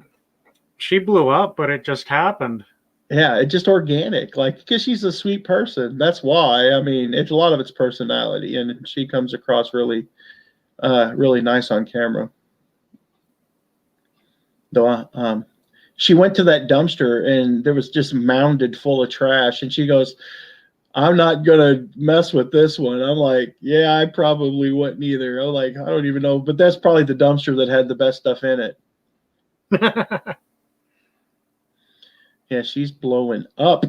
she blew up, but it just happened. Yeah, it's just organic, like, because she's a sweet person. That's why. I mean, a lot of it's personality, and she comes across really, really nice on camera. though. She went to that dumpster and there was just mounded full of trash, and she goes, I'm not gonna mess with this one. I'm like, yeah, I probably wouldn't either. I'm like, I don't even know, but that's probably the dumpster that had the best stuff in it. Yeah, she's blowing up.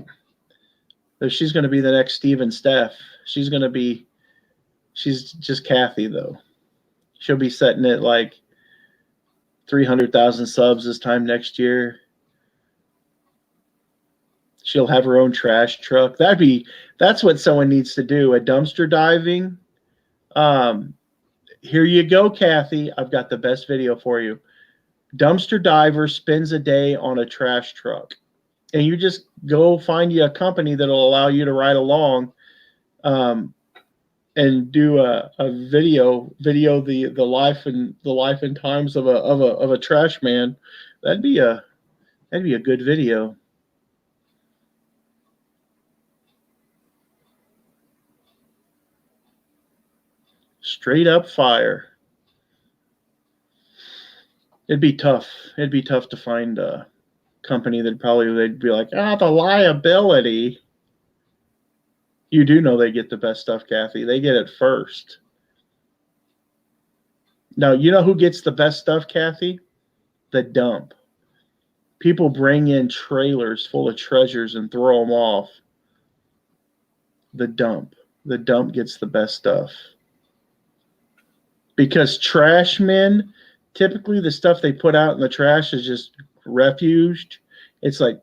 She's gonna be the next Steve and Steph. She's just Kathy though. She'll be setting it like 300,000 subs this time next year. She'll have her own trash truck. That's what someone needs to do. A dumpster diving. Here you go, Kathy. I've got the best video for you. Dumpster diver spends a day on a trash truck, and you just go find you a company that'll allow you to ride along, and do a video the life and times of a trash man. That'd be a good video. Straight up fire. It'd be tough. It'd be tough to find a company they'd be like, the liability. You do know they get the best stuff, Kathy. They get it first. Now, you know who gets the best stuff, Kathy? The dump. People bring in trailers full of treasures and throw them off. The dump. The dump gets the best stuff. Because trash men, typically the stuff they put out in the trash is just refuse. It's like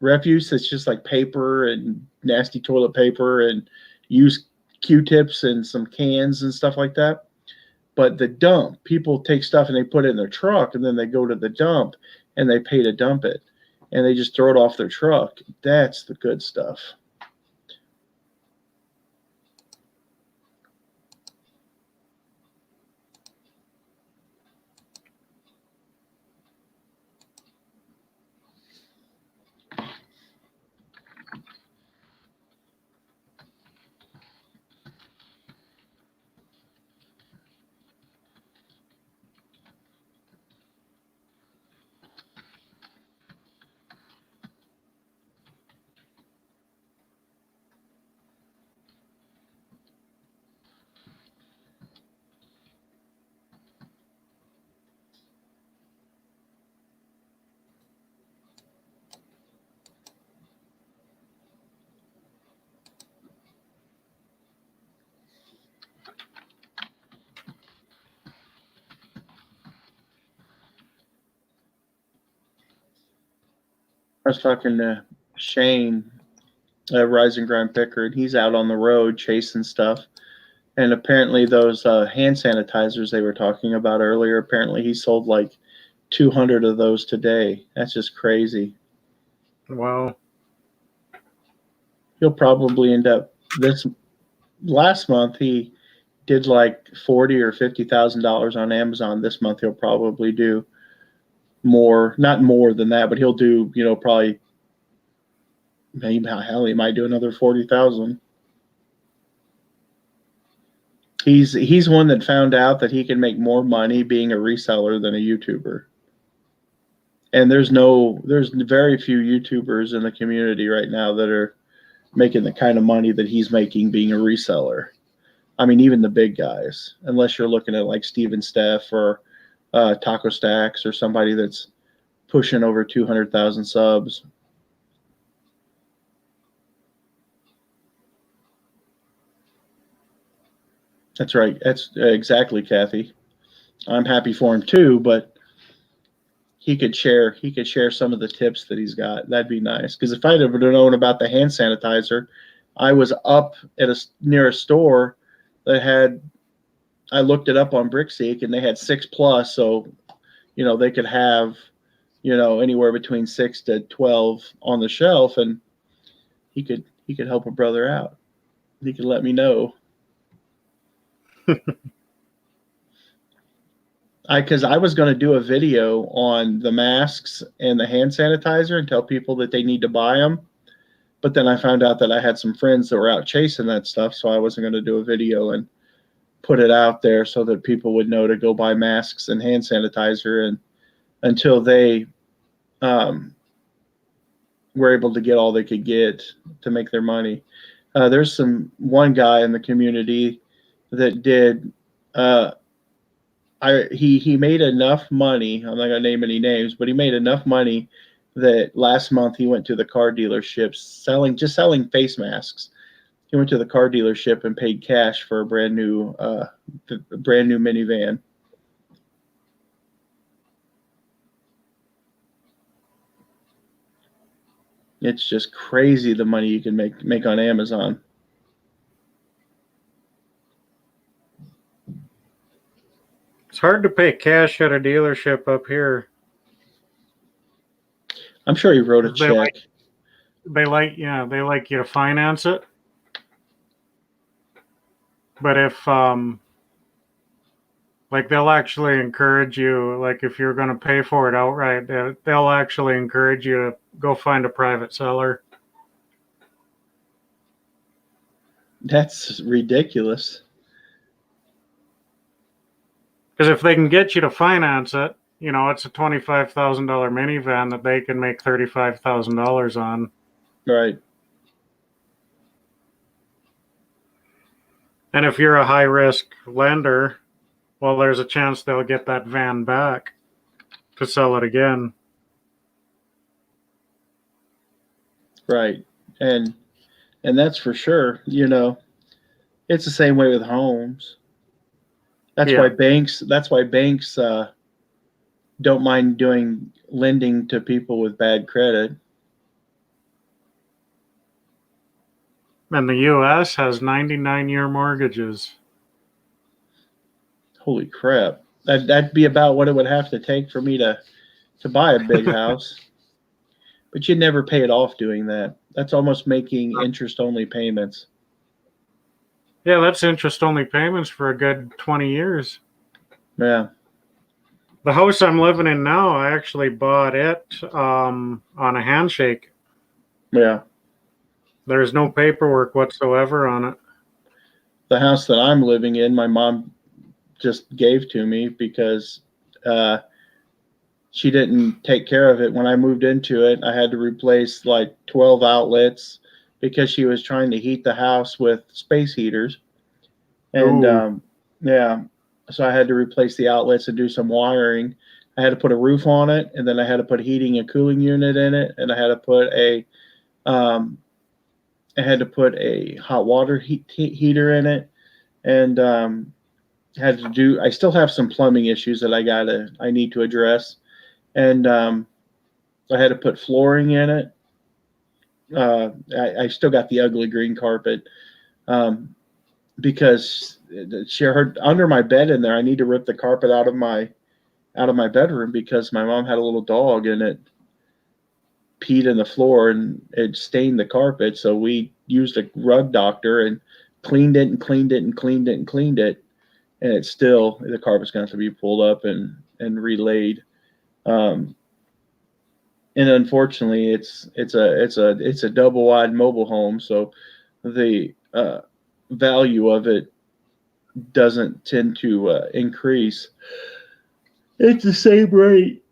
refuse that's just like paper and nasty toilet paper and used Q-tips and some cans and stuff like that. But the dump, people take stuff and they put it in their truck, and then they go to the dump and they pay to dump it, and they just throw it off their truck. That's the good stuff. I was talking to Shane at Rise and Grind Picker, and he's out on the road chasing stuff. And apparently those hand sanitizers they were talking about earlier, apparently he sold like 200 of those today. That's just crazy. Wow. He'll probably end up last month he did like $40,000 or $50,000 on Amazon. This month he'll probably do more, not more than that, but he'll do, probably maybe he might do another 40,000. He's one that found out that he can make more money being a reseller than a YouTuber. And there's very few YouTubers in the community right now that are making the kind of money that he's making being a reseller. I mean, even the big guys, unless you're looking at like Steve and Steph or Taco Stacks or somebody that's pushing over 200,000 subs. That's right. That's exactly, Kathy. I'm happy for him too, but he could share some of the tips that he's got. That'd be nice. Because if I'd ever known about the hand sanitizer, I was up at near a store that I looked it up on Brickseek, and they had 6+. So, they could have, anywhere between 6 to 12 on the shelf, and he could help a brother out. He could let me know. Because I was going to do a video on the masks and the hand sanitizer and tell people that they need to buy them. But then I found out that I had some friends that were out chasing that stuff, so I wasn't going to do a video and put it out there so that people would know to go buy masks and hand sanitizer. And until they were able to get all they could get to make their money. There's one guy in the community that did. He made enough money. I'm not gonna name any names, but he made enough money that last month he went to the car dealership selling face masks. He went to the car dealership and paid cash for a brand new minivan. It's just crazy the money you can make on Amazon. It's hard to pay cash at a dealership up here. I'm sure he wrote a check. They like you to finance it. But if like they'll actually encourage you, like if you're going to pay for it outright, they'll actually encourage you to go find a private seller. That's ridiculous. Because if they can get you to finance it, it's a $25,000 minivan that they can make $35,000 on. Right. And if you're a high risk lender, well, there's a chance they'll get that van back to sell it again. Right. And that's for sure. It's the same way with homes. That's why banks don't mind doing lending to people with bad credit. And the U.S. has 99-year mortgages. Holy crap. That'd be about what it would have to take for me to buy a big house. But you'd never pay it off doing that. That's almost making interest-only payments. Yeah, that's interest-only payments for a good 20 years. Yeah. The house I'm living in now, I actually bought it on a handshake. Yeah. There's no paperwork whatsoever on it. The house that I'm living in, my mom just gave to me because she didn't take care of it. When I moved into it, I had to replace like 12 outlets because she was trying to heat the house with space heaters. And yeah, so I had to replace the outlets and do some wiring. I had to put a roof on it, and then I had to put heating and cooling unit in it, and I had to put a hot water heater in it, and I still have some plumbing issues that I need to address, and I had to put flooring in it. I still got the ugly green carpet because she heard under my bed in there. I need to rip the carpet out of my bedroom because my mom had a little dog and it peed in the floor and it stained the carpet. So we used a rug doctor and cleaned it and cleaned it and cleaned it and cleaned it. And it's still, the carpet's going to have to be pulled up and relaid. And unfortunately, it's a double wide mobile home, so the value of it doesn't tend to increase. It's the same rate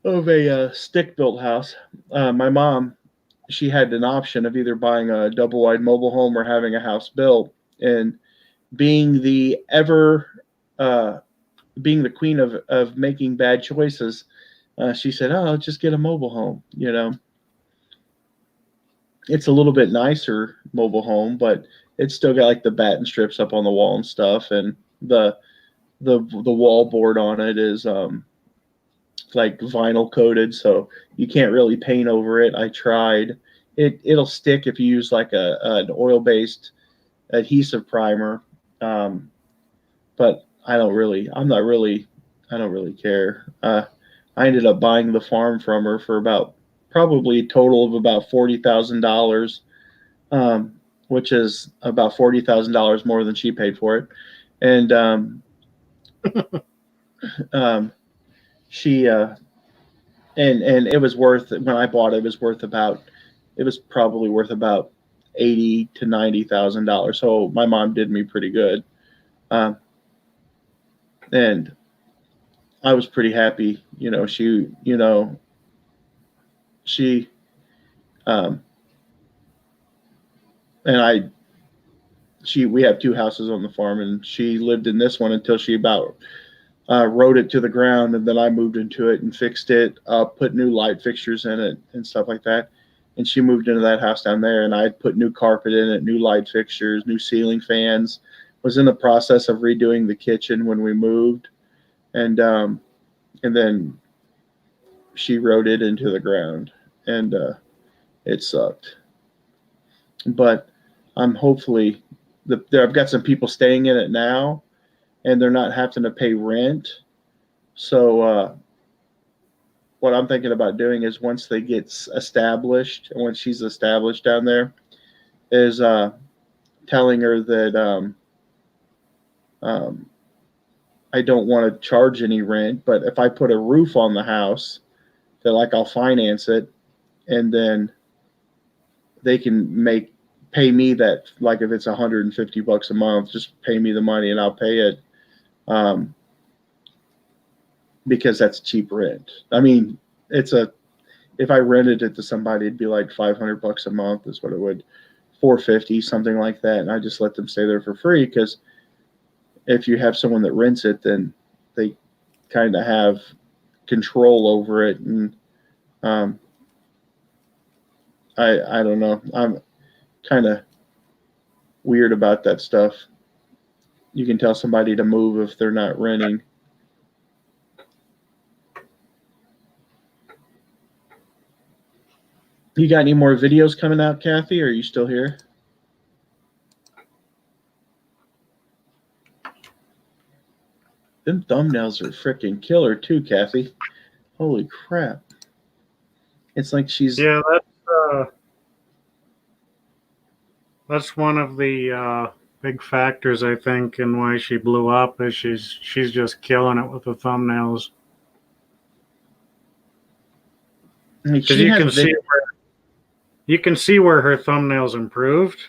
of a stick built house. My mom, she had an option of either buying a double wide mobile home or having a house built, and being the queen of making bad choices. She said, "Oh, just get a mobile home." It's a little bit nicer mobile home, but it's still got like the batten strips up on the wall and stuff, and the wall board on it is like vinyl coated, so you can't really paint over it. I tried. It'll stick if you use like an oil-based adhesive primer, but I don't really care. I ended up buying the farm from her for probably a total of about $40,000, which is about $40,000 more than she paid for it. And she and it was worth, when I bought it, it was probably worth about $80,000 to $90,000. So my mom did me pretty good. And I was pretty happy. She, um, and we have two houses on the farm, and she lived in this one until she about rode it to the ground, and then I moved into it and fixed it, put new light fixtures in it and stuff like that. And she moved into that house down there, and I put new carpet in it, new light fixtures, new ceiling fans. Was in the process of redoing the kitchen when we moved, and then she rode it into the ground, and it sucked. But I'm hopefully I've got some people staying in it now, and they're not having to pay rent. So what I'm thinking about doing is once they get established, once she's established down there, is telling her that I don't want to charge any rent, but if I put a roof on the house, that like I'll finance it, and then they can pay me that, like if it's $150 a month, just pay me the money and I'll pay it, because that's cheap rent. I mean, if I rented it to somebody, it'd be like $500 a month is what it would, $450, something like that, and I just let them stay there for free, because if you have someone that rents it, then they kind of have control over it, and I don't know. I'm kind of weird about that stuff. You can tell somebody to move if they're not renting. You got any more videos coming out, Kathy? Or are you still here? Them thumbnails are freaking killer too, Kathy. Holy crap. It's like she's... Yeah, that's one of the big factors, I think, in why she blew up, is she's just killing it with the thumbnails. Because you can see where her thumbnails improved.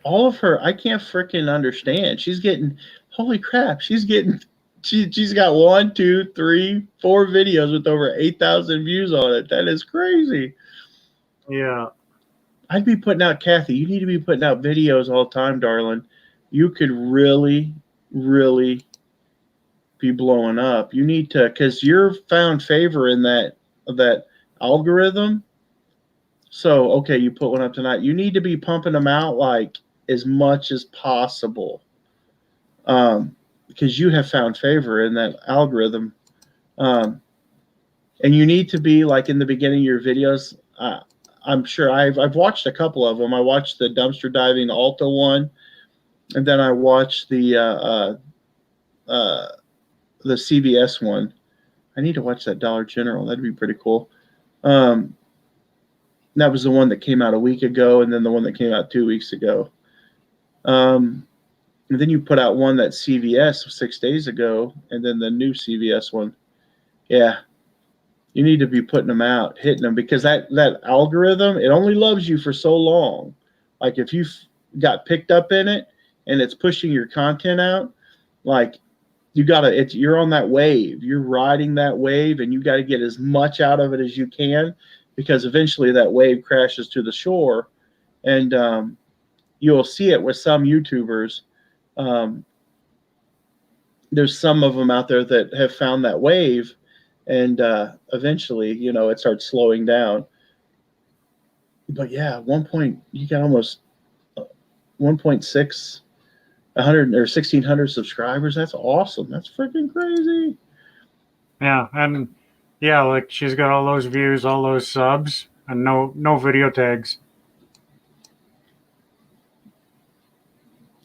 All of her, I can't freaking understand. She's getting, holy crap, she's got 1, 2, 3, 4 videos with over 8,000 views on it. That is crazy. Yeah. I'd be putting out, Kathy, you need to be putting out videos all the time, darling. You could really, really be blowing up. You need to, because you're found favor in that algorithm. So, okay, you put one up tonight. You need to be pumping them out like as much as possible, because you have found favor in that algorithm. And you need to be like in the beginning of your videos. I'm sure I've watched a couple of them. I watched the dumpster diving Alta one, and then I watched the CVS one. I need to watch that Dollar General. That'd be pretty cool. That was the one that came out a week ago, and then the one that came out 2 weeks ago. And then you put out one that CVS 6 days ago, and then the new CVS one. Yeah, you need to be putting them out, hitting them, because that algorithm, it only loves you for so long. Like if you got picked up in it and it's pushing your content out, like you're on that wave. You're riding that wave, and you got to get as much out of it as you can, because eventually that wave crashes to the shore, and you'll see it with some YouTubers. There's some of them out there that have found that wave, and eventually, it starts slowing down. But yeah, at one point you got almost 1.6, 100 or 1,600 subscribers. That's awesome. That's freaking crazy. Yeah, and yeah, like she's got all those views, all those subs, and no video tags.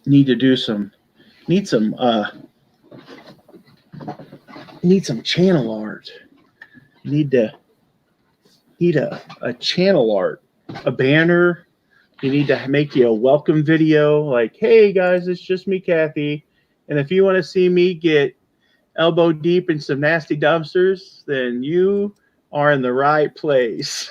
Need some channel art. Need a channel art, a banner. You need to make you a welcome video, like, hey guys, it's just me, Kathy, and if you want to see me get elbow deep in some nasty dumpsters, then you are in the right place.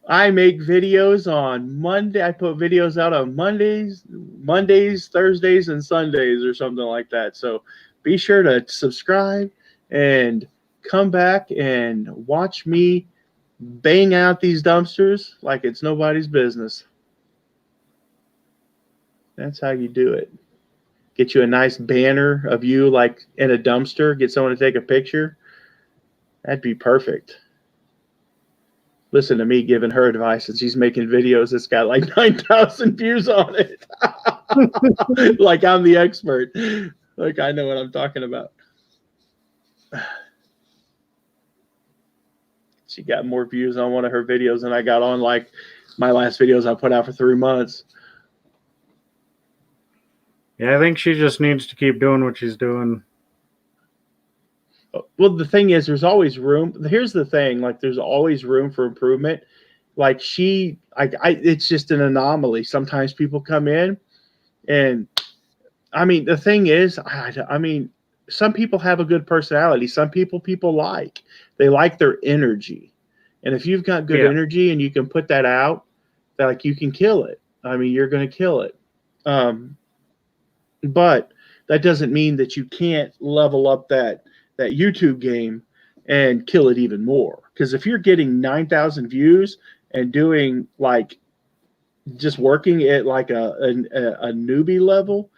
I make videos on Monday. I put videos out on Mondays, Thursdays, and Sundays or something like that. So be sure to subscribe and come back and watch me bang out these dumpsters like it's nobody's business. That's how you do it. Get you a nice banner of you like in a dumpster. Get someone to take a picture. That'd be perfect. Listen to me giving her advice, and she's making videos that's got like 9,000 views on it. Like I'm the expert. Like I know what I'm talking about. She got more views on one of her videos than I got on like my last videos I put out for 3 months. Yeah, I think she just needs to keep doing what she's doing. Well, the thing is, there's always room. Here's the thing: like, there's always room for improvement. Like it's just an anomaly. Sometimes people come in, and I mean, the thing is, I mean, some people have a good personality. Some people like. They like their energy, and if you've got good energy and you can put that out, that like you can kill it. I mean, you're going to kill it. But that doesn't mean that you can't level up that YouTube game and kill it even more. Because if you're getting 9,000 views and doing like just working at like a newbie level,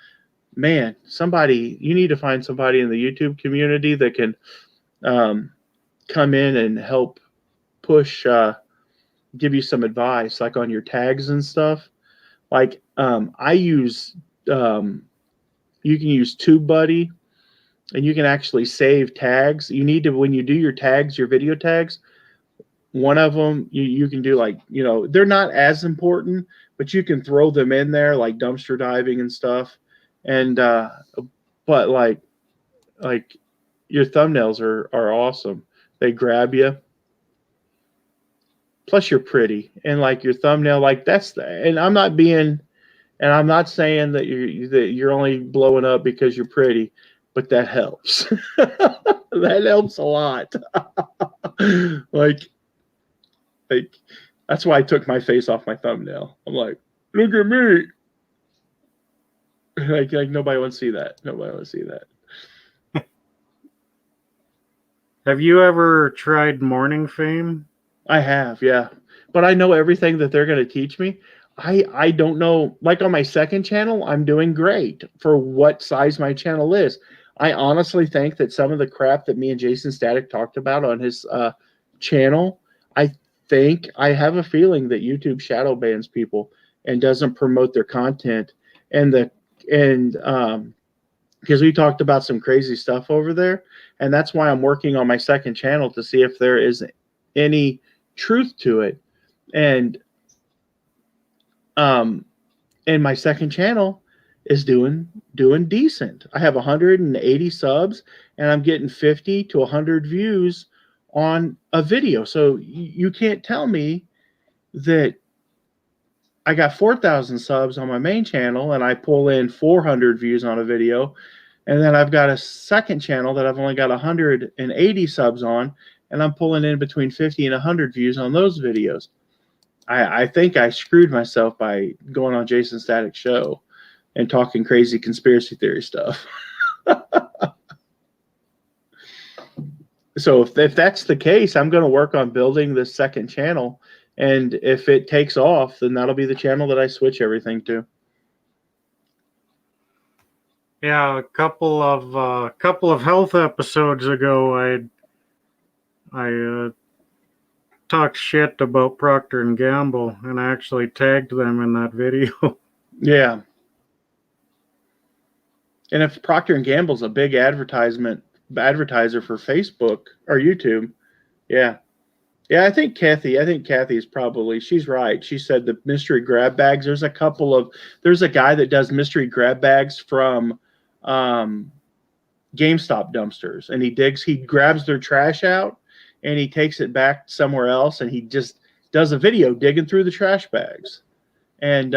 man, you need to find somebody in the YouTube community that can come in and help push, give you some advice, like on your tags and stuff. Like I use, you can use TubeBuddy, and you can actually save tags. You need to, when you do your tags, your video tags, one of them you can do like, they're not as important, but you can throw them in there like dumpster diving and stuff. And but like your thumbnails are awesome. They grab you. Plus you're pretty, and like your thumbnail, like and I'm not saying that you're only blowing up because you're pretty, but that helps. That helps a lot. like that's why I took my face off my thumbnail. I'm like, look at me. Like nobody wants to see that. Nobody wants to see that. Have you ever tried Morning Fame? I have, yeah. But I know everything that they're going to teach me. I don't know. Like on my second channel, I'm doing great for what size my channel is. I honestly think that some of the crap that me and Jason Static talked about on his channel, I have a feeling that YouTube shadow bans people and doesn't promote their content. Because we talked about some crazy stuff over there, and that's why I'm working on my second channel to see if there is any truth to it. And my second channel is doing decent. I have 180 subs, and I'm getting 50 to 100 views on a video. So you can't tell me that I got 4,000 subs on my main channel and I pull in 400 views on a video, and then I've got a second channel that I've only got 180 subs on, and I'm pulling in between 50 and 100 views on those videos. I think I screwed myself by going on Jason Static's show and talking crazy conspiracy theory stuff. So if that's the case, I'm going to work on building this second channel, and if it takes off, then that'll be the channel that I switch everything to. Yeah, a couple of health episodes ago, I talked shit about Procter and Gamble, and I actually tagged them in that video. Yeah. And if Procter and Gamble's a big advertiser for Facebook or YouTube, yeah. Yeah, I think Kathy is probably, she's right. She said the mystery grab bags. There's a guy that does mystery grab bags from GameStop dumpsters, and he grabs their trash out and he takes it back somewhere else, and he just does a video digging through the trash bags. And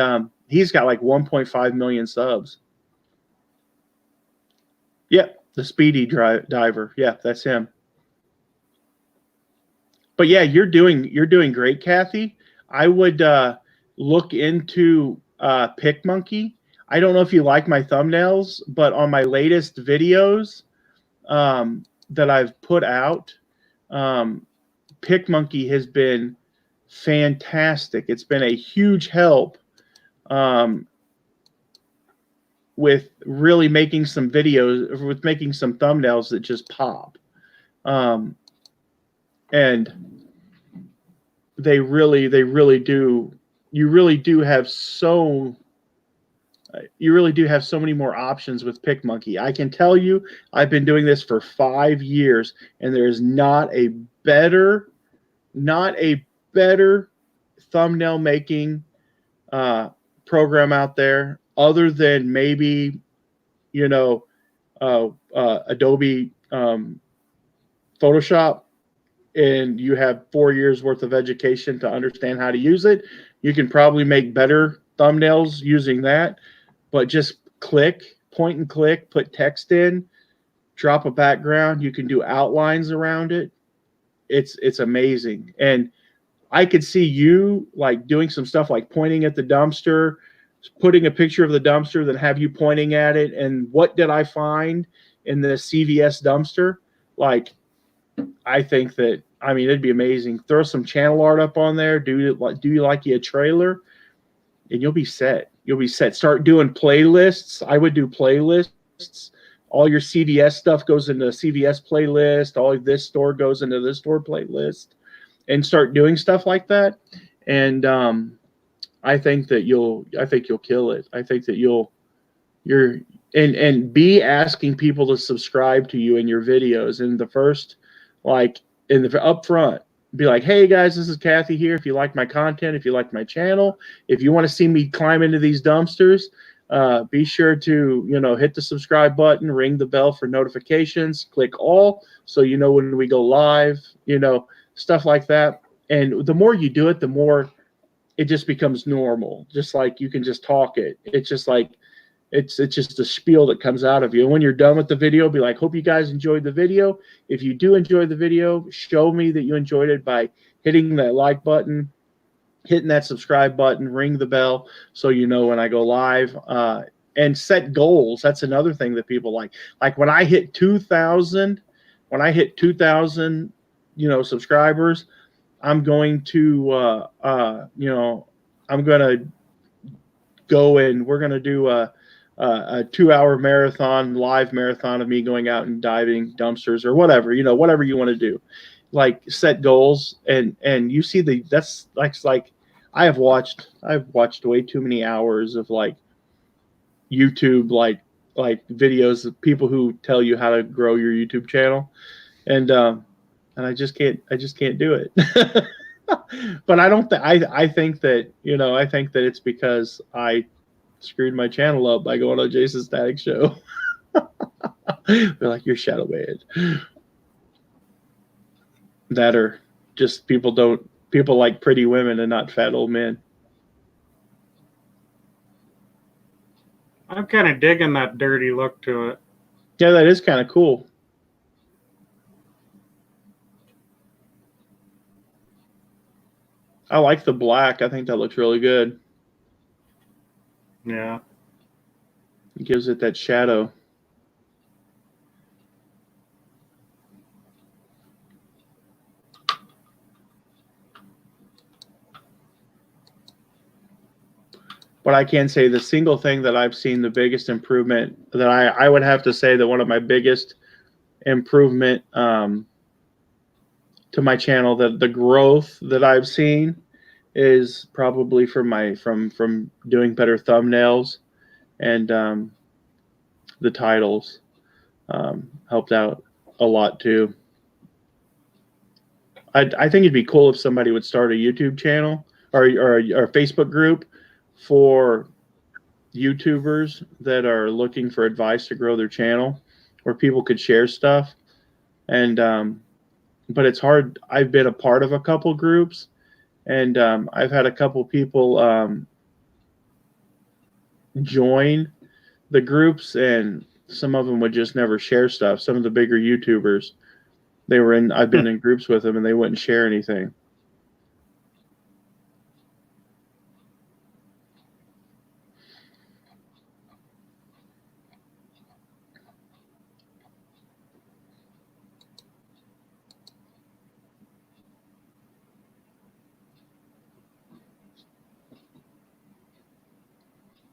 he's got like 1.5 million subs. Yep, the Speedy Diver. Yeah, that's him. But yeah, you're doing great, Kathy. I would look into PicMonkey. I don't know if you like my thumbnails, but on my latest videos that I've put out, PicMonkey has been fantastic. It's been a huge help with really making some videos, with making some thumbnails that just pop. And they really do. You really do have so many more options with PicMonkey. I can tell you, I've been doing this for 5 years, and there is not a better thumbnail making program out there, other than maybe, you know, Adobe Photoshop, and you have 4 years worth of education to understand how to use it. You can probably make better thumbnails using that, but just point and click, put text in, drop a background. You can do outlines around it. It's amazing. And I could see you like doing some stuff like pointing at the dumpster, putting a picture of the dumpster, then have you pointing at it. And what did I find in the CVS dumpster? Like, I think that, I mean, it'd be amazing. Throw some channel art up on there. Do you like a trailer? And you'll be set. You'll be set. Start doing playlists. I would do playlists. All your CVS stuff goes into a CVS playlist. All of this store goes into this store playlist, and start doing stuff like that. And I think you'll kill it. I think that and be asking people to subscribe to you in your videos in the first, like in the up front. Be like, hey guys, this is Kathy here. If you like my content, if you like my channel, if you want to see me climb into these dumpsters, be sure to, hit the subscribe button, ring the bell for notifications, click all, so you know when we go live, stuff like that. And the more you do it, the more it just becomes normal. Just like you can just talk it. It's just like, it's just a spiel that comes out of you. And when you're done with the video, be like, hope you guys enjoyed the video. If you do enjoy the video, show me that you enjoyed it by hitting that like button, hitting that subscribe button, ring the bell, so you know when I go live. And set goals. That's another thing that people like. Like when I hit 2,000, subscribers, I'm going to, I'm going to go and we're going to do a 2-hour marathon, live marathon of me going out and diving dumpsters or whatever, whatever you want to do. Like set goals, and you see that's like I've watched way too many hours of like YouTube, like videos of people who tell you how to grow your YouTube channel, and I just can't do it. But I think that it's because I screwed my channel up by going on Jason's Static Show. They're like, you're shadow banned. That or just people like pretty women and not fat old men. I'm kind of digging that dirty look to it. Yeah, that is kind of cool. I like the black. I think that looks really good. Yeah. It gives it that shadow. But I can say the single thing that I've seen the biggest improvement, that I would have to say that one of my biggest improvement to my channel, that the growth that I've seen is probably from doing better thumbnails, and the titles helped out a lot too. I think it'd be cool if somebody would start a YouTube channel or a Facebook group for YouTubers that are looking for advice to grow their channel, where people could share stuff. And but it's hard. I've been a part of a couple groups, and I've had a couple people join the groups, and some of them would just never share stuff. Some of the bigger YouTubers, I've been in groups with them, and they wouldn't share anything.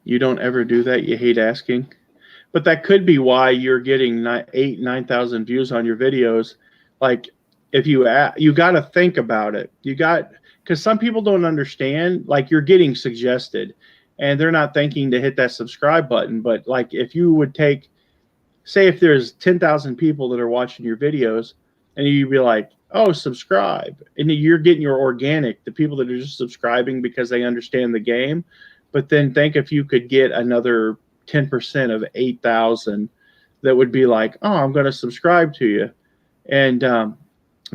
You don't ever do that. You hate asking. But that could be why you're getting 9,000 views on your videos. Like, if you got to think about it. Because some people don't understand. Like, you're getting suggested, and they're not thinking to hit that subscribe button. But like, if you would say if there's 10,000 people that are watching your videos, and you'd be like, oh, subscribe, and you're getting your organic, the people that are just subscribing because they understand the game. But then think if you could get another 10% of 8,000 that would be like, oh, I'm going to subscribe to you. And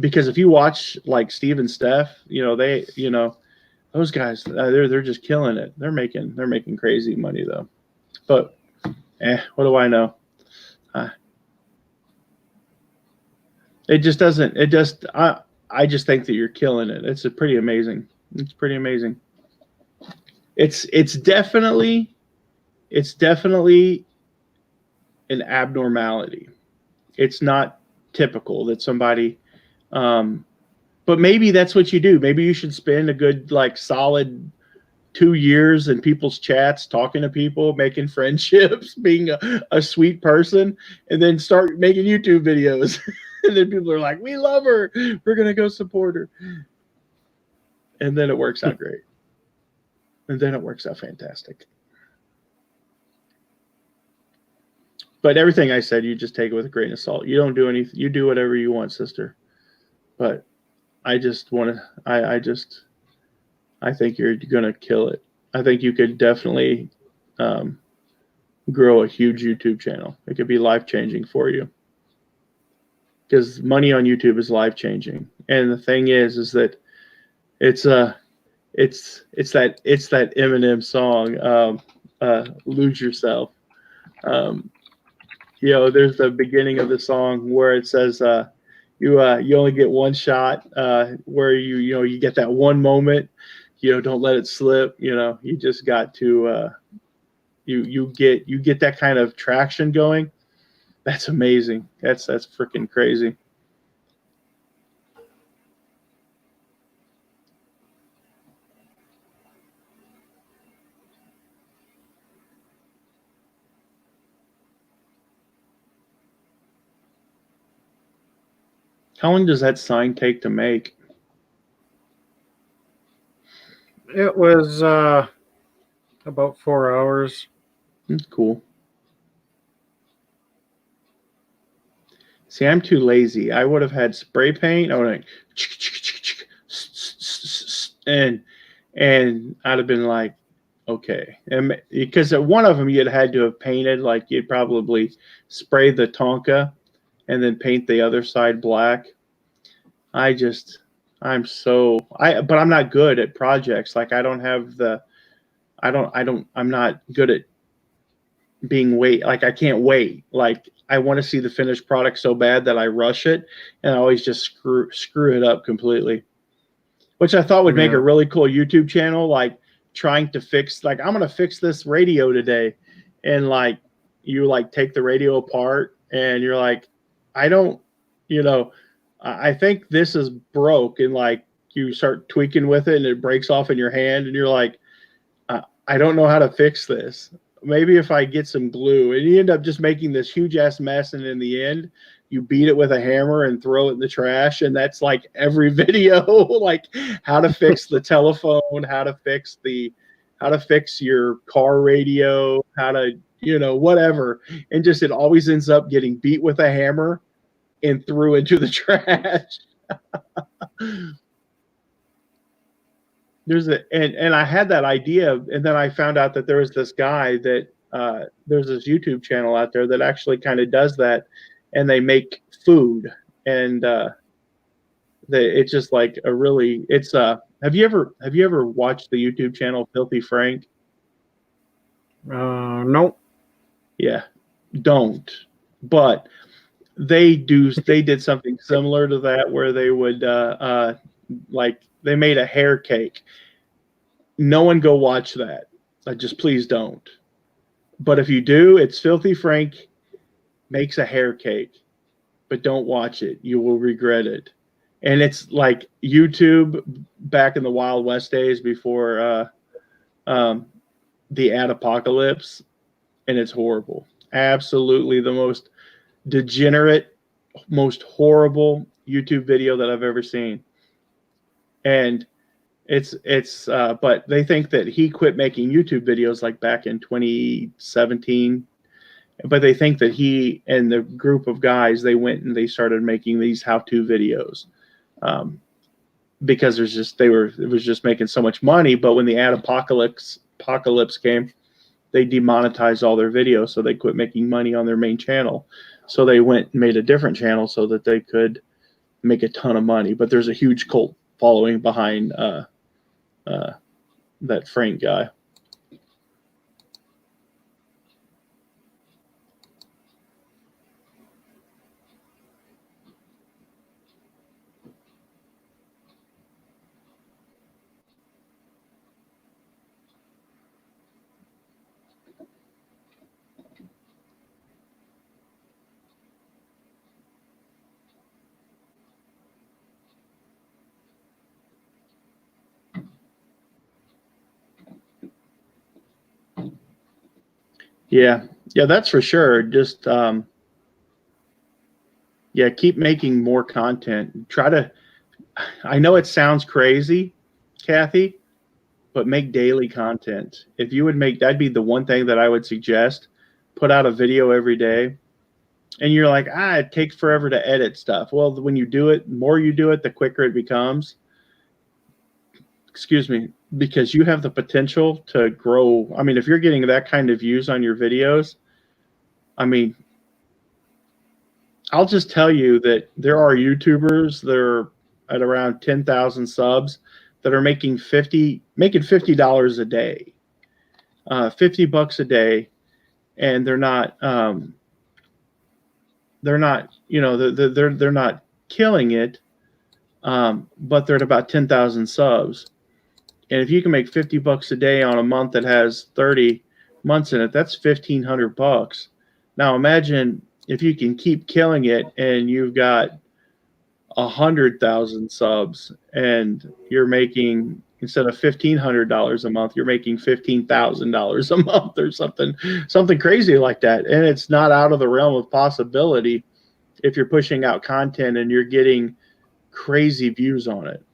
because if you watch like Steve and Steph, those guys, they're just killing it. They're making crazy money though. But what do I know? It just doesn't. I just think that you're killing it. It's pretty amazing. It's pretty amazing. It's definitely an abnormality. It's not typical that somebody, but maybe that's what you do. Maybe you should spend a good, like, solid 2 years in people's chats, talking to people, making friendships, being a sweet person, and then start making YouTube videos. And then people are like, we love her. We're going to go support her. And then it works out great. And then it works out fantastic. But everything I said, you just take it with a grain of salt. You don't do anything. You do whatever you want, sister. But I just want to, I think you're going to kill it. I think you could definitely grow a huge YouTube channel. It could be life-changing for you. Because money on YouTube is life-changing. And the thing is that it's that Eminem song, Lose Yourself. There's the beginning of the song where it says you only get one shot, where you get that one moment. Don't let it slip. You just got to you get that kind of traction going. That's amazing. That's freaking crazy. How long does that sign take to make? It was about 4 hours. That's cool. See, I'm too lazy. I would have had spray paint. I would have and I'd have been like, okay. And because one of them you'd had to have painted, like you'd probably spray the Tonka and then paint the other side black. But I'm not good at projects. Like I'm not good at like I can't wait. Like I want to see the finished product so bad that I rush it, and I always just screw it up completely. Which I thought would make a really cool YouTube channel, like trying to fix, like, I'm gonna fix this radio today, and like you like take the radio apart and you're like, I think this is broke, and like you start tweaking with it and it breaks off in your hand and you're like, I don't know how to fix this. Maybe if I get some glue, and you end up just making this huge ass mess, and in the end you beat it with a hammer and throw it in the trash. And that's like every video, like how to fix the telephone, how to fix your car radio, how to, whatever. And just, it always ends up getting beat with a hammer and threw into the trash. And I had that idea, and then I found out that there was this guy that there's this YouTube channel out there that actually kind of does that, and they make food, and it's just like have you ever watched the YouTube channel Filthy Frank? Nope. Yeah, don't. But they did something similar to that, where they would like they made a hair cake. No one go watch that. Just please don't. But if you do, it's Filthy Frank makes a hair cake, but don't watch it. You will regret it. And it's like YouTube back in the Wild West days before the ad apocalypse, and it's horrible. Absolutely the most degenerate, most horrible YouTube video that I've ever seen. And but they think that he quit making YouTube videos like back in 2017. But they think that he and the group of guys, they went and they started making these how-to videos. Because it was just making so much money. But when the ad apocalypse came, they demonetized all their videos, so they quit making money on their main channel. So they went and made a different channel so that they could make a ton of money. But there's a huge cult following behind that Frank guy. Yeah, that's for sure. Just keep making more content. I know it sounds crazy, Kathy, but make daily content. If you would that'd be the one thing that I would suggest. Put out a video every day. And you're like, it takes forever to edit stuff. Well, when you do it, the more you do it, the quicker it becomes. Excuse me, because you have the potential to grow. I mean, if you're getting that kind of views on your videos, I mean, I'll just tell you that there are YouTubers that are at around 10,000 subs that are making $50 a day, $50 a day, and they're not they're not killing it, but they're at about 10,000 subs. And if you can make $50 a day on a month that has 30 months in it, that's $1,500. Now imagine if you can keep killing it and you've got 100,000 subs and you're making, instead of $1,500 a month, you're making $15,000 a month or something crazy like that. And it's not out of the realm of possibility if you're pushing out content and you're getting crazy views on it.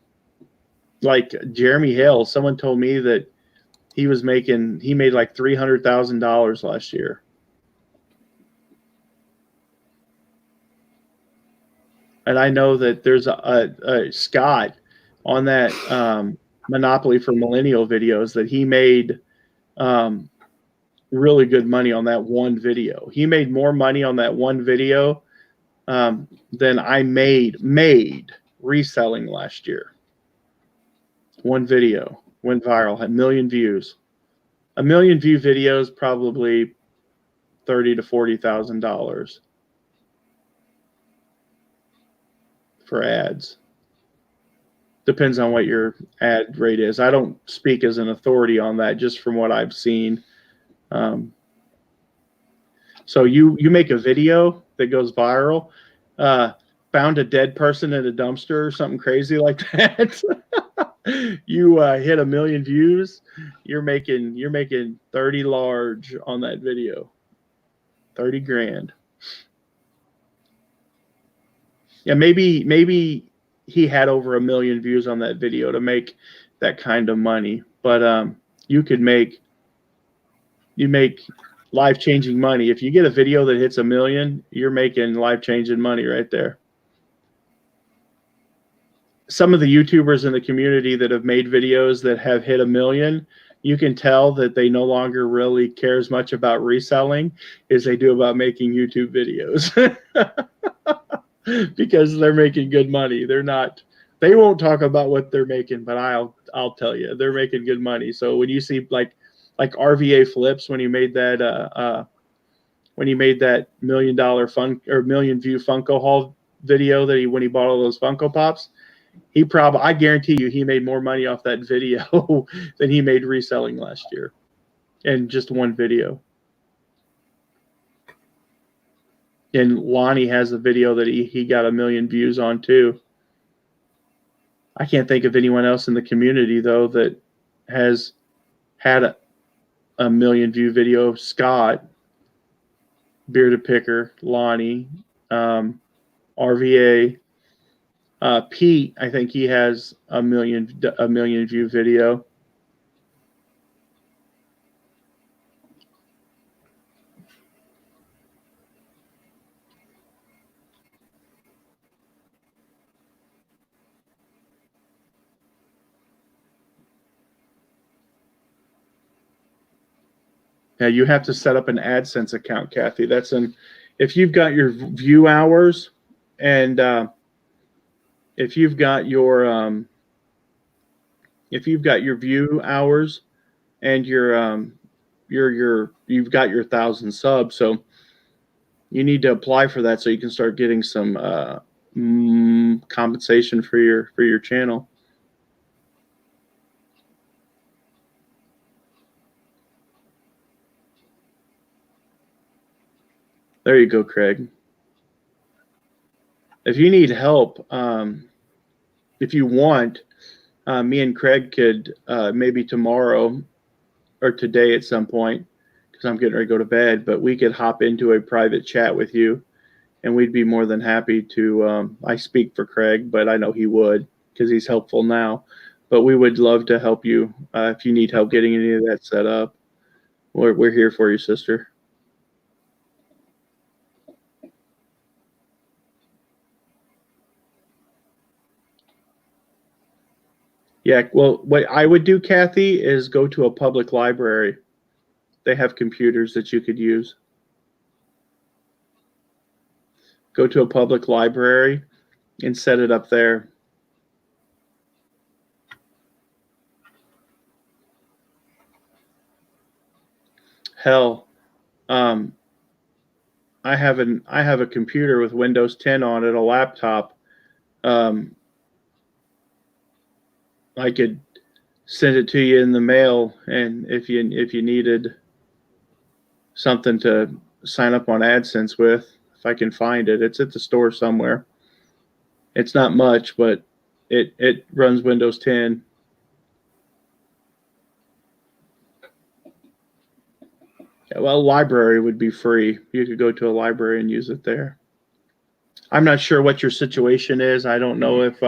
Like Jeremy Hale, someone told me that he made like $300,000 last year. And I know that there's a Scott on that Monopoly for Millennial videos that he made really good money on that one video. He made more money on that one video than I made reselling last year. One video went viral, had 1 million views. 1 million view videos, probably $30,000 to $40,000 for ads. Depends on what your ad rate is. I don't speak as an authority on that, just from what I've seen. So you make a video that goes viral, found a dead person in a dumpster or something crazy like that. You hit 1 million views, you're making 30 large on that video. 30 grand. Yeah, maybe he had over 1 million views on that video to make that kind of money. But you make life-changing money. If you get a video that hits 1 million, you're making life-changing money right there. Some of the YouTubers in the community that have made videos that have hit 1 million, you can tell that they no longer really care as much about reselling as they do about making YouTube videos. Because they're making good money. They won't talk about what they're making, but I'll tell you, they're making good money. So when you see like RVA Flips, when he made that $1 million million view Funko Haul video when he bought all those Funko Pops, I guarantee you he made more money off that video than he made reselling last year in just one video. And Lonnie has a video that he got 1 million views on too. I can't think of anyone else in the community though that has had a million view video. Scott, Bearded Picker, Lonnie, RVA, Pete. I think he has a million view video. Yeah, you have to set up an AdSense account, Kathy. That's if you've got your view hours, and if you've got your view hours, and you've got your 1,000 subs, so you need to apply for that so you can start getting some compensation for your channel. There you go, Craig. If you need help, if you want, me and Craig could maybe tomorrow or today at some point, because I'm getting ready to go to bed, but we could hop into a private chat with you, and we'd be more than happy to. I speak for Craig, but I know he would, because he's helpful now. But we would love to help you if you need help getting any of that set up. We're here for you, sister. Yeah, well, what I would do, Kathy, is go to a public library. They have computers that you could use. Go to a public library and set it up there. Hell, I have a computer with Windows 10 on it, a laptop. I could send it to you in the mail, and if you needed something to sign up on AdSense with, if I can find it, it's at the store somewhere. It's not much, but it runs Windows 10. Yeah, well, library would be free. You could go to a library and use it there. I'm not sure what your situation is. I don't know if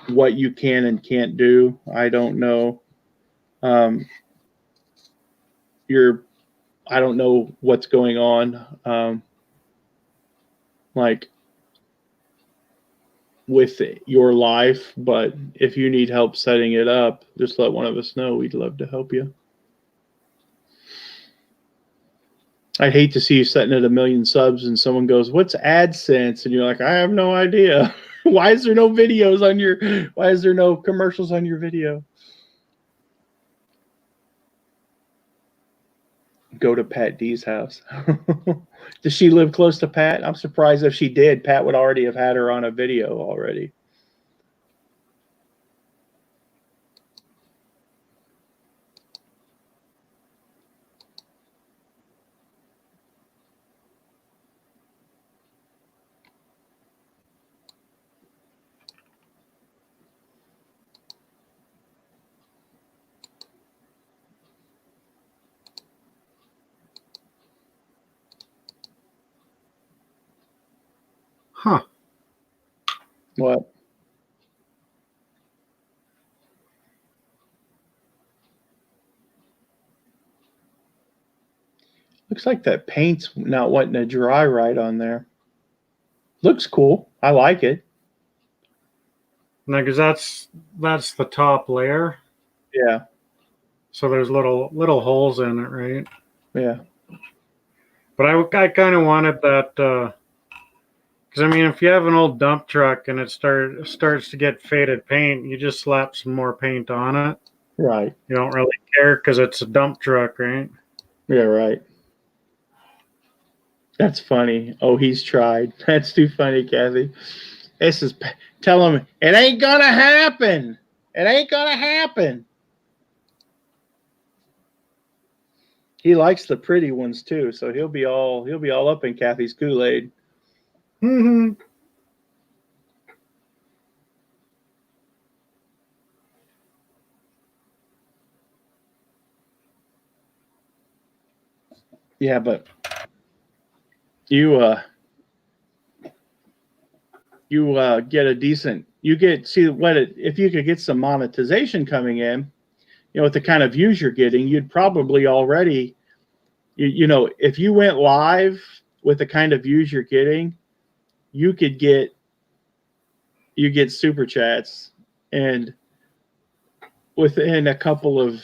what you can and can't do. I don't know. I don't know what's going on. Like with your life, but if you need help setting it up, just let one of us know. We'd love to help you. I'd hate to see you setting at 1 million subs and someone goes, "What's AdSense?" And you're like, "I have no idea." Why is there no videos on your? Why is there no commercials on your video? Go to Pat D's house. Does she live close to Pat? I'm surprised if she did. Pat would already have had her on a video already. Huh. What? Looks like that paint's not wanting to dry right on there. Looks cool. I like it. No, because that's the top layer. Yeah. So there's little holes in it, right? Yeah. But I kind of wanted that because I mean, if you have an old dump truck and it starts to get faded paint, you just slap some more paint on it. Right. You don't really care because it's a dump truck, right? Yeah, right. That's funny. Oh, he's tried. That's too funny, Kathy. Tell him it ain't gonna happen. It ain't gonna happen. He likes the pretty ones too, so he'll be all up in Kathy's Kool-Aid. Mm-hmm. Yeah, but you get a decent. You get see what it, if you could get some monetization coming in. With the kind of views you're getting, you'd probably already, if you went live with the kind of views you're getting, you get super chats, and within a couple of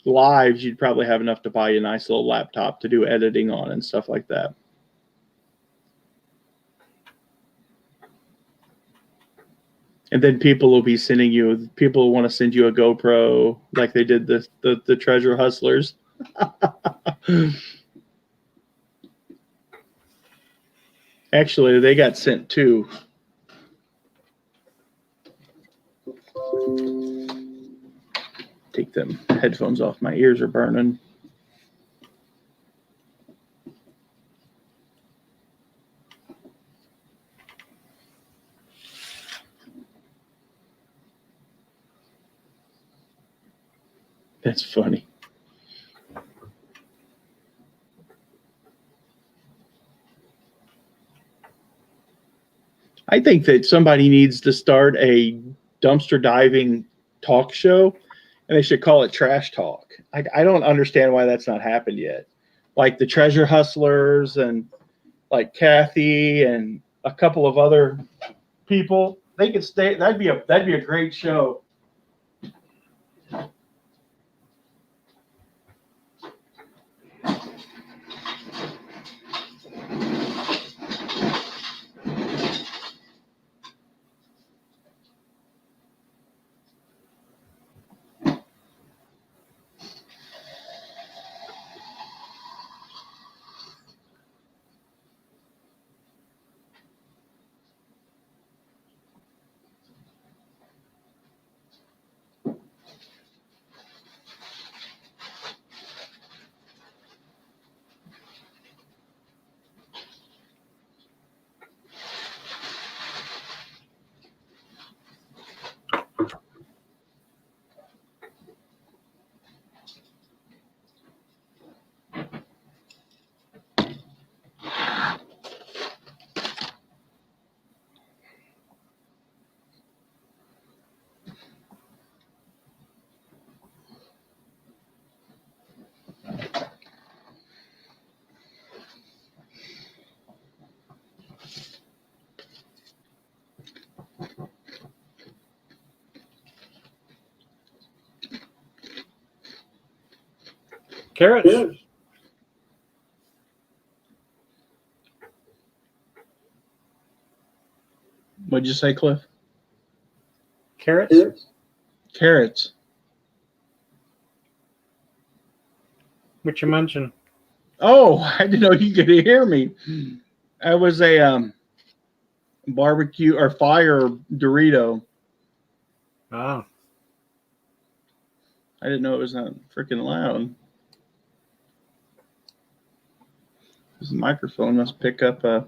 lives, you'd probably have enough to buy you a nice little laptop to do editing on and stuff like that. And then people will want to send you a GoPro like they did the treasure hustlers. Actually, they got sent two. Take them headphones off. My ears are burning. That's funny. I think that somebody needs to start a dumpster diving talk show, and they should call it Trash Talk. I don't understand why that's not happened yet. Like the treasure hustlers and like Kathy and a couple of other people, they could stay. That'd be a great show. Carrots. What'd you say, Cliff? Carrots. Carrots. What you mentioned? Oh, I didn't know you could hear me. I was a barbecue or fire Dorito. Ah. I didn't know it was that freaking loud. This microphone must pick up a.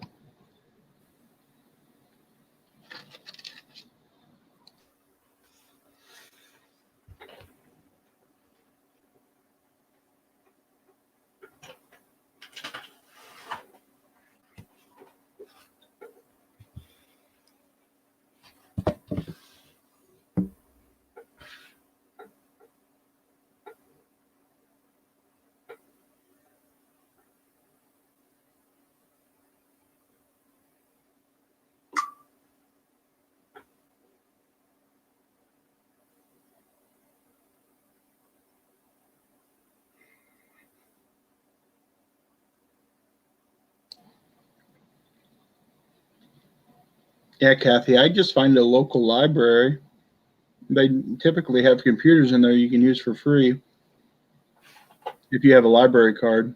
Yeah, Kathy, I just find a local library. They typically have computers in there you can use for free if you have a library card.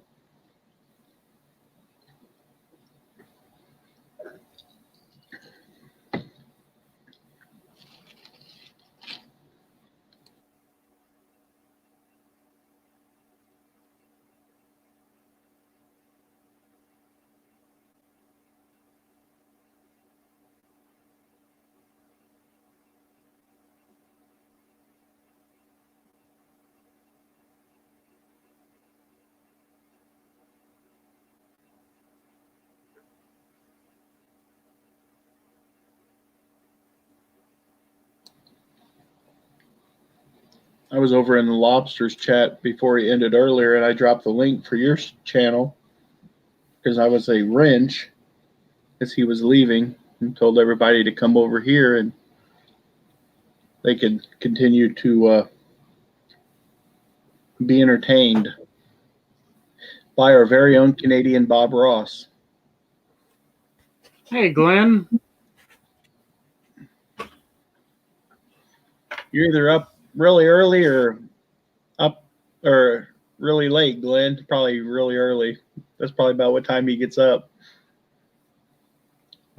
was over in the Lobsters chat before he ended earlier, and I dropped the link for your channel because I was a wrench as he was leaving and told everybody to come over here and they could continue to be entertained by our very own Canadian Bob Ross. Hey, Glenn. You're either up really early or up or really late, Glenn. Probably really early. That's probably about what time he gets up.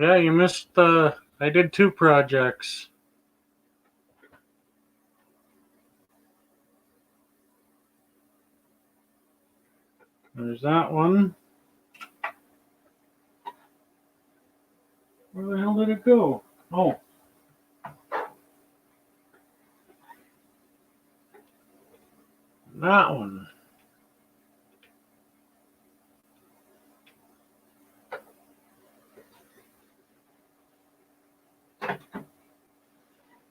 Yeah, you missed I did 2 projects. There's that one. Where the hell did it go? Oh. That one.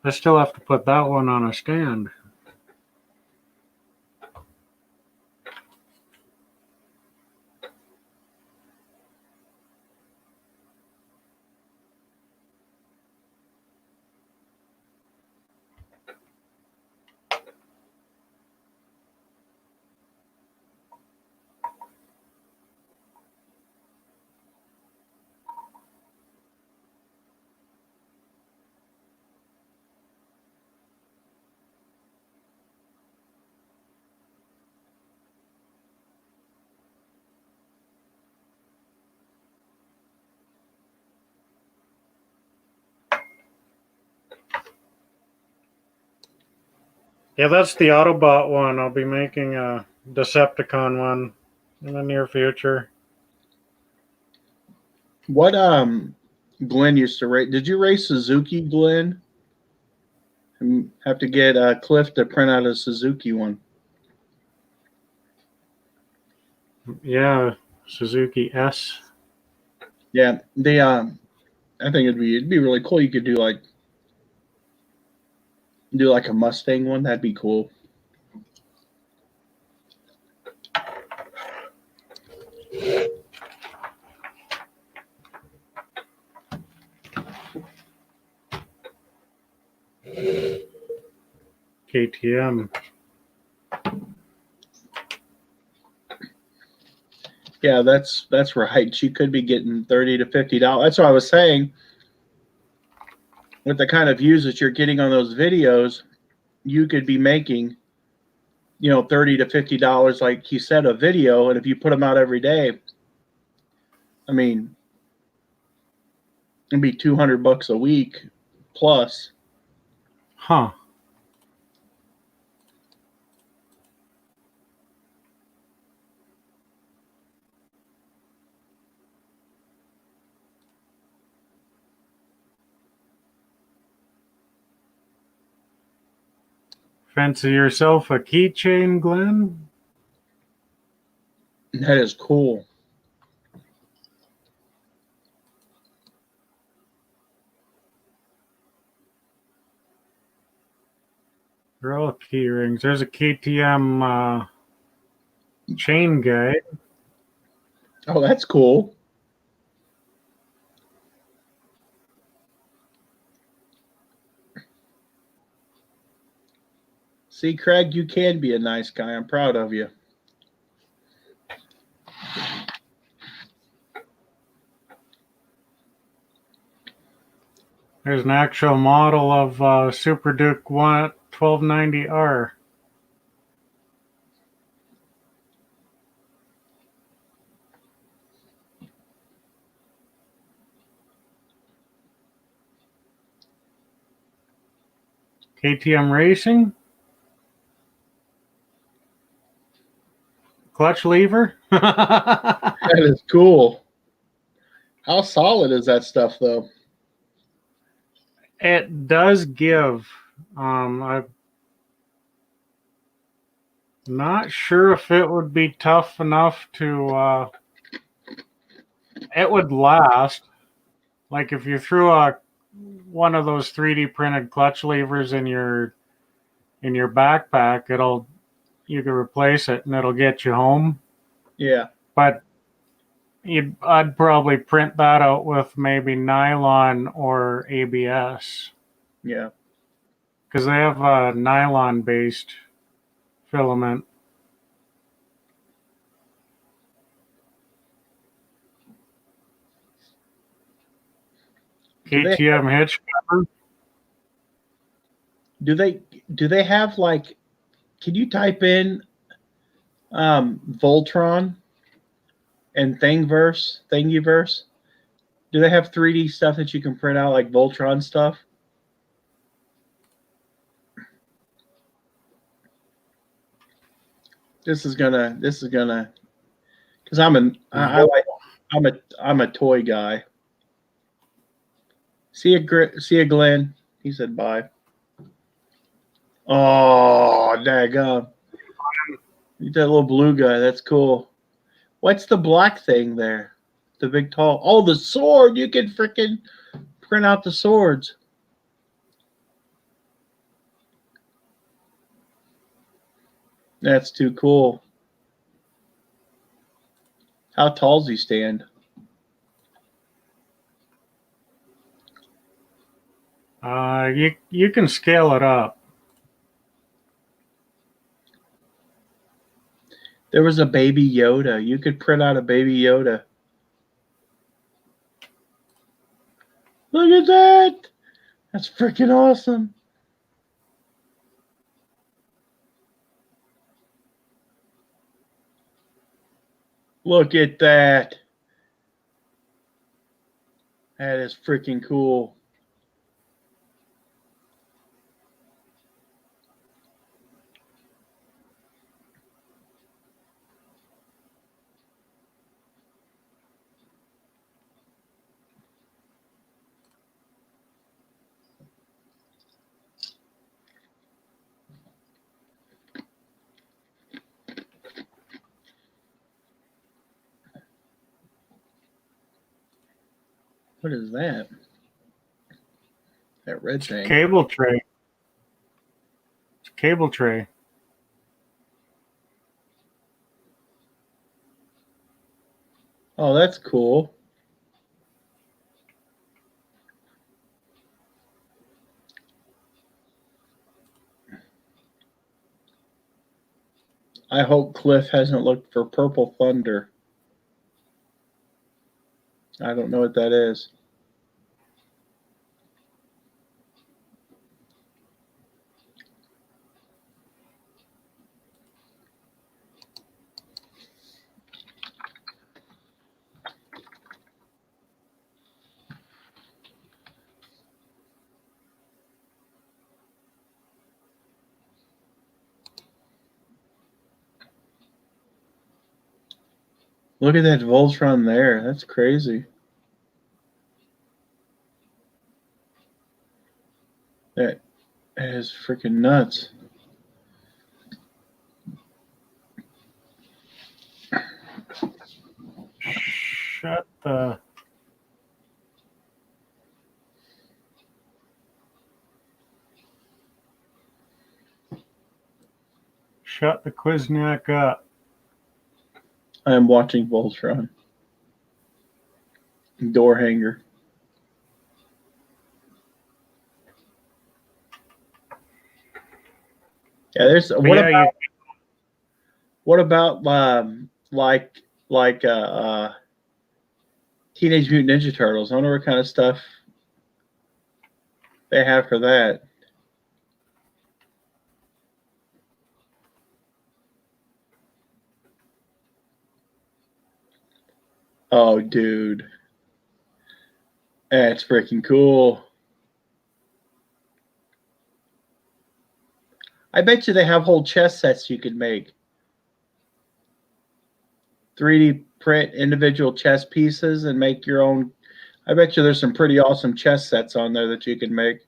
I still have to put that one on a stand. Yeah, that's the Autobot one. I'll be making a Decepticon one in the near future. What Glenn used to race? Did you race Suzuki, Glenn? Have to get Cliff to print out a Suzuki one. Yeah, Suzuki S. Yeah, they I think it'd be really cool. You could do like a Mustang one. That'd be cool. KTM. Yeah, that's right. She could be getting $30 to $50. That's what I was saying. With the kind of views that you're getting on those videos, you could be making, $30 to $50, like he said, a video. And if you put them out every day, I mean, it'd be $200 a week plus. Huh. Fancy yourself a keychain, Glenn? That is cool. They're all key rings. There's a KTM chain guide. Oh, that's cool. See, Craig, you can be a nice guy. I'm proud of you. There's an actual model of Super Duke 1290R. KTM Racing. Clutch lever. That is cool. How solid is that stuff, though? It does give. I'm not sure if it would be tough enough to. It would last. Like if you threw one of those 3D printed clutch levers in your in your backpack, you can replace it and it'll get you home. Yeah. But I'd probably print that out with maybe nylon or ABS Yeah. because they have a nylon based filament. Do they KTM hitch cover. do they have like, can you type in Voltron and Thingiverse? Do they have 3D stuff that you can print out like Voltron stuff? This is gonna because I'm a toy guy. See ya, Glenn. He said bye. Oh, daggone. That little blue guy. That's cool. What's the black thing there? The big tall. Oh, the sword. You can freaking print out the swords. That's too cool. How tall does he stand? You can scale it up. There was a baby Yoda. You could print out a baby Yoda. Look at that. That's freaking awesome. Look at that. That is freaking cool. What is that? That red thing. Cable tray. It's a cable tray. Oh, that's cool. I hope Cliff hasn't looked for Purple Thunder. I don't know what that is. Look at that Voltron there. That's crazy. That is freaking nuts. Shut the. Shut the Quiznak up. I am watching Voltron. Door hanger. Yeah, there's what about like Teenage Mutant Ninja Turtles? I wonder what kind of stuff they have for that. Oh, dude. That's freaking cool. I bet you they have whole chess sets you could make. 3D print individual chess pieces and make your own. I bet you there's some pretty awesome chess sets on there that you can make.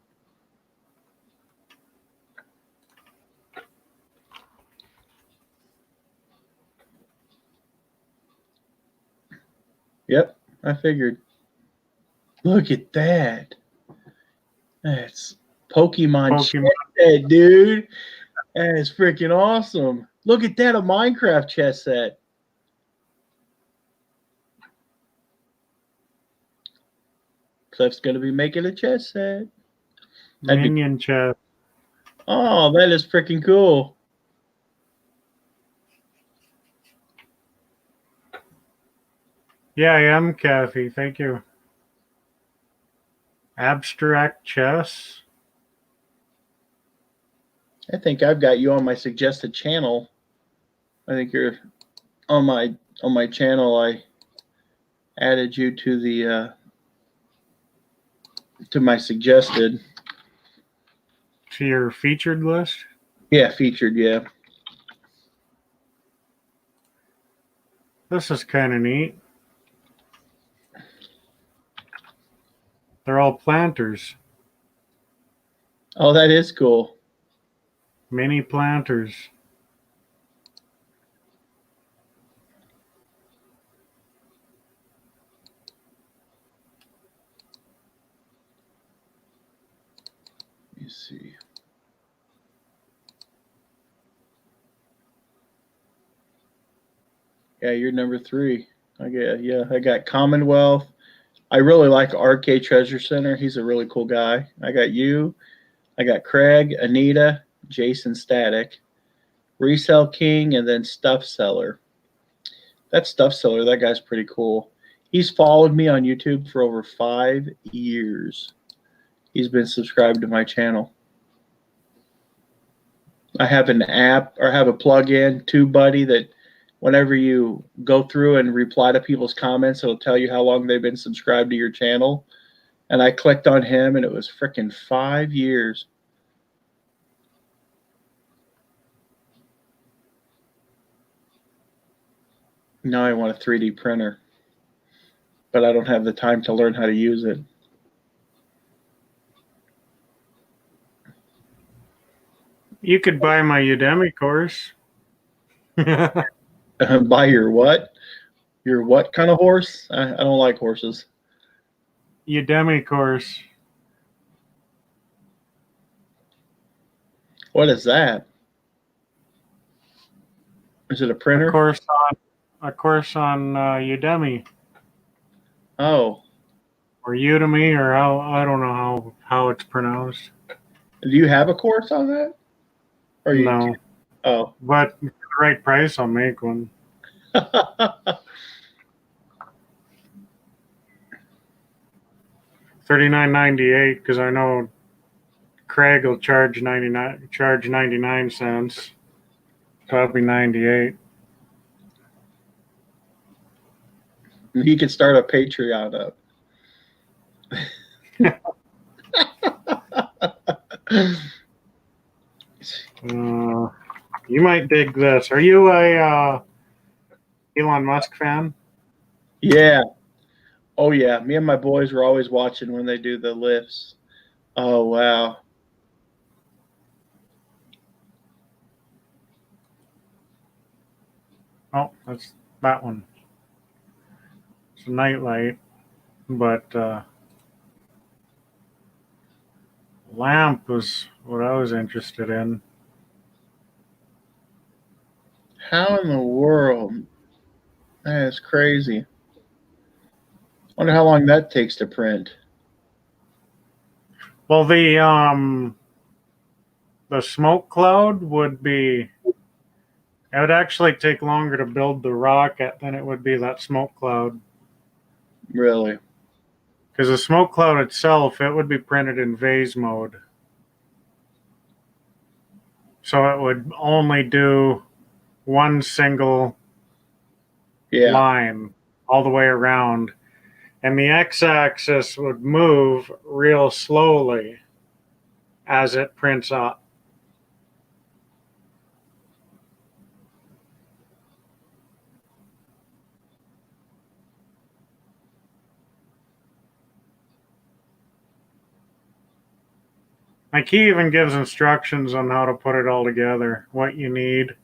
Yep, I figured. Look at that. That's Pokemon. Shit, dude. That is freaking awesome. Look at that, a Minecraft chess set. Cliff's going to be making a chess set. Minion chess. Oh, that is freaking cool. Yeah, I am, Kathy. Thank you. Abstract chess. I think I've got you on my suggested channel. I think you're on my channel. I added you to the to my suggested. To your featured list. Yeah, featured. Yeah. This is kind of neat. They're all planters. Oh, that is cool. Mini planters. Let me see. Yeah, you're number 3. I got Commonwealth. I really like RK Treasure Center. He's a really cool guy. I got you. I got Craig, Anita, Jason Static, Resell King, and then Stuff Seller. That Stuff Seller, that guy's pretty cool. He's followed me on YouTube for over 5 years. He's been subscribed to my channel. I have an app or have a plug-in, TubeBuddy, that whenever you go through and reply to people's comments, it'll tell you how long they've been subscribed to your channel. And I clicked on him, and it was freaking 5 years. Now I want a 3D printer, but I don't have the time to learn how to use it. You could buy my Udemy course. Buy your what? Your what kind of horse? I don't like horses. Udemy course. What is that? Is it a printer? A course on Udemy Oh. or Udemy, or how, I don't know how it's pronounced. Do you have a course on that? Or you? No. Oh. But for the right price, I'll make one. $39.98, because I know Craig will charge 99 cents. Probably 98. He could start a Patreon up. You might dig this. Are you a Elon Musk fan? Yeah. Oh yeah. Me and my boys were always watching when they do the lifts. Oh wow. Oh, that's that one. It's a nightlight, but lamp was what I was interested in. How in the world? That is crazy. Wonder how long that takes to print. Well, the smoke cloud would be. It would actually take longer to build the rocket than it would be that smoke cloud. Really? Because the smoke cloud itself, it would be printed in vase mode. So it would only do one single line all the way around. And the x-axis would move real slowly as it prints up. Like he even gives instructions on how to put it all together, what you need.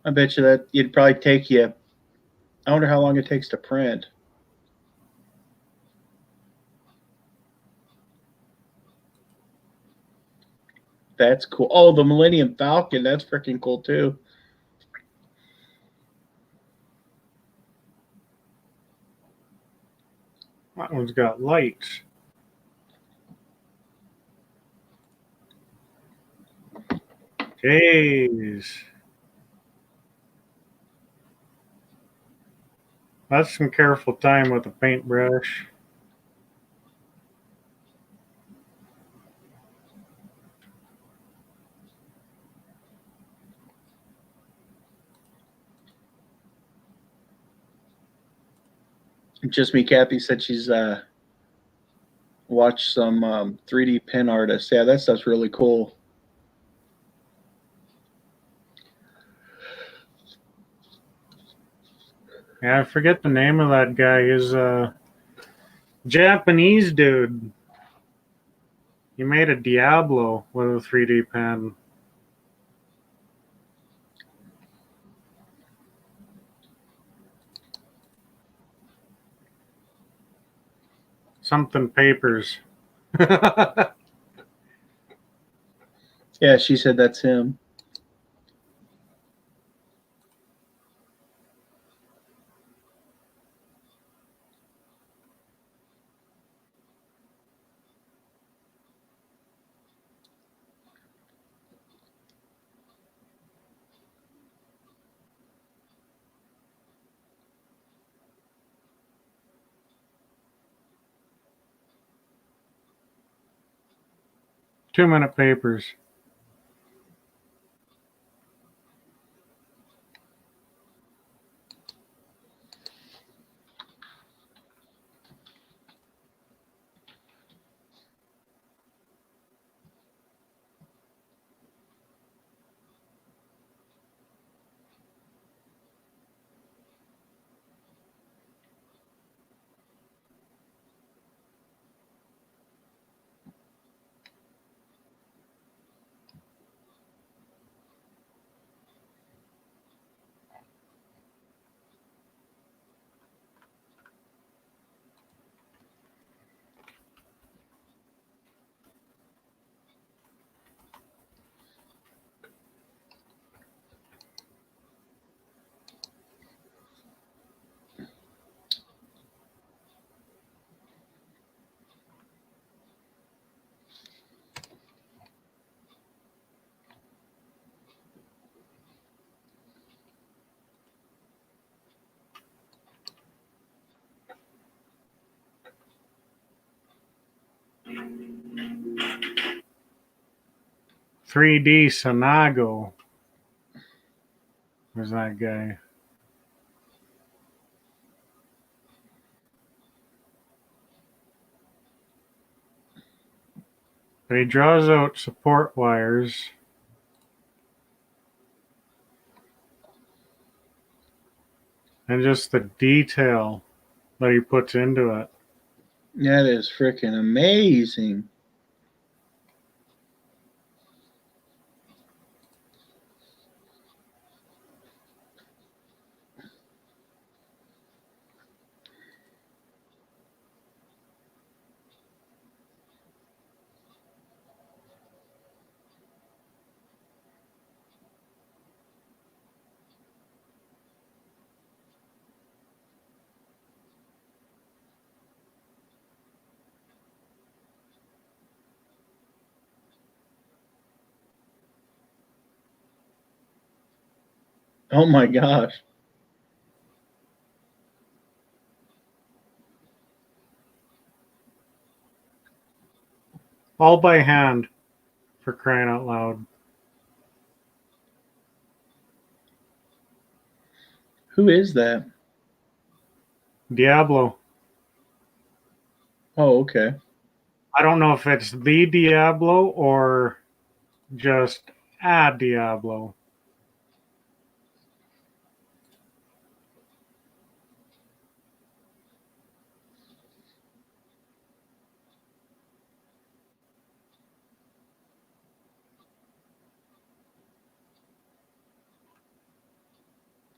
I bet you that it'd probably take you. I wonder how long it takes to print. That's cool. Oh, the Millennium Falcon. That's freaking cool too. That one's got lights. Jeez. That's some careful time with a paintbrush. Just me. Kathy said she's watched some 3D pen artists. Yeah, that stuff's really cool. Yeah, I forget the name of that guy. He's a Japanese dude. He made a Diablo with a 3D pen. Something papers. Yeah, she said that's him. Two-minute papers. Sanago was that guy. But he draws out support wires. And just the detail that he puts into it. That is freaking amazing. Oh my gosh. All by hand, for crying out loud. Who is that? Diablo. Oh, okay. I don't know if it's the Diablo or just a Diablo.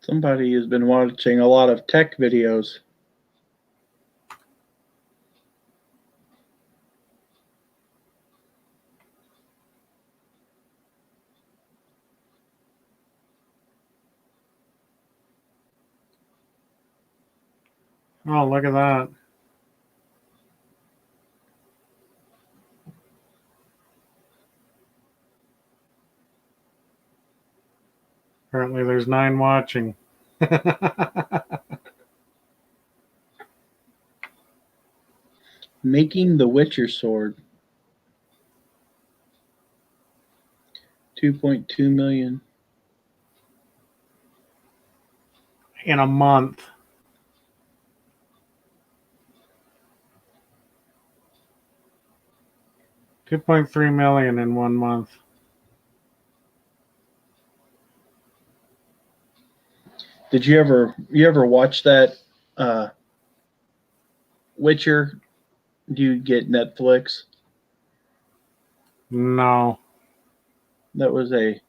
Somebody has been watching a lot of tech videos. Oh, look at that. Apparently there's 9 watching. Making the Witcher sword. 2.2 million. In a month. $2.3 million in 1 month. Did you ever watch that Witcher? Do you get Netflix? No. That was a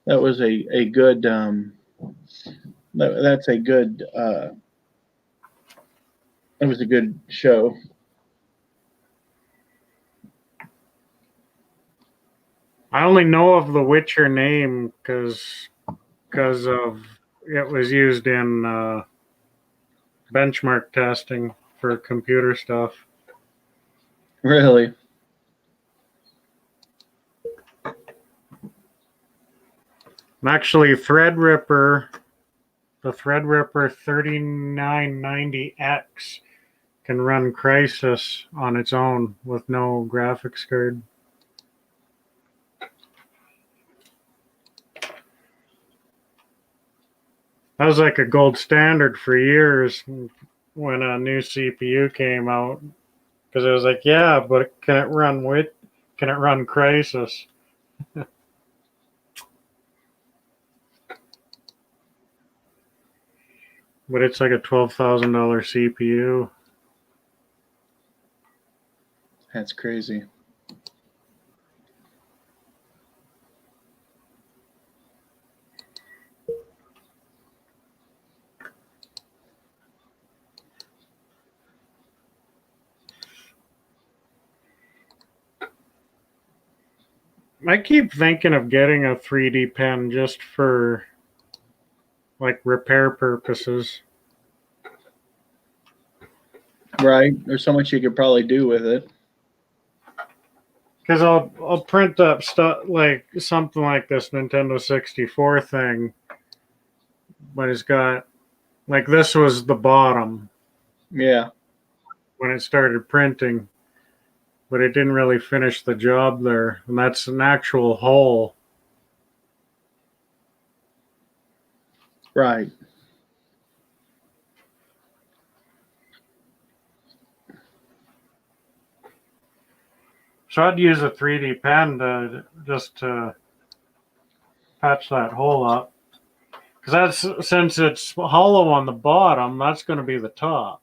good that's a good it was a good show. I only know of the Witcher name because of it was used in benchmark testing for computer stuff. Really? Actually, Threadripper, the Threadripper 3990X can run Crysis on its own with no graphics card. That was like a gold standard for years when a new CPU came out, because it was like, yeah, but can it run Crysis? But it's like a $12,000 CPU. That's crazy. I keep thinking of getting a 3D pen just for like repair purposes. Right? There's so much you could probably do with it. Because I'll print up stuff like something like this Nintendo 64 thing, but it's got like this was the bottom Yeah. when it started printing, but it didn't really finish the job there, and that's an actual hole. Right. So I'd use a 3D pen to just to patch that hole up. Because that's since it's hollow on the bottom, that's going to be the top.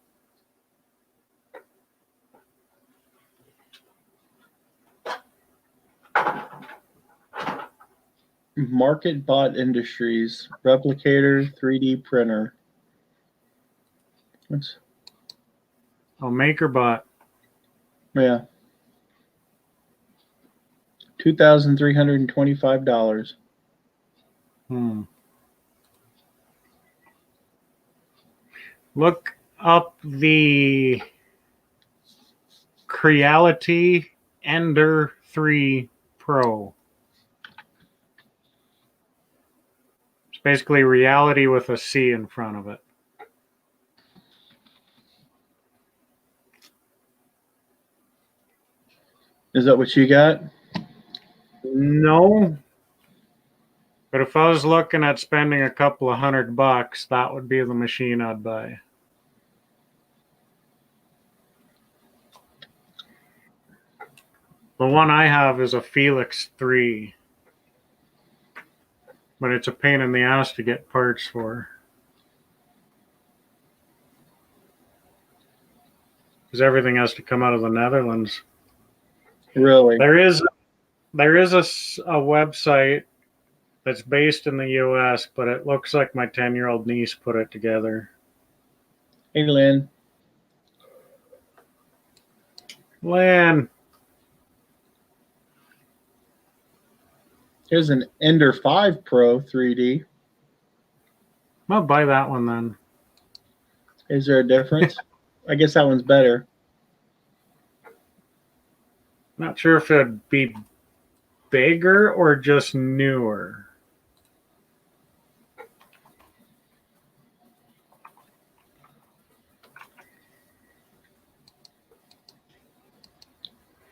MarketBot Industries replicator 3D printer. What's Oh, MakerBot. yeah. $2,325. Look up the Creality Ender 3 Pro. It's basically reality with a C in front of it. Is that what you got? No. But if I was looking at spending a couple of $100, that would be the machine I'd buy. The one I have is a Felix 3, but it's a pain in the ass to get parts for. Because everything has to come out of the Netherlands. Really? There is a website that's based in the U.S., but it looks like my 10-year-old niece put it together. Hey, Lynn. Lynn. Here's an Ender 5 Pro 3D. I'll buy that one then. Is there a difference? I guess that one's better. Not sure if it'd be bigger or just newer.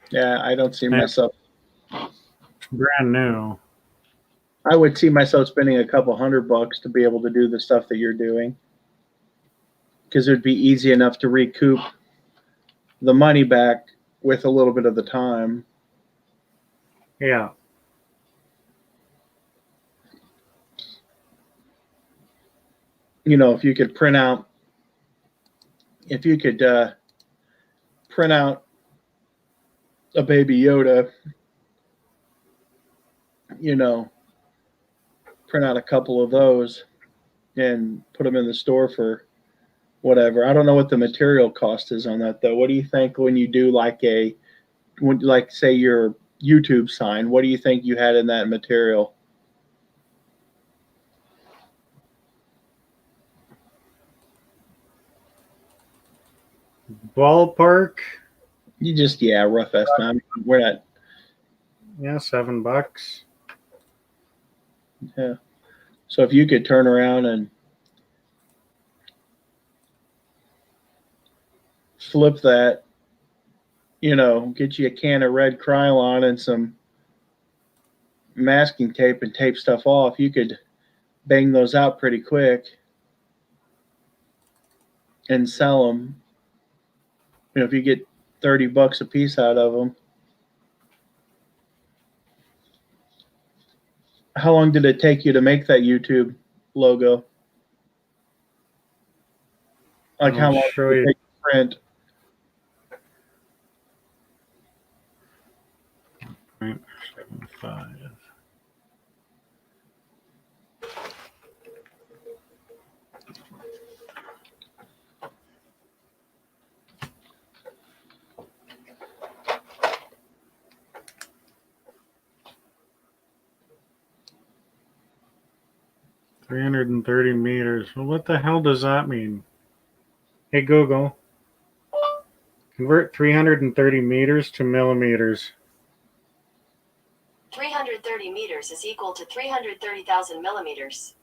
Yeah, I don't see myself. It's brand new. I would see myself spending a couple $100 to be able to do the stuff that you're doing, because it would be easy enough to recoup the money back with a little bit of the time. Yeah. You know, if you could print out a baby Yoda, you know, print out a couple of those and put them in the store for whatever. I don't know what the material cost is on that though. What do you think when you do like say your YouTube sign? What do you think you had in that material? Ballpark. You just rough estimate. I mean, we're not. Yeah, $7. Yeah. So if you could turn around and flip that, you know, get you a can of red Krylon and some masking tape and tape stuff off, you could bang those out pretty quick and sell them. You know, if you get $30 a piece out of them. How long did it take you to make that YouTube logo? Like how long did it take to print? 0.75. $330 meters. Well, what the hell does that mean? Hey Google, convert 330 meters to millimeters. 330 meters is equal to 330,000 millimeters.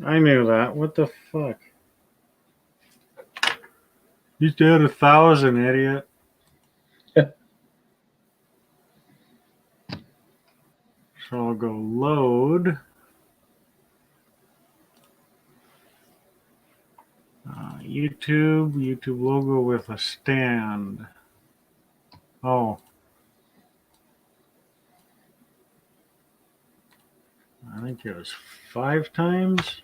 I knew that. What the fuck? You did 1,000, idiot. So I'll go load. YouTube logo with a stand. Oh. I think it was 5 times.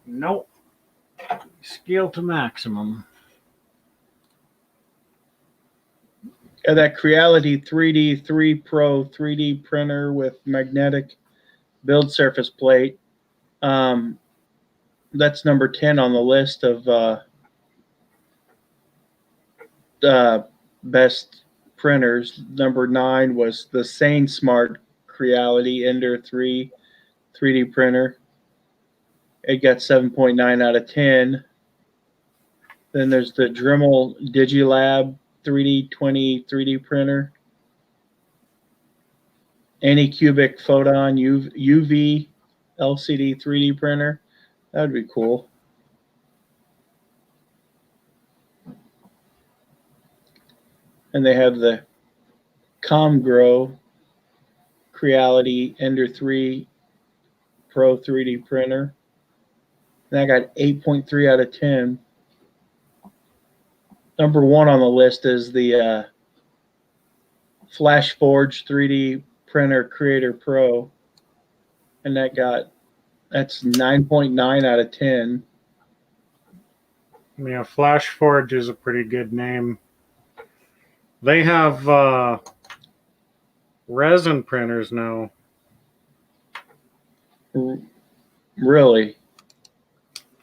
Nope. Scale to maximum. Yeah, that Creality 3D 3 Pro 3D printer with magnetic build surface plate. That's number 10 on the list of best printers. Number 9 was the Sane Smart Creality Ender 3 3D printer. It got 7.9 out of 10. Then there's the Dremel Digilab 3D20 3D printer. Anycubic Photon UV LCD 3D printer. That would be cool. And they have the ComGrow Creality Ender 3 Pro 3D printer. And I got 8.3 out of 10. Number 1 on the list is the FlashForge 3D Printer Creator Pro. And that's 9.9 out of 10. Yeah, FlashForge is a pretty good name. They have resin printers now. Really?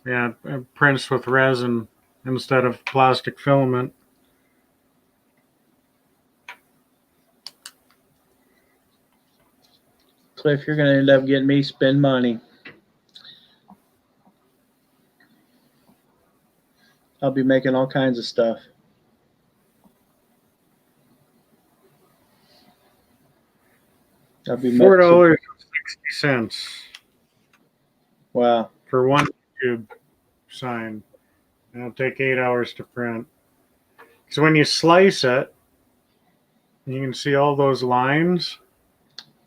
Yeah, it prints with resin instead of plastic filament. Cliff, you're going to end up getting me spend money. I'll be making all kinds of stuff. I'll be $4.60 Wow. for one YouTube sign. And it'll take 8 hours to print. So when you slice it, you can see all those lines.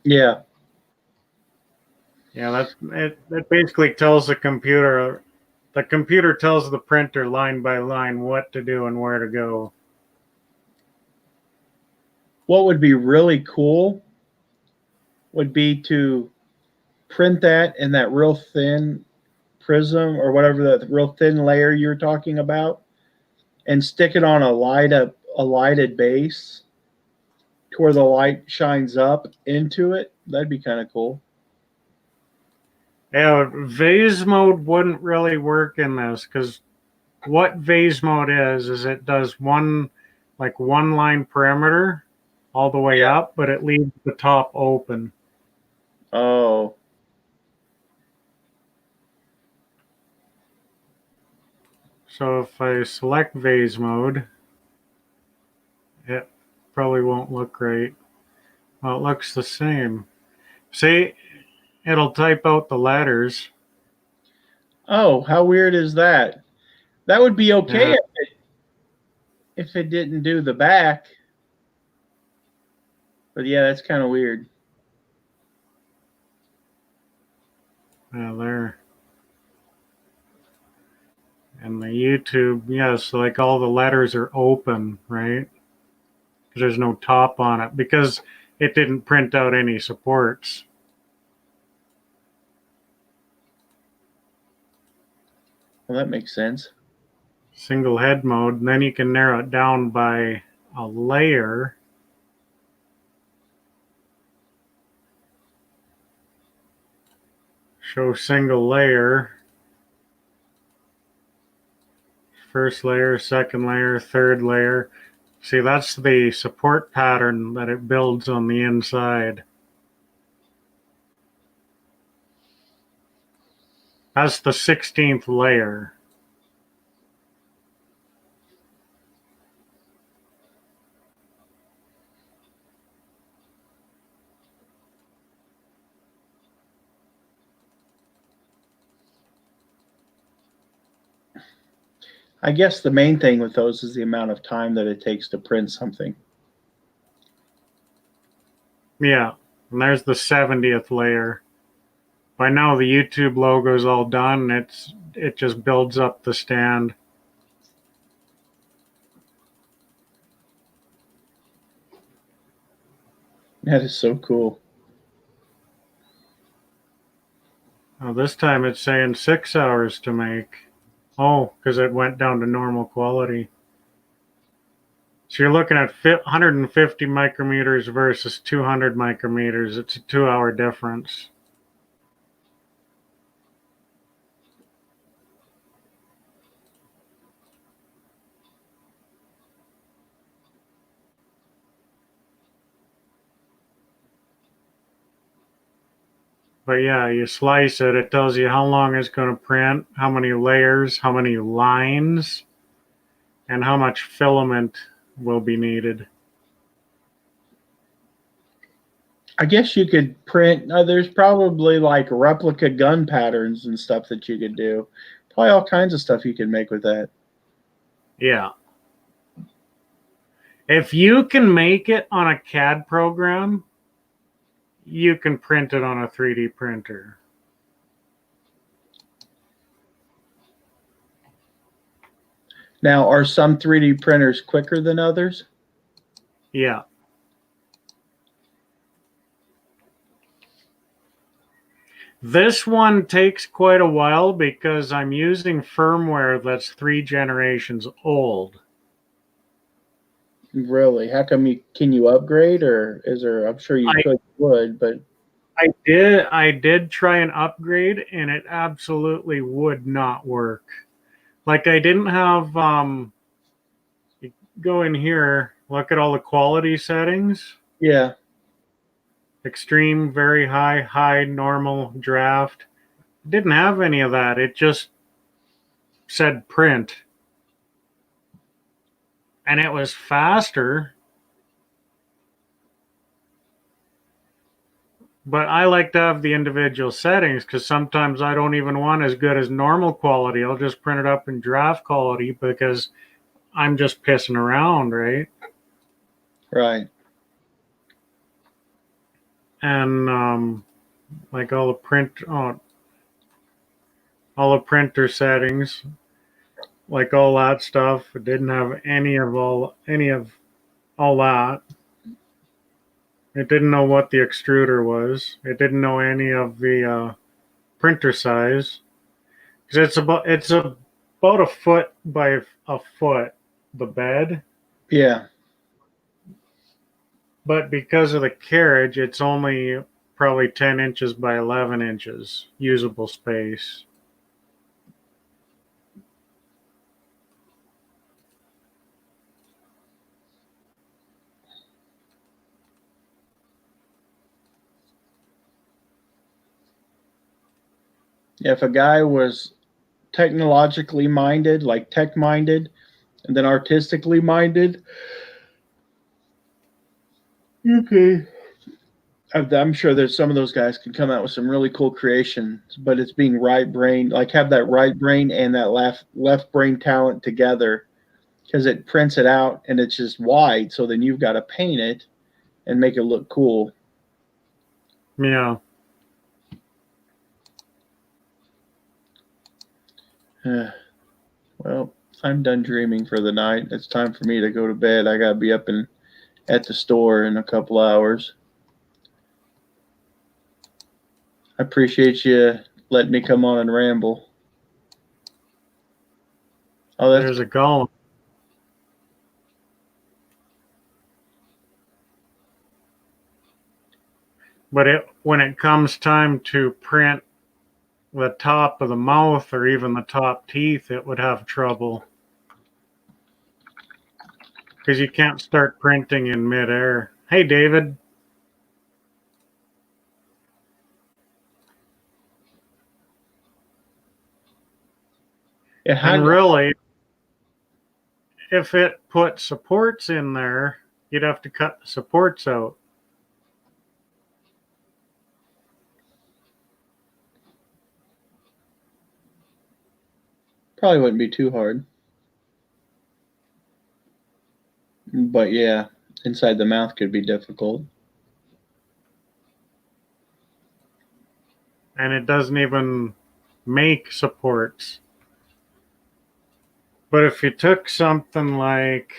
Yeah. Yeah, that basically tells the computer. The computer tells the printer line by line what to do and where to go. What would be really cool would be to print that in that real thin prism or whatever, that real thin layer you're talking about, and stick it on a lighted base to where the light shines up into it. That'd be kind of cool. Yeah, vase mode wouldn't really work in this because what vase mode is it does one line perimeter all the way up, but it leaves the top open. Oh. So if I select vase mode, it probably won't look right. Well, it looks the same. See, it'll type out the letters. Oh, how weird is that? That would be okay Yeah. if it didn't do the back. But yeah, that's kind of weird. Yeah, there. And the YouTube, yes, like all the letters are open, right? There's no top on it because it didn't print out any supports. Well, that makes sense. Single head mode, and then you can narrow it down by a layer. Show single layer. First layer, second layer, third layer. See, that's the support pattern that it builds on the inside. That's the 16th layer. I guess the main thing with those is the amount of time that it takes to print something. Yeah, and there's the 70th layer. By now the YouTube logo is all done. It just builds up the stand. That is so cool. Oh, this time it's saying 6 hours to make. Oh, because it went down to normal quality. So you're looking at 150 micrometers versus 200 micrometers. It's a 2-hour difference. But yeah, you slice it, it tells you how long it's going to print, how many layers, how many lines, and how much filament will be needed. I guess you could print, there's probably like replica gun patterns and stuff that you could do. Probably all kinds of stuff you can make with that. Yeah. If you can make it on a CAD program, you can print it on a 3D printer. Now, are some 3D printers quicker than others? Yeah. This one takes quite a while because I'm using firmware that's 3 generations old. Really? How come can you upgrade, or is there? I'm sure you would, but I did try and upgrade, and it absolutely would not work. Like I didn't have you go in here, look at all the quality settings. yeah, Extreme, very high, high, normal, draft. It didn't have any of that. It just said print. And it was faster. But I like to have the individual settings because sometimes I don't even want as good as normal quality. I'll just print it up in draft quality because I'm just pissing around, right? right. And like all the printer settings, like all that stuff, it didn't have any of all that. It didn't know what the extruder was. It didn't know any of the printer size because it's about a foot by a foot, the bed. Yeah. But because of the carriage, it's only probably 10 inches by 11 inches usable space. If a guy was technologically minded, like tech minded, and then artistically minded, okay. I'm sure there's some of those guys can come out with some really cool creations, but it's being right brain, like have that right brain and that left brain talent together, because it prints it out and it's just wide. So then you've got to paint it and make it look cool. Yeah. Well, I'm done dreaming for the night. It's time for me to go to bed. I gotta be up and at the store in a couple hours. I appreciate you letting me come on and ramble. Oh, There's a golem. But when it comes time to print the top of the mouth or even the top teeth, it would have trouble because you can't start printing in midair. Hey, David. And really, if it put supports in there, you'd have to cut the supports out. Probably wouldn't be too hard. But yeah, inside the mouth could be difficult. And it doesn't even make supports. But if you took something like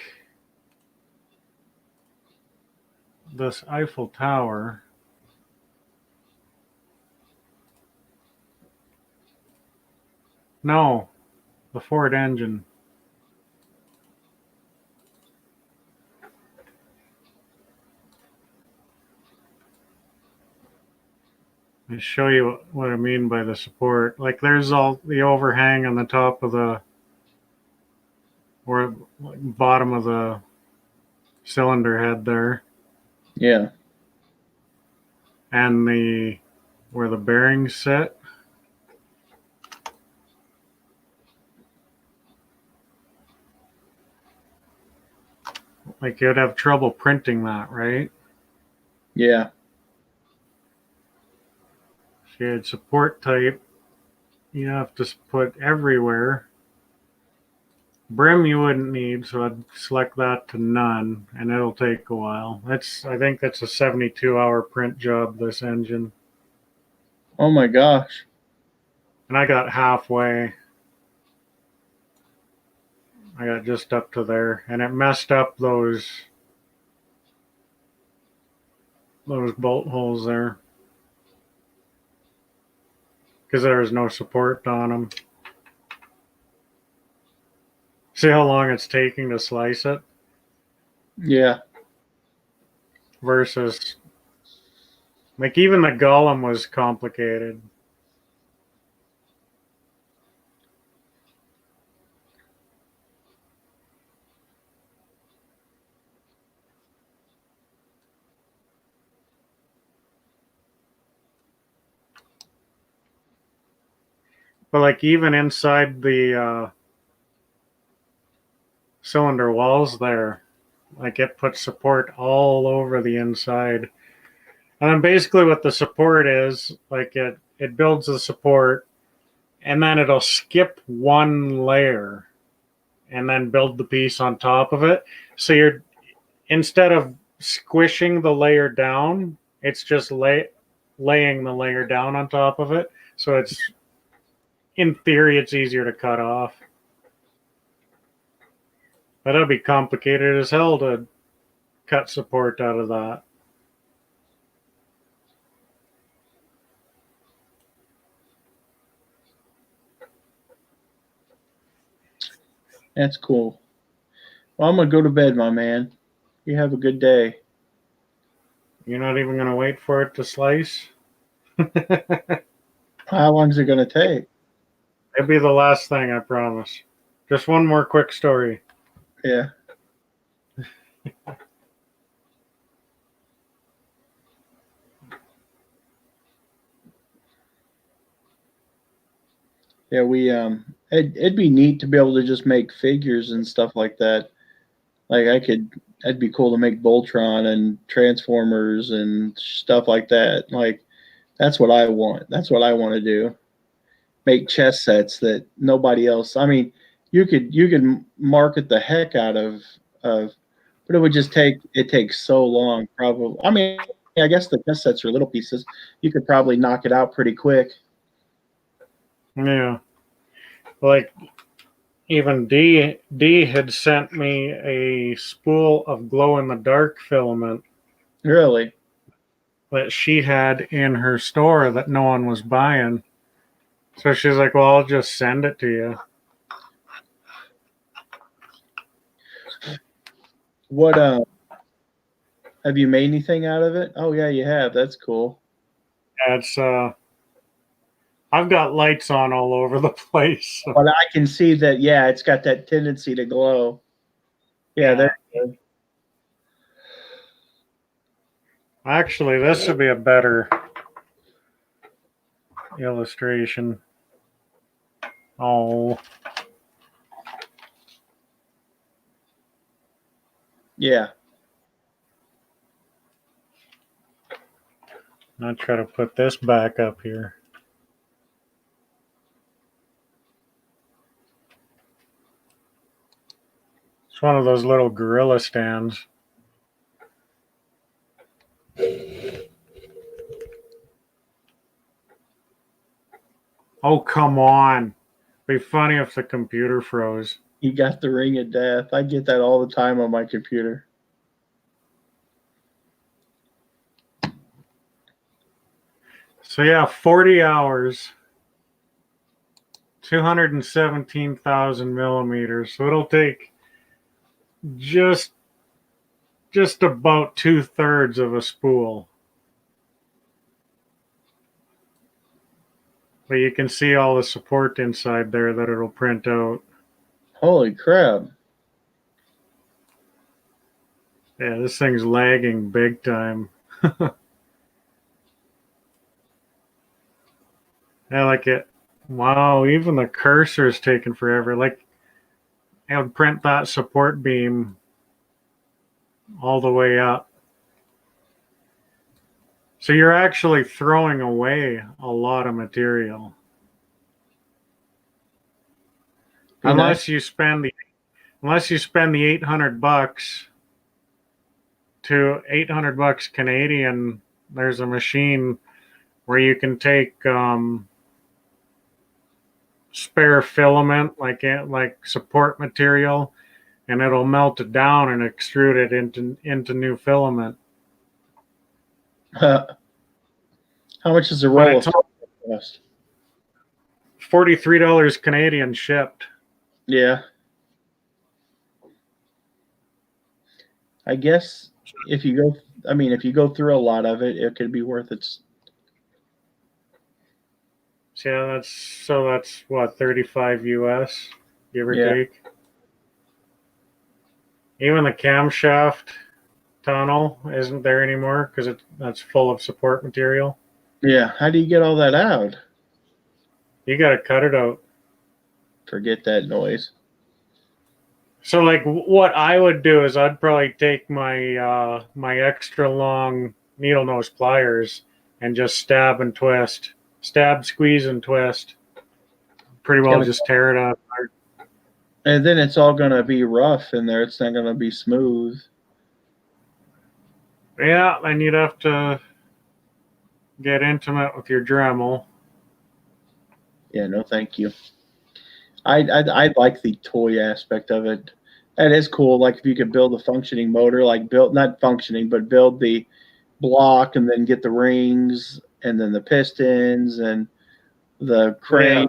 this Eiffel Tower, no, the Ford engine. I'll show you what I mean by the support. Like there's all the overhang on the top of the or bottom of the cylinder head there. Yeah. And where the bearings sit. Like you'd have trouble printing that, right? Yeah. If you had support type, you have to put everywhere. Brim you wouldn't need, so I'd select that to none, and it'll take a while. I think that's a 72-hour print job, this engine. Oh my gosh. And I got halfway. I got just up to there, and it messed up those bolt holes there because there was no support on them. See how long it's taking to slice it? Yeah. versus like even the golem was complicated. But like even inside the cylinder walls there, like it puts support all over the inside. And then basically what the support is, like it builds the support and then it'll skip one layer and then build the piece on top of it. So you're instead of squishing the layer down, it's just laying the layer down on top of it. So it's in theory it's easier to cut off. But that'd be complicated as hell to cut support out of that. That's cool. Well, I'm going to go to bed, my man. You have a good day. You're not even going to wait for it to slice? How long is it going to take? It'll be the last thing, I promise. Just one more quick story. Yeah. Yeah, it'd be neat to be able to just make figures and stuff like that. Like that'd be cool to make Voltron and Transformers and stuff like that. Like that's what I want. That's what I want to do. Make chess sets that nobody else. I mean, you could market the heck out of, but it takes so long. Probably. I mean, I guess the chess sets are little pieces. You could probably knock it out pretty quick. Yeah. Like even D had sent me a spool of glow in the dark filament Really. that she had in her store that no one was buying. So she's like, "Well, I'll just send it to you." What have you made anything out of it? Oh yeah, you have. That's cool. Yeah, it's I've got lights on all over the place. So. But I can see that. Yeah, it's got that tendency to glow. Yeah, there. Actually, this would be a better illustration. Oh. Yeah. I'll try to put this back up here. It's one of those little gorilla stands. Oh, come on. Be funny if the computer froze. You got the ring of death. I get that all the time on my computer. So yeah, 40 hours, 217,000 millimeters. So it'll take just about 2/3 of a spool. But you can see all the support inside there that it'll print out. Holy crap. Yeah, this thing's lagging big time. I like it. Wow, even the cursor's taking forever. Like, I would print that support beam all the way up. So you're actually throwing away a lot of material. Unless you spend the $800 to $800 Canadian, there's a machine where you can take spare filament like support material, and it'll melt it down and extrude it into new filament. How much is a roll of cost? $43 Canadian shipped. Yeah. I guess if you go, if you go through a lot of it, it could be worth it. So yeah, that's what, 35 US, give or Yeah. take. Even the camshaft tunnel isn't there anymore because that's full of support material. Yeah. How do you get all that out? You got to cut it out. Forget that noise. So like what I would do is I'd probably take my extra long needle nose pliers and just stab and twist, stab, squeeze, and twist. Pretty well just tear it apart. And then it's all going to be rough in there. It's not going to be smooth. Yeah, and you'd have to get intimate with your Dremel. Yeah, no, thank you. I like the toy aspect of it. That is cool. Like if you could build a functioning motor, like not functioning, but build the block and then get the rings and then the pistons and the crane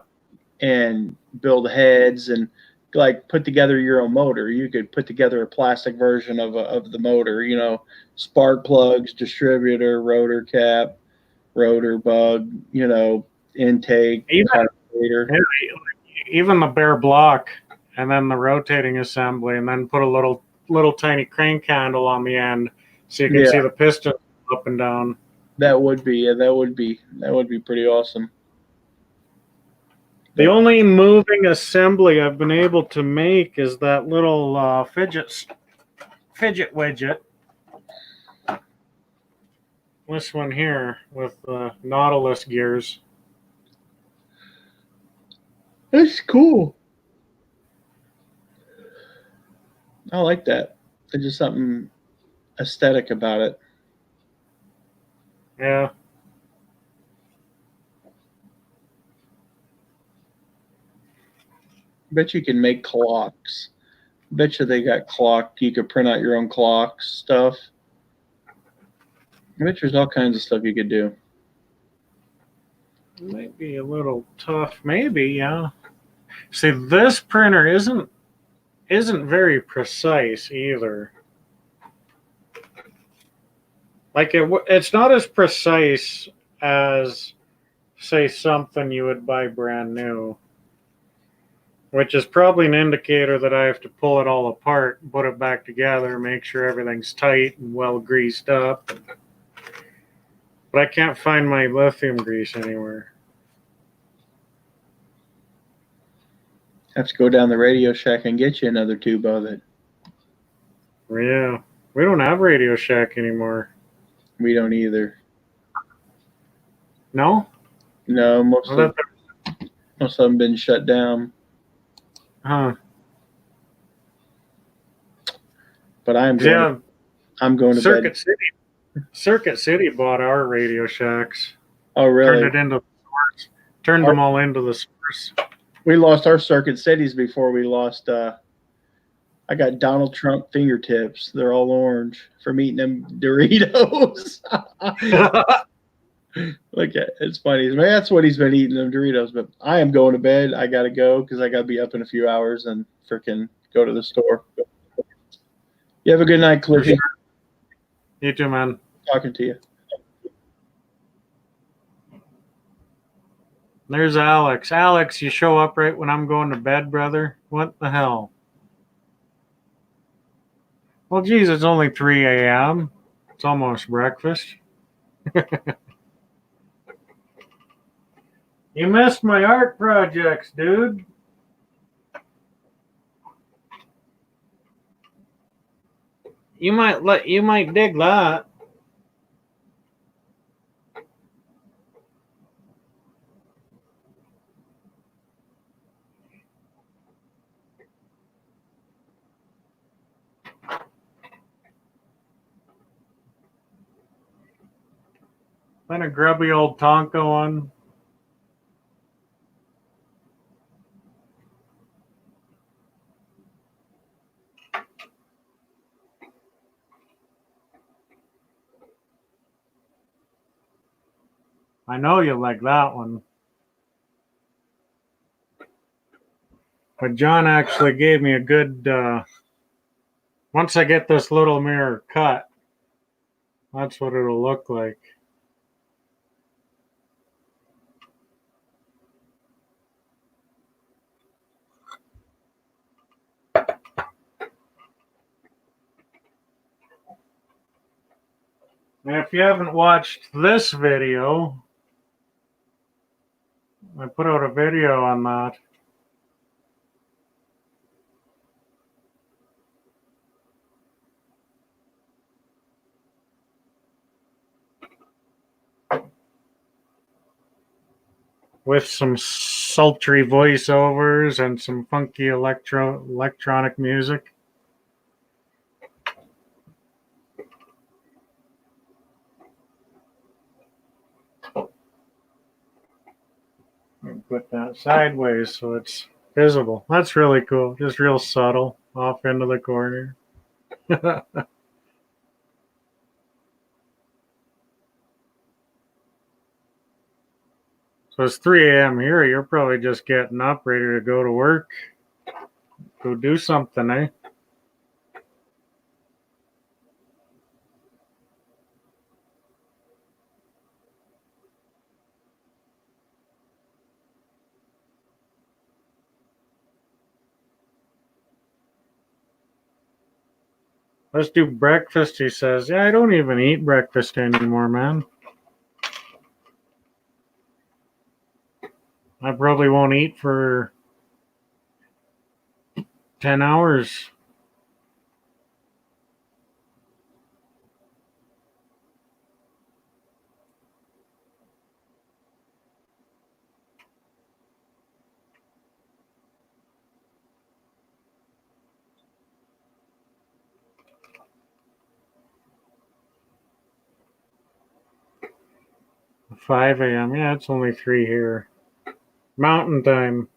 and build heads and like put together your own motor. You could put together a plastic version of the motor, spark plugs, distributor, rotor cap, rotor bug, intake, carburetor. Even the bare block and then the rotating assembly, and then put a little tiny crank handle on the end so you can see the piston up and down. That would be pretty awesome. The only moving assembly I've been able to make is that little fidget widget. This one here with Nautilus gears. That's cool. I like that. There's just something aesthetic about it. Yeah. Bet you can make clocks. Bet you they got clock. You could print out your own clocks stuff. I bet there's all kinds of stuff you could do. It might be a little tough. Maybe, yeah. See, this printer isn't very precise either. Like it's not as precise as, say, something you would buy brand new, which is probably an indicator that I have to pull it all apart, put it back together, make sure everything's tight and well greased up. But I can't find my lithium grease anywhere. Have to go down the Radio Shack and get you another tube of it. Yeah, we don't have Radio Shack anymore. We don't either. No? No, most of them been shut down. Huh. But I'm going to Circuit bed. Circuit City bought our Radio Shacks. Oh, really? Turned them all into the source. We lost our Circuit Cities before we lost. I got Donald Trump fingertips. They're all orange from eating them Doritos. Look at it. It's funny. Man, that's what he's been eating, them Doritos. But I am going to bed. I got to go because I got to be up in a few hours and freaking go to the store. You have a good night, Cliffy. Sure. You too, man. Talking to you. There's Alex. Alex, you show up right when I'm going to bed, brother? What the hell? Well, geez, it's only 3 a.m. It's almost breakfast. You missed my art projects, dude. You might dig that. Then a grubby old Tonka one. I know you like that one. But John actually gave me a good, Once I get this little mirror cut, that's what it'll look like. And if you haven't watched this video, I put out a video on that. With some sultry voiceovers and some funky electronic music. Put that sideways so it's visible. That's really cool. Just real subtle, off into the corner. So it's 3 a.m. here. You're probably just getting up, ready to go to work. Go do something, eh? Let's do breakfast, he says. Yeah, I don't even eat breakfast anymore, man. I probably won't eat for 10 hours. Five a.m. Yeah, it's only 3 here. Mountain time.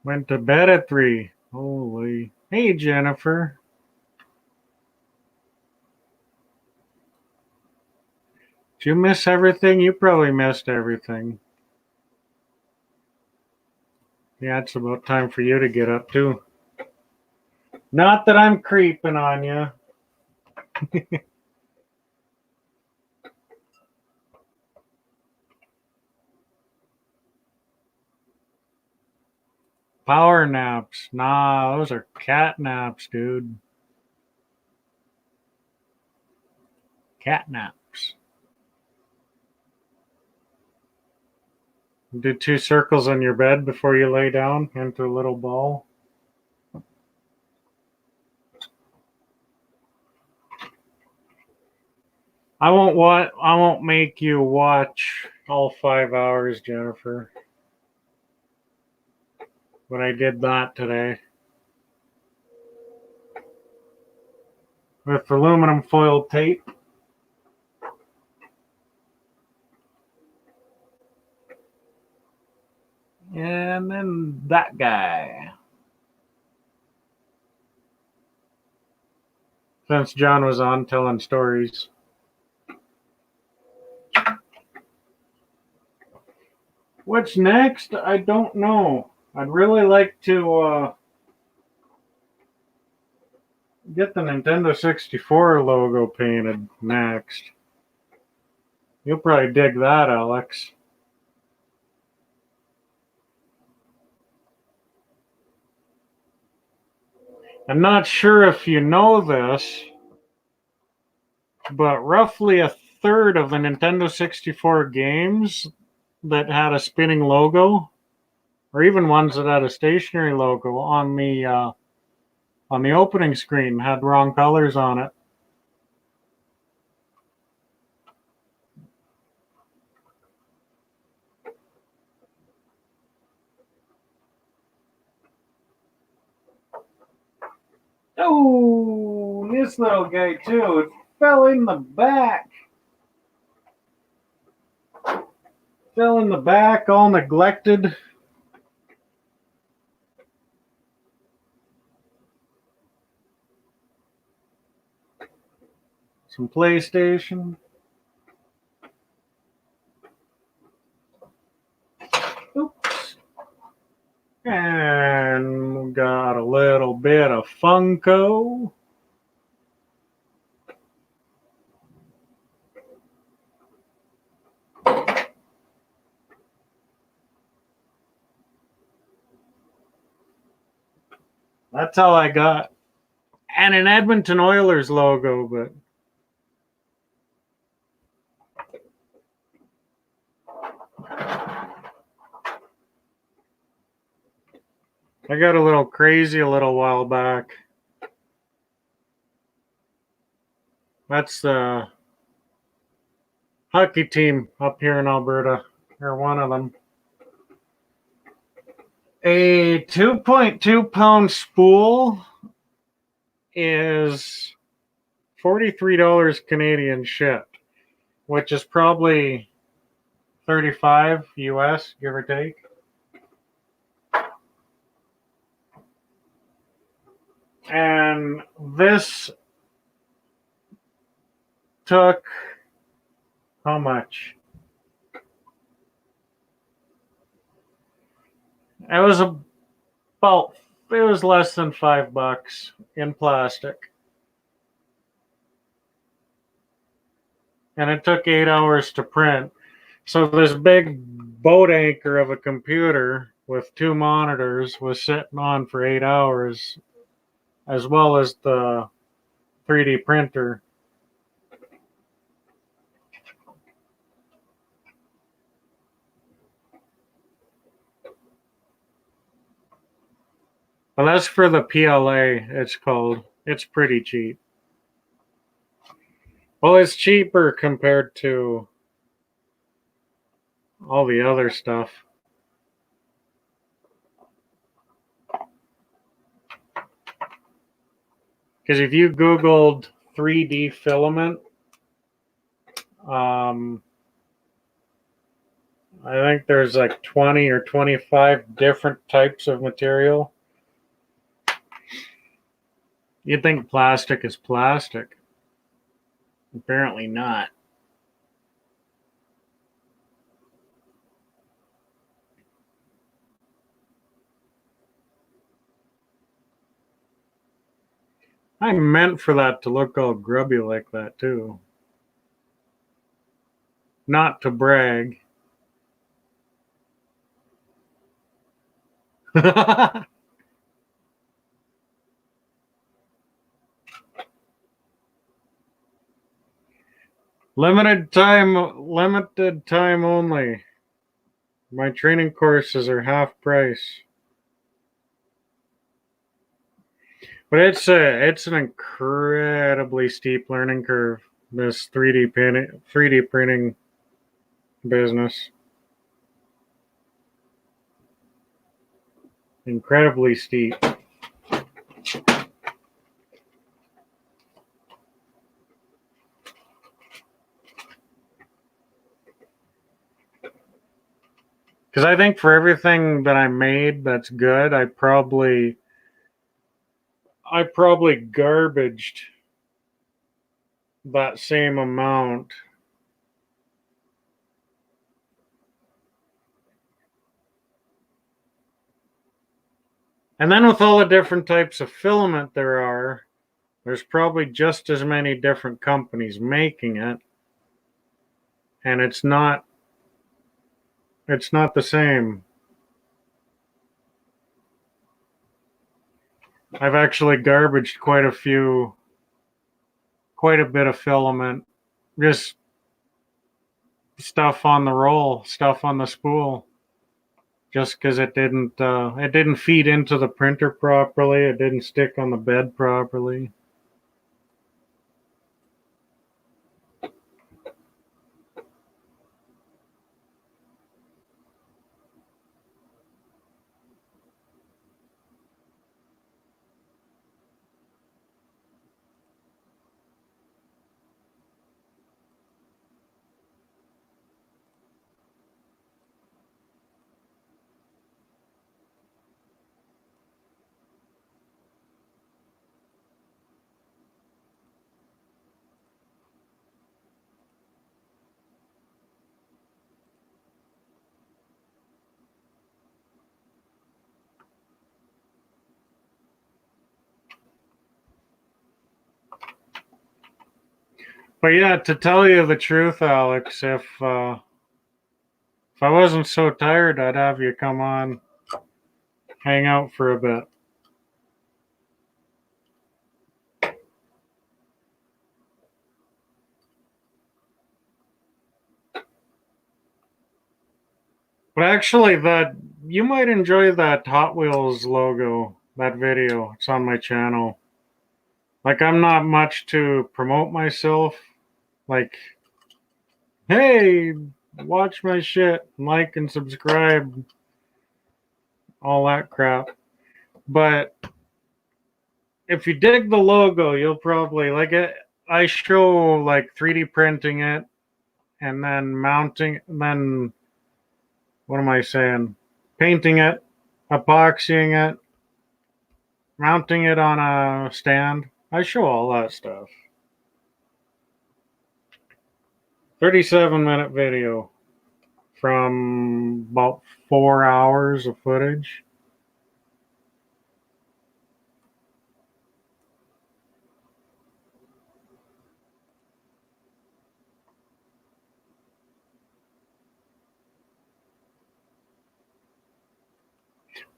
Went to bed at 3. Holy. Hey, Jennifer. Did you miss everything? You probably missed everything. Yeah, it's about time for you to get up, too. Not that I'm creeping on you. Power naps. Nah, those are cat naps, dude. Cat naps. Do 2 circles on your bed before you lay down into a little ball. I won't make you watch all 5 hours, Jennifer. But I did that today. With aluminum foil tape. And then that guy. Since John was on telling stories. What's next? I don't know. I'd really like to get the Nintendo 64 logo painted next. You'll probably dig that, Alex. I'm not sure if you know this, but roughly a third of the Nintendo 64 games that had a spinning logo, or even ones that had a stationary logo on the opening screen, had wrong colors on it. Oh, this little guy too. It fell in the back. Fell in the back, all neglected. some PlayStation. Oops. And we got a little bit of Funko. That's all I got. And an Edmonton Oilers logo, but I got a little crazy a little while back. That's the hockey team up here in Alberta, or one of them. A 2.2 pound spool is $43 Canadian shipped, which is probably 35 US, give or take. And this took how much? It was less than $5 in plastic. And it took 8 hours to print. So this big boat anchor of a computer with 2 monitors was sitting on for 8 hours, as well as the 3D printer. Well, that's for the PLA, it's called. It's pretty cheap. Well, it's cheaper compared to all the other stuff. Because if you Googled 3D filament, I think there's like 20 or 25 different types of material. You'd think plastic is plastic. Apparently not. I meant for that to look all grubby like that too. Not to brag. Limited time only. My training courses are half price. But it's an incredibly steep learning curve, this 3D printing business. Incredibly steep. Because I think for everything that I made that's good, I probably garbaged that same amount. And then with all the different types of filament there's probably just as many different companies making it. And it's not the same. I've actually garbaged quite a bit of filament. Just stuff on the roll, stuff on the spool. Just because it didn't feed into the printer properly, it didn't stick on the bed properly. But yeah, to tell you the truth, Alex, if I wasn't so tired, I'd have you come on, hang out for a bit. But actually, that you might enjoy that Hot Wheels logo, that video. It's on my channel. Like, I'm not much to promote myself. Like, hey, watch my shit, like and subscribe, all that crap. But if you dig the logo, you'll probably like it. I show like 3D printing it and then mounting, then what am I saying? Painting it, epoxying it, mounting it on a stand. I show all that stuff. 37-minute video from about 4 hours of footage.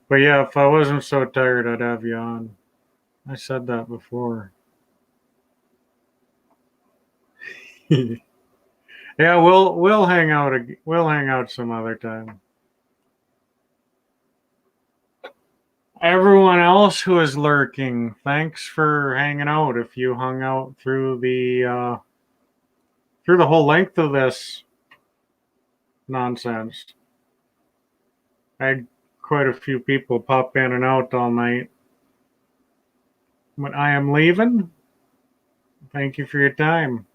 But yeah, if I wasn't so tired, I'd have you on. I said that before. Yeah, we'll hang out. We'll hang out some other time. Everyone else who is lurking, thanks for hanging out. If you hung out through the whole length of this nonsense, I had quite a few people pop in and out all night. But I am leaving. Thank you for your time.